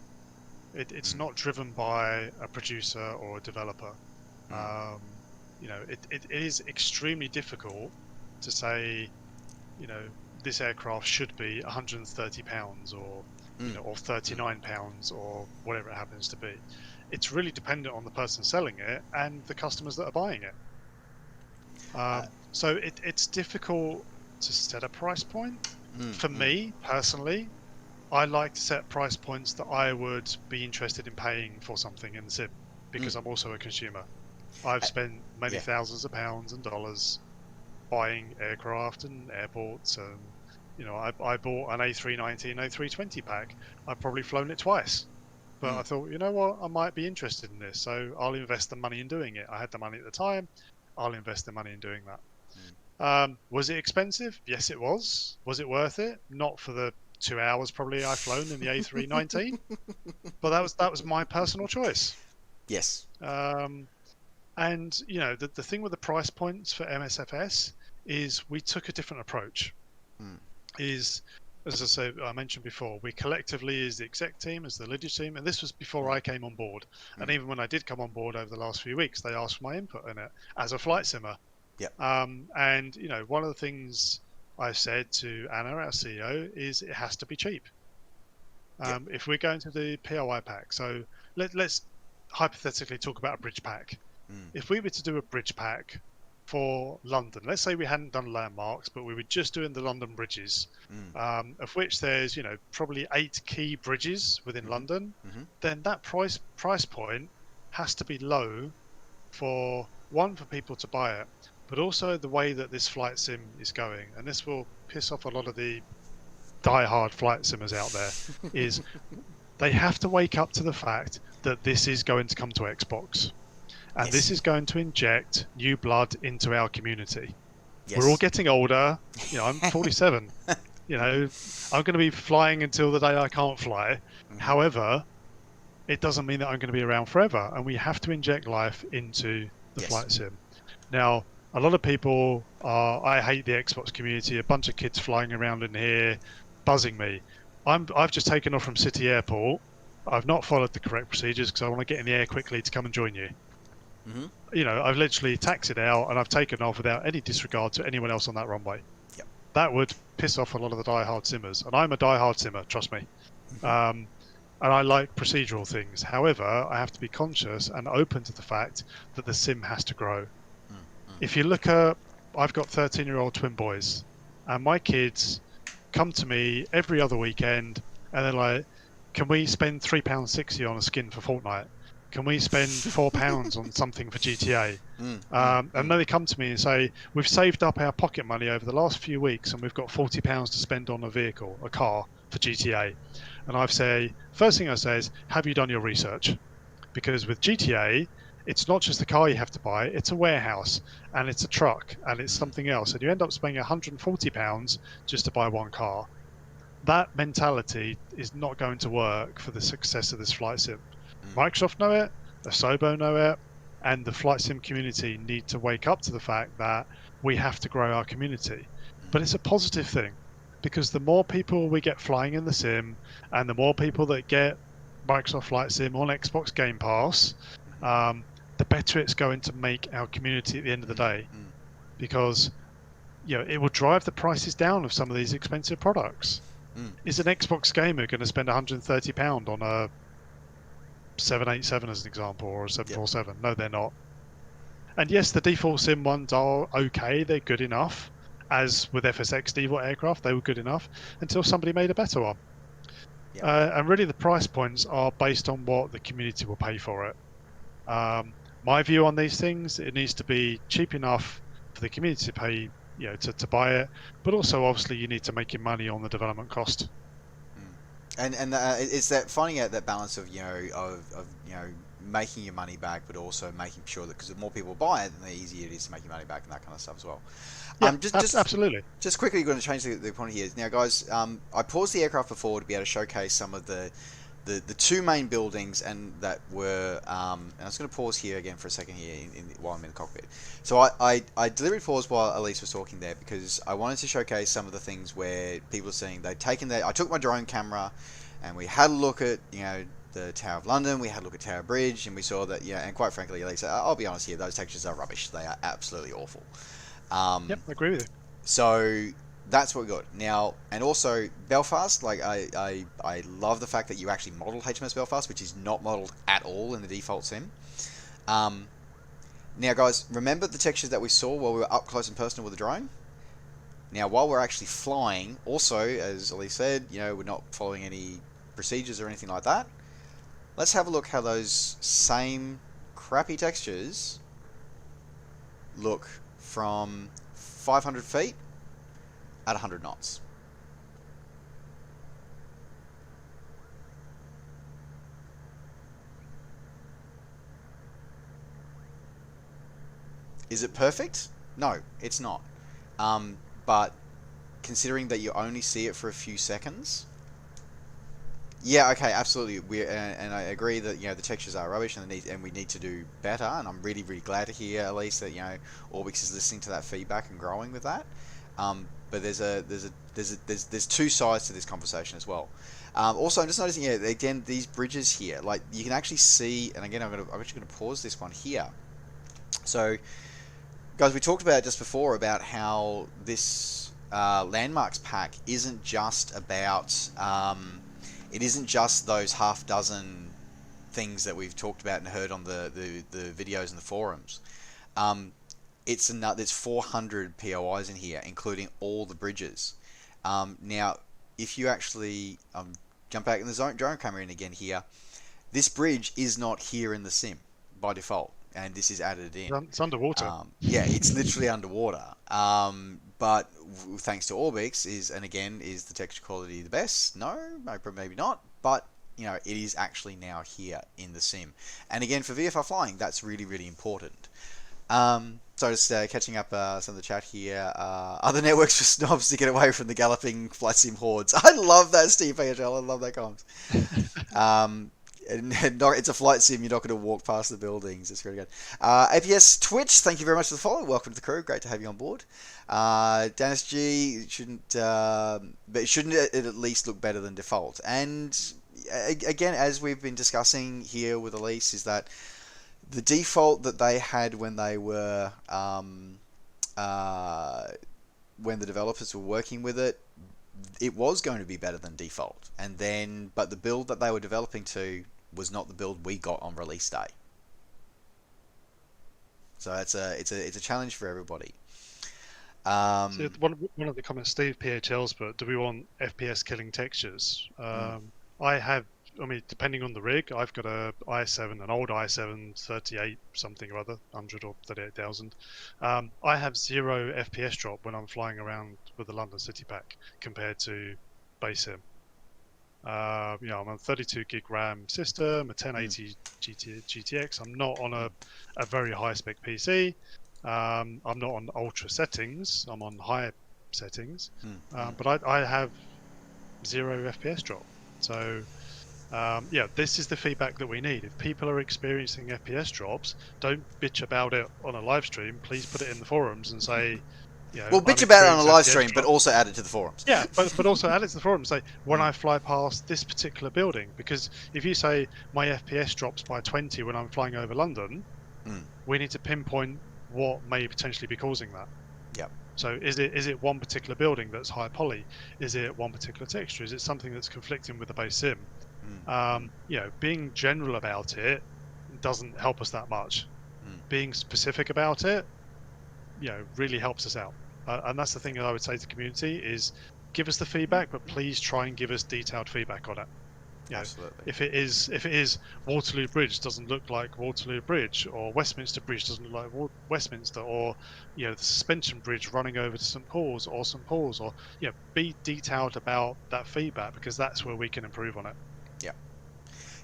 It's not driven by a producer or a developer. It is extremely difficult to say, this aircraft should be £130 or £39 or whatever it happens to be. It's really dependent on the person selling it and the customers that are buying it. So it's difficult to set a price point. For me personally, I like to set price points that I would be interested in paying for something in the sim, because I'm also a consumer. I've spent many thousands of pounds and dollars buying aircraft and airports, and I bought an A390 and A320 pack. I've probably flown it twice, but I thought, you know what, I might be interested in this, so I'll invest the money in doing it. I had the money at the time, I'll invest the money in doing that. Was it expensive? Yes, it was. Was it worth it? Not for the 2 hours probably I've flown in the A319, but that was my personal choice. Yes. And the thing with the price points for MSFS is we took a different approach. As I mentioned before, we collectively, as the exec team, as the lineage team, and this was before I came on board. And even when I did come on board over the last few weeks, they asked for my input in it as a flight simmer. And one of the things I said to Anna, our CEO, is it has to be cheap. If we're going to the POI pack, so let's hypothetically talk about a bridge pack. If we were to do a bridge pack for London, let's say we hadn't done landmarks, but we were just doing the London bridges, of which there's probably 8 key bridges within London, then that price point has to be low for people to buy it, but also the way that this flight sim is going, and this will piss off a lot of the die-hard flight simmers out there, is they have to wake up to the fact that this is going to come to Xbox. And this is going to inject new blood into our community. Yes. We're all getting older. I'm 47. I'm going to be flying until the day I can't fly. However, it doesn't mean that I'm going to be around forever. And we have to inject life into the flight sim. Now, a lot of people I hate the Xbox community. A bunch of kids flying around in here, buzzing me. I've just taken off from City Airport. I've not followed the correct procedures because I want to get in the air quickly to come and join you. I've literally taxied out and I've taken off without any disregard to anyone else on that runway. Yep. That would piss off a lot of the die-hard simmers, and I'm a die-hard simmer, trust me. And I like procedural things. However, I have to be conscious and open to the fact that the sim has to grow. If you look at, I've got 13-year-old twin boys, and my kids come to me every other weekend, and they're like, "Can we spend £3.60 on a skin for Fortnite? Can we spend £4 on something for GTA?" And then they come to me and say, "We've saved up our pocket money over the last few weeks and we've got £40 to spend on a car for GTA." And I've say, first thing I say is, have you done your research? Because with GTA, it's not just the car you have to buy, it's a warehouse and it's a truck and it's something else. And you end up spending £140 just to buy one car. That mentality is not going to work for the success of this flight sim. Microsoft know it, Asobo know it, and the flight sim community need to wake up to the fact that we have to grow our community. But it's a positive thing, because the more people we get flying in the sim, and the more people that get Microsoft Flight Sim on Xbox Game Pass, the better it's going to make our community at the end of the day. Because it will drive the prices down of some of these expensive products. Is an Xbox gamer going to spend £130 on a 787 as an example, or a 747? No, they're not. And yes, the default sim ones are okay, they're good enough. As with FSX default aircraft, they were good enough until somebody made a better one. And really the price points are based on what the community will pay for it. My view on these things, it needs to be cheap enough for the community to pay, to buy it, but also obviously you need to make your money on the development cost. And it's that finding out that balance of making your money back, but also making sure that, because the more people buy it, then the easier it is to make your money back and that kind of stuff as well. Absolutely. Just quickly, going to change the point here now, guys. I paused the aircraft before to be able to showcase some of the two main buildings, and that were and I was going to pause here again for a second here while I'm in the cockpit. So I deliberately paused while Ellise was talking there, because I wanted to showcase some of the things where people are saying they've taken I took my drone camera and we had a look at the Tower of London, we had a look at Tower Bridge, and we saw that and quite frankly, Ellise, I'll be honest here, those textures are rubbish. They are absolutely awful. Yep, I agree with you. So that's what we got now. And also Belfast, like I love the fact that you actually modeled HMS Belfast, which is not modeled at all in the default sim. Now guys, remember the textures that we saw while we were up close and personal with the drone? Now while we're actually flying, also as Ellise said, we're not following any procedures or anything like that. Let's have a look how those same crappy textures look from 500 feet at 100 knots. Is it perfect? No, it's not. But considering that you only see it for a few seconds, yeah, okay, absolutely. And I agree that the textures are rubbish, and we need to do better. And I'm really really glad to hear, Ellise, that Orbx is listening to that feedback and growing with that. But there's two sides to this conversation as well. Also, I'm just noticing, again, these bridges here, like you can actually see, and again, I'm actually going to pause this one here. So, guys, we talked about just before about how this landmarks pack isn't just about. It isn't just those half dozen things that we've talked about and heard on the videos and the forums. it's 400 POIs in here, including all the bridges. Now, if you actually jump back in the drone camera in again here, this bridge is not here in the sim by default, and this is added in. It's underwater. Yeah, it's literally underwater. But thanks to Orbx, is the texture quality the best? No, maybe not. But it is actually now here in the sim. And again, for VFR flying, that's really, really important. So just catching up some of the chat here. Other networks for snobs to get away from the galloping flight sim hordes. I love that, Steve AHL. I love that comment. It's a flight sim. You're not going to walk past the buildings. It's really good. APS Twitch, thank you very much for the follow. Welcome to the crew. Great to have you on board. Dennis G, shouldn't it at least look better than default? And again, as we've been discussing here with Ellise, is that the default that they had when they were when the developers were working with it, it was going to be better than default. And then, but the build that they were developing to was not the build we got on release day. So it's a challenge for everybody. So one of the comments Steve PHL's put, do we want FPS killing textures? I mean, depending on the rig, I've got an old i7 38 something or other, 100 or 38,000. I have 0 FPS drop when I'm flying around with the London City Pack compared to base sim. I'm on a 32 gig RAM system, a 1080 GTX. I'm not on a very high spec PC. I'm not on ultra settings. I'm on high settings. But I have 0 FPS drop. So this is the feedback that we need. If people are experiencing FPS drops, don't bitch about it on a live stream. Please put it in the forums and say, bitch about it on a live stream, but also add it to the forums. Yeah, but also add it to the forums. Say, when I fly past this particular building, because if you say my FPS drops by 20 when I'm flying over London, we need to pinpoint what may potentially be causing that. Yep. So is it one particular building that's high poly? Is it one particular texture? Is it something that's conflicting with the base sim? Being general about it doesn't help us that much. Being specific about it, really helps us out. And that's the thing that I would say to the community is give us the feedback, but please try and give us detailed feedback on it. Absolutely. If it is Waterloo Bridge doesn't look like Waterloo Bridge, or Westminster Bridge doesn't look like Westminster, or the suspension bridge running over to St Paul's, or be detailed about that feedback, because that's where we can improve on it. Yeah.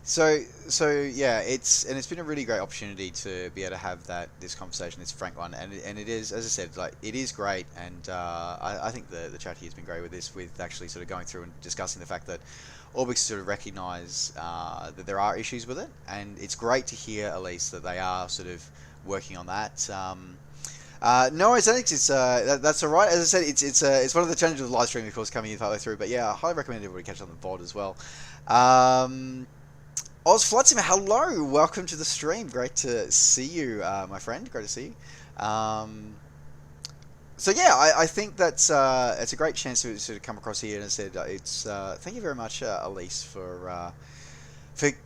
So yeah, it's been a really great opportunity to be able to have this conversation, this frank one, and it is, as I said, like, it is great, and I think the chat here has been great with this, with actually sort of going through and discussing the fact that Orbx sort of recognise that there are issues with it, and it's great to hear, Ellise, that they are sort of working on that. No, I think that's all right. As I said, it's one of the challenges of live streaming, of course, coming in partway through. But yeah, I highly recommend everybody catch on the VOD as well. Oz Flight Sim, hello, welcome to the stream. Great to see you, my friend. Great to see you. So yeah, I think that's it's a great chance to sort of come across here, and as I said, it's thank you very much, Ellise, for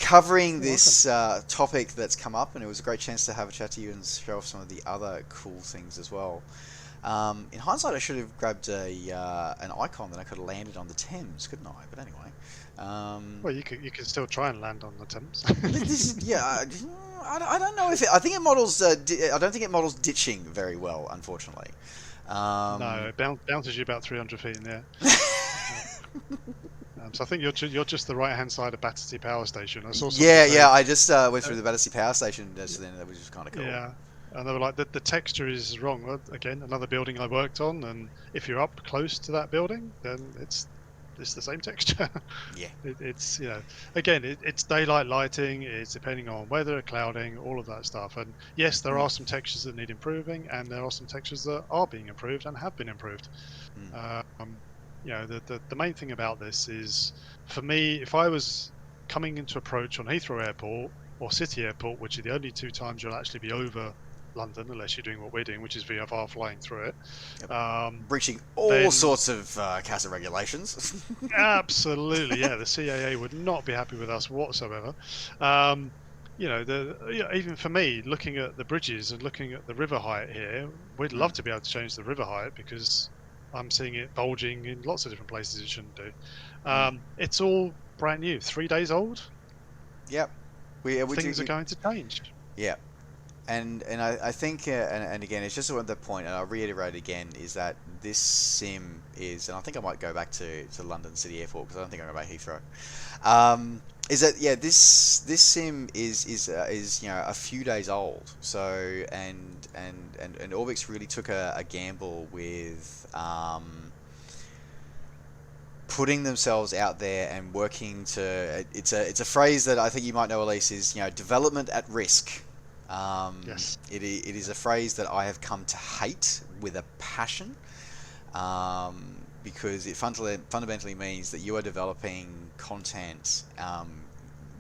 covering this topic that's come up, and it was a great chance to have a chat to you and show off some of the other cool things as well. In hindsight, I should have grabbed an icon that I could have landed on the Thames, couldn't I? But anyway. Well, you can still try and land on the Thames. I don't know if I think it models. I don't think it models ditching very well, unfortunately. No, it bounces you about 300 feet in the air. So I think you're just the right hand side of Battersea Power Station. I saw. I just went through the Battersea Power Station just then. That was just kind of cool. Yeah, and they were like, the texture is wrong. Well, again, another building I worked on, and if you're up close to that building, then it's the same texture. Yeah. It's it's daylight lighting. It's depending on weather, clouding, all of that stuff. And yes, there are some textures that need improving, and there are some textures that are being improved and have been improved. The main thing about this is, for me, if I was coming into approach on Heathrow Airport or City Airport, which are the only two times you'll actually be over London, unless you're doing what we're doing, which is VFR flying through it. Yep. Breaching all sorts of CASA regulations. Absolutely, yeah. The CAA would not be happy with us whatsoever. even for me, looking at the bridges and looking at the river height here, we'd love to be able to change the river height because I'm seeing it bulging in lots of different places it shouldn't do. It's all brand new, 3 days old. Yep. Things are going to change. Yeah. And I think, and again, it's just the point, and I'll reiterate again, is that this sim is, and I think I might go back to London City Airport because I don't think I'm going to Heathrow. Is that this sim is a few days old. So and Orbx really took a gamble with putting themselves out there and working to. It's a phrase that I think you might know, Ellise, is development at risk. Yes. It is a phrase that I have come to hate with a passion, because it fundamentally means that you are developing content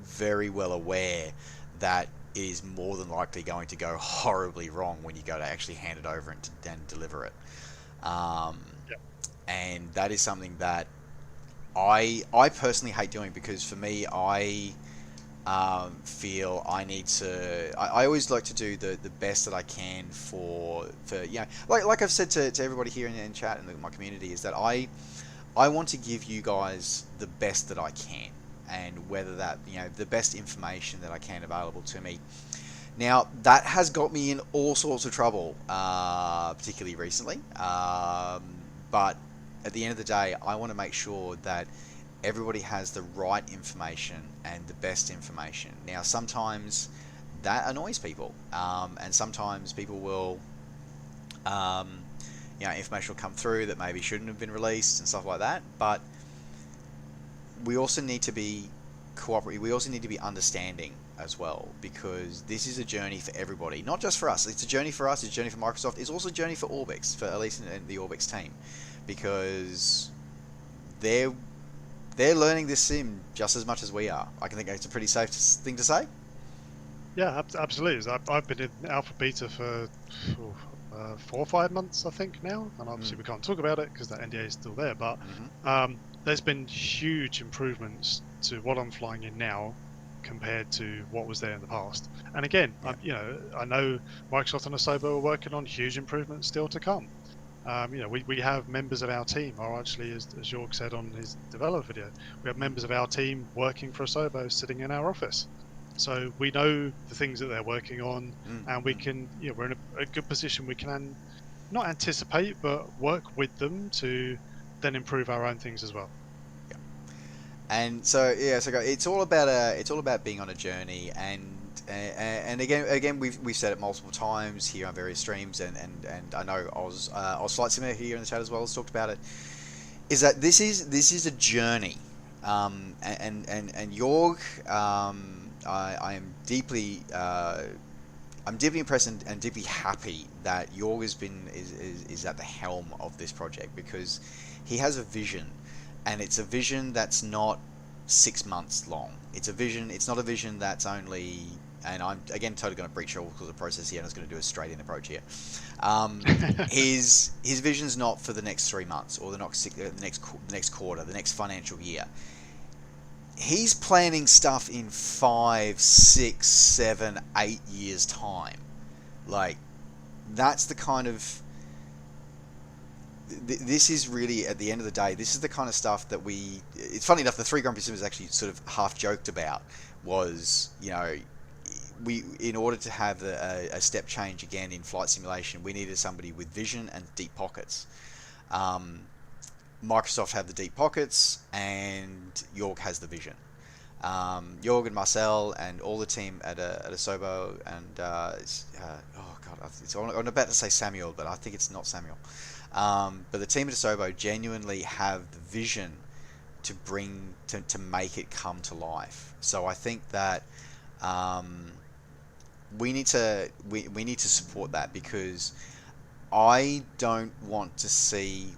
very well aware that it is more than likely going to go horribly wrong when you go to actually hand it over and deliver it. And that is something that I personally hate doing, because for me, I feel I need to. I always like to do the best that I can for like I've said to everybody here in chat and my community, is that I want to give you guys the best that I can, and whether that the best information that I can available to me. Now that has got me in all sorts of trouble, particularly recently. But at the end of the day, I want to make sure that everybody has the right information and the best information. Now, sometimes that annoys people, and sometimes people will, information will come through that maybe shouldn't have been released and stuff like that. But we also need to be cooperative. We also need to be understanding as well, because this is a journey for everybody, not just for us. It's a journey for us. It's a journey for Microsoft. It's also a journey for Orbx, for Ellise and the Orbx team, because they're learning this sim just as much as we are. I can think it's a pretty safe thing to say. Yeah, absolutely. I've been in alpha beta for 4 or 5 months, I think, now, and obviously we can't talk about it because the NDA is still there. But there's been huge improvements to what I'm flying in now compared to what was there in the past. And again, I know Microsoft and Asobo are working on huge improvements still to come. We have members of our team, or actually, as Jorg said on his developer video, we have members of our team working for Asobo sitting in our office. So we know the things that they're working on, and we can, we're in a good position. We can not anticipate, but work with them to then improve our own things as well. Yeah. And so it's all about being on a journey, and again we've said it multiple times here on various streams, and I know Oz Flight Simulator here in the chat as well has talked about it, is that this is a journey, and Jorg, I am deeply impressed and deeply happy that Jorg is at the helm of this project, because he has a vision, and it's a vision that's not 6 months long. It's a vision. It's not a vision that's only. And I'm again totally going to breach all the process here, and I was going to do a straight in approach here. His vision's not for the next 3 months or the next quarter, the next financial year. He's planning stuff in 5, 6, 7, 8 years time. Like, that's the kind of. This is really, at the end of the day, this is the kind of stuff that we. It's funny enough, the 3 Grumpy Simmers actually sort of half joked about was, we, in order to have a step change again in flight simulation, we needed somebody with vision and deep pockets. Microsoft have the deep pockets, and Jorg has the vision. Jorg and Marcel and all the team at Asobo, and I'm about to say Samuel, but I think it's not Samuel. But the team at Asobo genuinely have the vision to make it come to life. So I think that we need to support that, because I don't want to see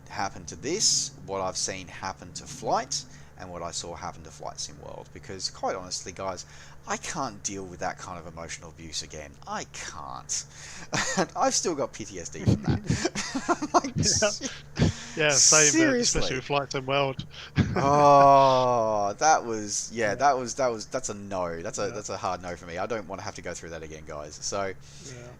happen to this what I've seen happen to Flight and what I saw happen to Flight Sim World, because quite honestly, guys, I can't deal with that kind of emotional abuse again. I can't. I've still got PTSD from that. Like, yeah, same. seriously. Especially with Flight Sim World. Oh, that's a no. That's a hard no for me. I don't want to have to go through that again, guys. So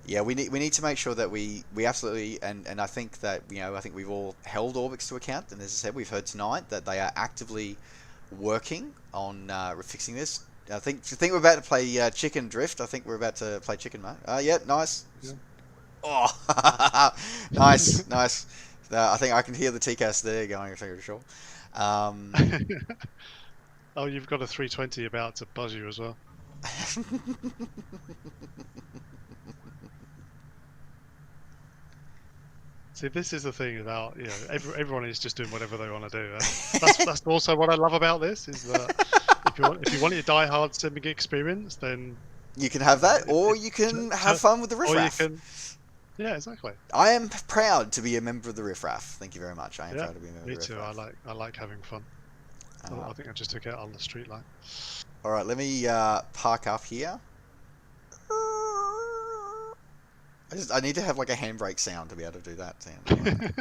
yeah, we need to make sure that we absolutely, and I think that, I think we've all held Orbx to account, and as I said, we've heard tonight that they are actively working on fixing this. I think we're about to play Chicken Drift. I think we're about to play Chicken, mate. Yeah, nice. Yeah. Oh, nice. I think I can hear the TCAS there going, for sure. Oh, you've got a 320 about to buzz you as well. See, this is the thing about, everyone is just doing whatever they want to do. That's also what I love about this, is that if you want your die-hard simming experience, then you can have that, or you can have fun with the riffraff. Yeah, exactly. I am proud to be a member of the riffraff. Thank you very much. I am proud to be a member of the riffraff. Me too. I like having fun. I think I just took it on the street light. All right, let me park up here. I need to have like a handbrake sound to be able to do that sound. All right,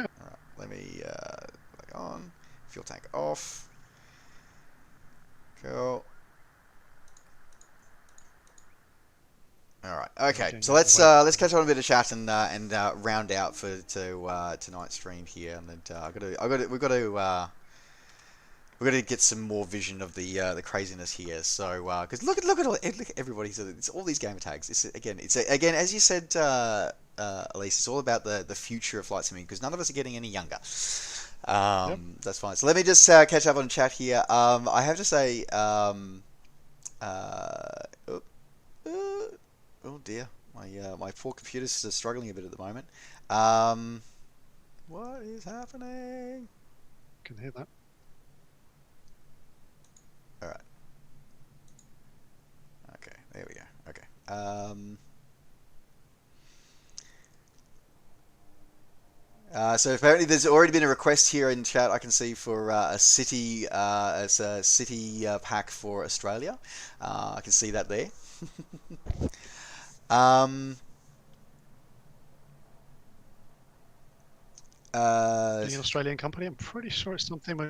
let me back on. Fuel tank off. Cool. All right. Okay. So let's catch on a bit of chat and round out for tonight's stream here. And we've got to get some more vision of the craziness here. So because look at everybody. So it's all these gamer tags. It's again as you said, Ellise. It's all about the future of flight simming, because none of us are getting any younger. That's fine. So let me just catch up on chat here. I have to say, oh dear, my poor computer's struggling a bit at the moment. What is happening? Can hear that. All right. Okay, there we go. Okay. So apparently there's already been a request here in chat. I can see for a city, as a city pack for Australia. I can see that there. Being an Australian company, I'm pretty sure it's something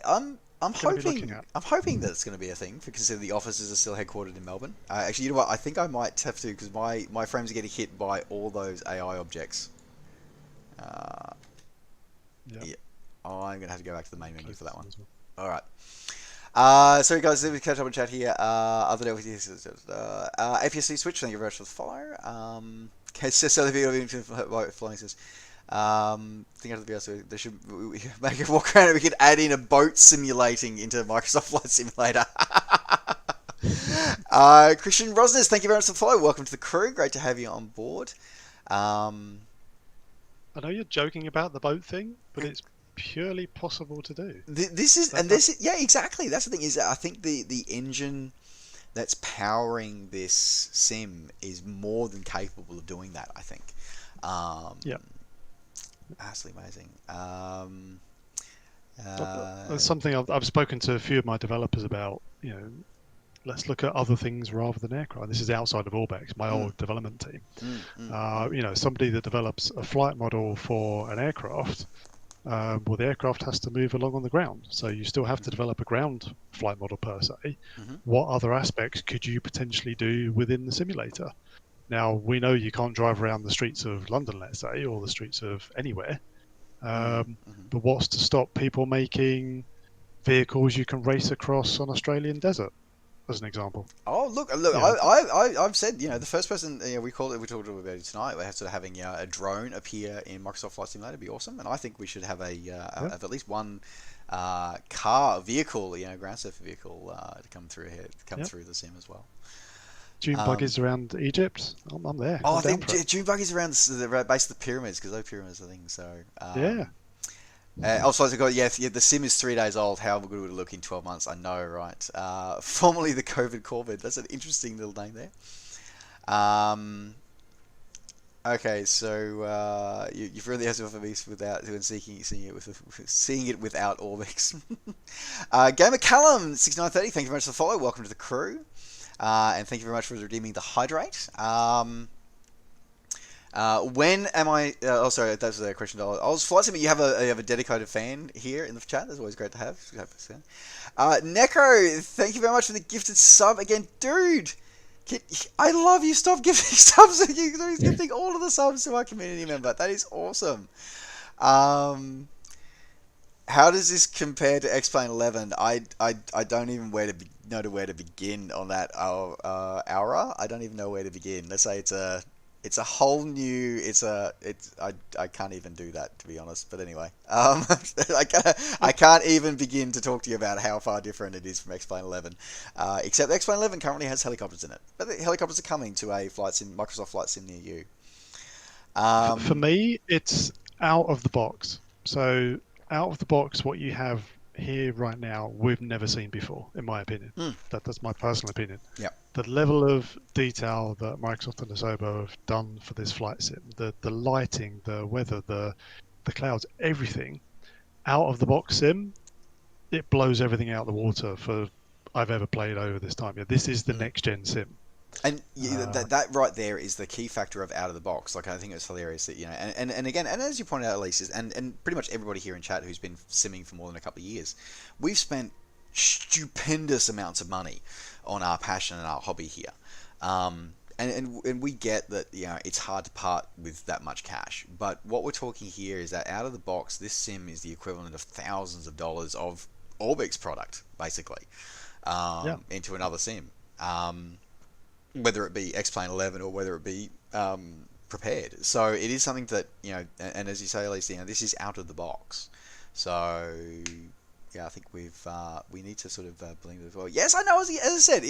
I'm hoping that it's going to be a thing, because the offices are still headquartered in Melbourne. Actually, you know what? I think I might have to, because my frames are getting hit by all those AI objects. Yeah, I'm going to have to go back to the main menu for that one. All right. So guys, let me catch up on chat here. Other APS-C switch. Thank you very much for the follow. Okay, so the video flying says. Think of the video, they should make it walk around and we could add in a boat simulating into Microsoft Flight Simulator. Christian Rosnes, thank you very much for the follow. Welcome to the crew. Great to have you on board. I know you're joking about the boat thing, but it's purely possible to do. Yeah, exactly. That's the thing, is I think the engine that's powering this sim is more than capable of doing that, I think. Absolutely amazing. That's something I've spoken to a few of my developers about. Let's look at other things rather than aircraft. This is outside of Orbx, my old development team. Somebody that develops a flight model for an aircraft, the aircraft has to move along on the ground. So you still have to develop a ground flight model per se. What other aspects could you potentially do within the simulator? Now, we know you can't drive around the streets of London, let's say, or the streets of anywhere. But what's to stop people making vehicles you can race across on Australian desert, as an example? Oh, look! I've said, the first person, we talked about it tonight. We're sort of having a drone appear in Microsoft Flight Simulator. It'd be awesome, and I think we should have have at least one vehicle, ground surface vehicle, to come through here, through the sim as well. Dune buggies around Egypt. I'm there. Oh, I think dune buggies around the base of the pyramids, because those pyramids are things. So also, the sim is 3 days old. How good would it look in 12 months? I know, right? Formerly the COVID Corvid. That's an interesting little name there. Okay, so you've really had to offer me without seeing it without Orbx. Gamer Callum 6930. Thank you very much for the follow. Welcome to the crew. and thank you very much for redeeming the hydrate. When am I? Oh, sorry, that's a question. I was Flight Sim. You have a dedicated fan here in the chat. That's always great to have. Neko, thank you very much for the gifted sub again, dude. I love you. Stop giving subs. He's gifting all of the subs to our community member. That is awesome. How does this compare to X-Plane 11? I don't even know where to begin on that aura. I don't even know where to begin. Let's say it's a whole new. I can't even do that, to be honest. But anyway, I can't even begin to talk to you about how far different it is from X-Plane 11. Except X-Plane 11 currently has helicopters in it, but the helicopters are coming to a Microsoft Flight Sim near you. For me, it's out of the box. So out of the box, what you have here right now, we've never seen before, in my opinion. That's my personal opinion. Yeah. The level of detail that Microsoft and Asobo have done for this flight sim, the lighting, the weather, the clouds, everything, out of the box sim, it blows everything out of the water for I've ever played over this time. Yeah, this is the next gen sim. And that right there is the key factor of out of the box. Like, I think it's hilarious that, and again, and as you pointed out, Ellise, and pretty much everybody here in chat who's been simming for more than a couple of years, we've spent stupendous amounts of money on our passion and our hobby here. And we get that, it's hard to part with that much cash. But what we're talking here is that out of the box, this sim is the equivalent of thousands of dollars of Orbx product, basically, into another sim. Whether it be X-Plane 11 or whether it be prepared. So it is something that, and as you say, Ellise, this is out of the box. So, yeah, I think we need to sort of blend it as well. Yes, I know, as I said,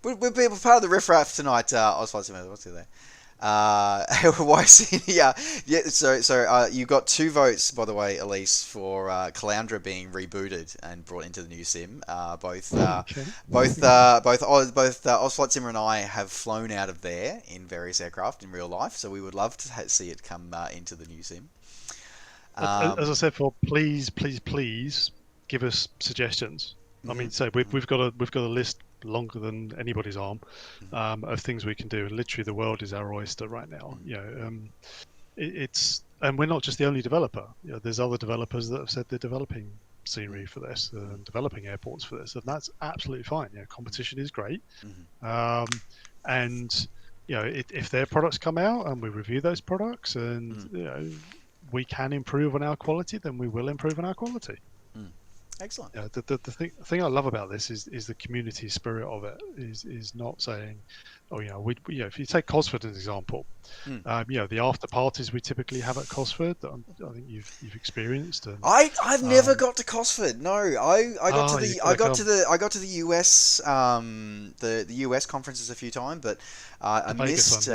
we're part of the riffraff tonight. What's it there? Yeah. So you got 2 votes, by the way, Ellise, for Calandra being rebooted and brought into the new sim. Both Ozflight Simmer and I have flown out of there in various aircraft in real life, so we would love to see it come into the new sim. As I said, please give us suggestions. I mean, so we've got a list longer than anybody's arm of things we can do, and literally the world is our oyster right now. It's and we're not just the only developer. There's other developers that have said they're developing scenery for this and developing airports for this, and that's absolutely fine. Competition is great, and if their products come out and we review those products and we can improve on our quality, then we will improve on our quality. Excellent. The thing I love about this is the community spirit of it. Is not saying, if you take Cosford as an example, the after parties we typically have at Cosford that I think you've experienced. And, I've never got to Cosford. No, I got to the US the US conferences a few times, but I missed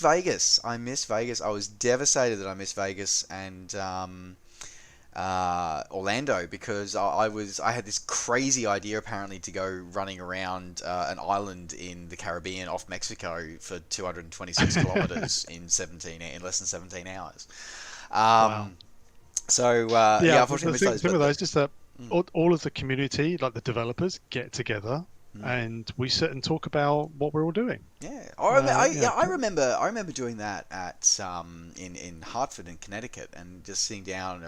Vegas. I missed Vegas. I was devastated that I missed Vegas and Orlando, because I had this crazy idea apparently to go running around an island in the Caribbean off Mexico for 226 kilometers in less than 17 hours. Wow. So unfortunately, the thing with those is that all of the community, like the developers, get together and we sit and talk about what we're all doing. Yeah, I remember doing that at in Hartford in Connecticut, and just sitting down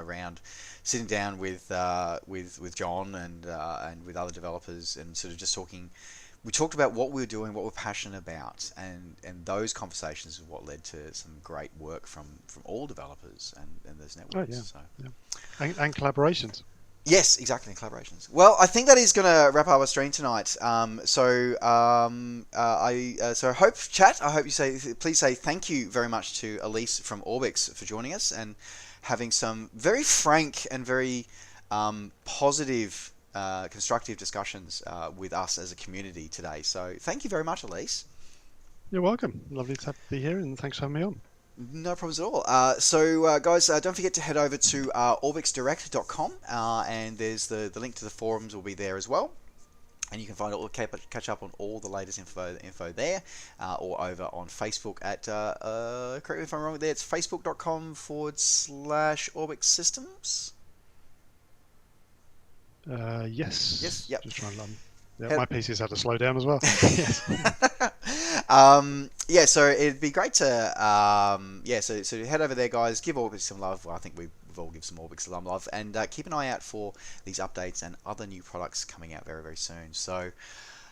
with John and with other developers, and sort of just talking. We talked about what we were doing, what we're passionate about, and those conversations is what led to some great work from all developers and those networks. And collaborations. Yes, exactly, in collaborations. Well, I think that is going to wrap up our stream tonight. So I hope, chat, I hope please say thank you very much to Ellise from Orbx for joining us and having some very frank and very positive, constructive discussions with us as a community today. So thank you very much, Ellise. You're welcome. Lovely to be here, and thanks for having me on. No problems at all. So guys, don't forget to head over to orbxdirect.com, and there's the link to the forums will be there as well. And you can catch up on all the latest info there, or over on Facebook at, correct me if I'm wrong there, it's facebook.com/Orbx Systems. Yes. Yes, yep. Just trying to Yeah, my PC's had to slow down as well. Yeah, so it'd be great to so head over there, guys. Give Orbx some love. Well, I think we've all given some Orbx some love, and keep an eye out for these updates and other new products coming out very, very soon. So,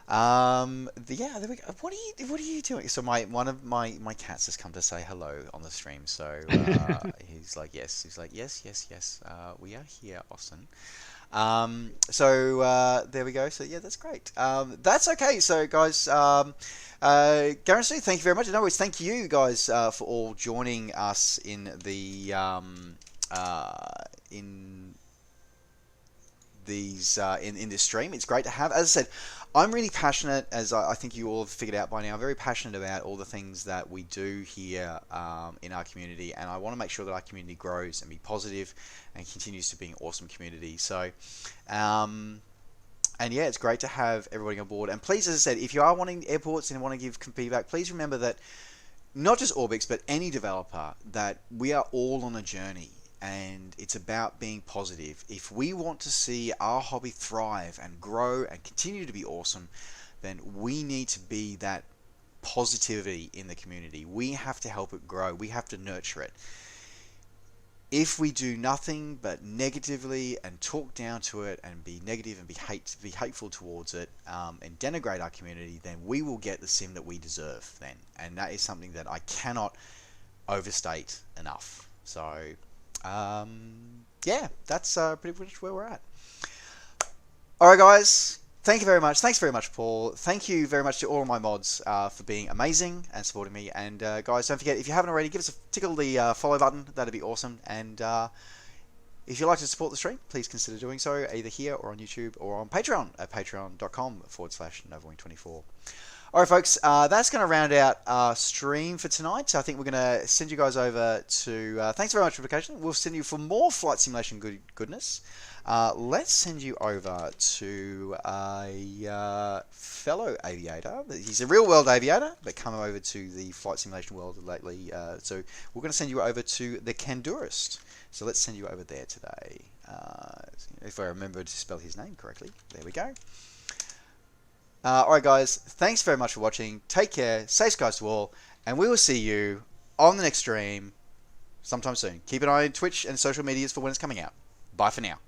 there we go. What are you doing? So one of my cats has come to say hello on the stream. So he's like yes. We are here, Austin. There we go. So yeah, that's great. That's okay. So guys, Garrison, thank you very much. In other words, thank you guys for all joining us in the in this stream. It's great to have. As I said, I'm really passionate, as I think you all have figured out by now. I'm very passionate about all the things that we do here in our community, and I want to make sure that our community grows and be positive and continues to be an awesome community. So, and yeah, it's great to have everybody on board. And please, as I said, if you are wanting airports and want to give feedback, please remember that not just Orbx, but any developer, that we are all on a journey. And it's about being positive. If we want to see our hobby thrive and grow and continue to be awesome, then we need to be that positivity in the community. We have to help it grow. We have to nurture it. If we do nothing but negatively and talk down to it and be negative and be hateful towards it and denigrate our community, then we will get the sim that we deserve then. And that is something that I cannot overstate enough. So yeah, that's pretty much where we're at. Alright guys, thank you very much. Thanks very much, Paul. Thank you very much to all of my mods for being amazing and supporting me. And guys, don't forget, if you haven't already, give us tickle the follow button. That'd be awesome. And if you'd like to support the stream, please consider doing so either here or on YouTube or on Patreon at patreon.com/NovaWing24. Alright folks, that's going to round out our stream for tonight. I think we're going to send you guys over to... thanks very much for the vacation. We'll send you for more flight simulation goodness. Let's send you over to a fellow aviator. He's a real-world aviator, but come over to the flight simulation world lately. So we're going to send you over to the Kandurist. So let's send you over there today. If I remember to spell his name correctly. There we go. Alright guys, thanks very much for watching. Take care, safe skies to all, and we will see you on the next stream sometime soon. Keep an eye on Twitch and social medias for when it's coming out. Bye for now.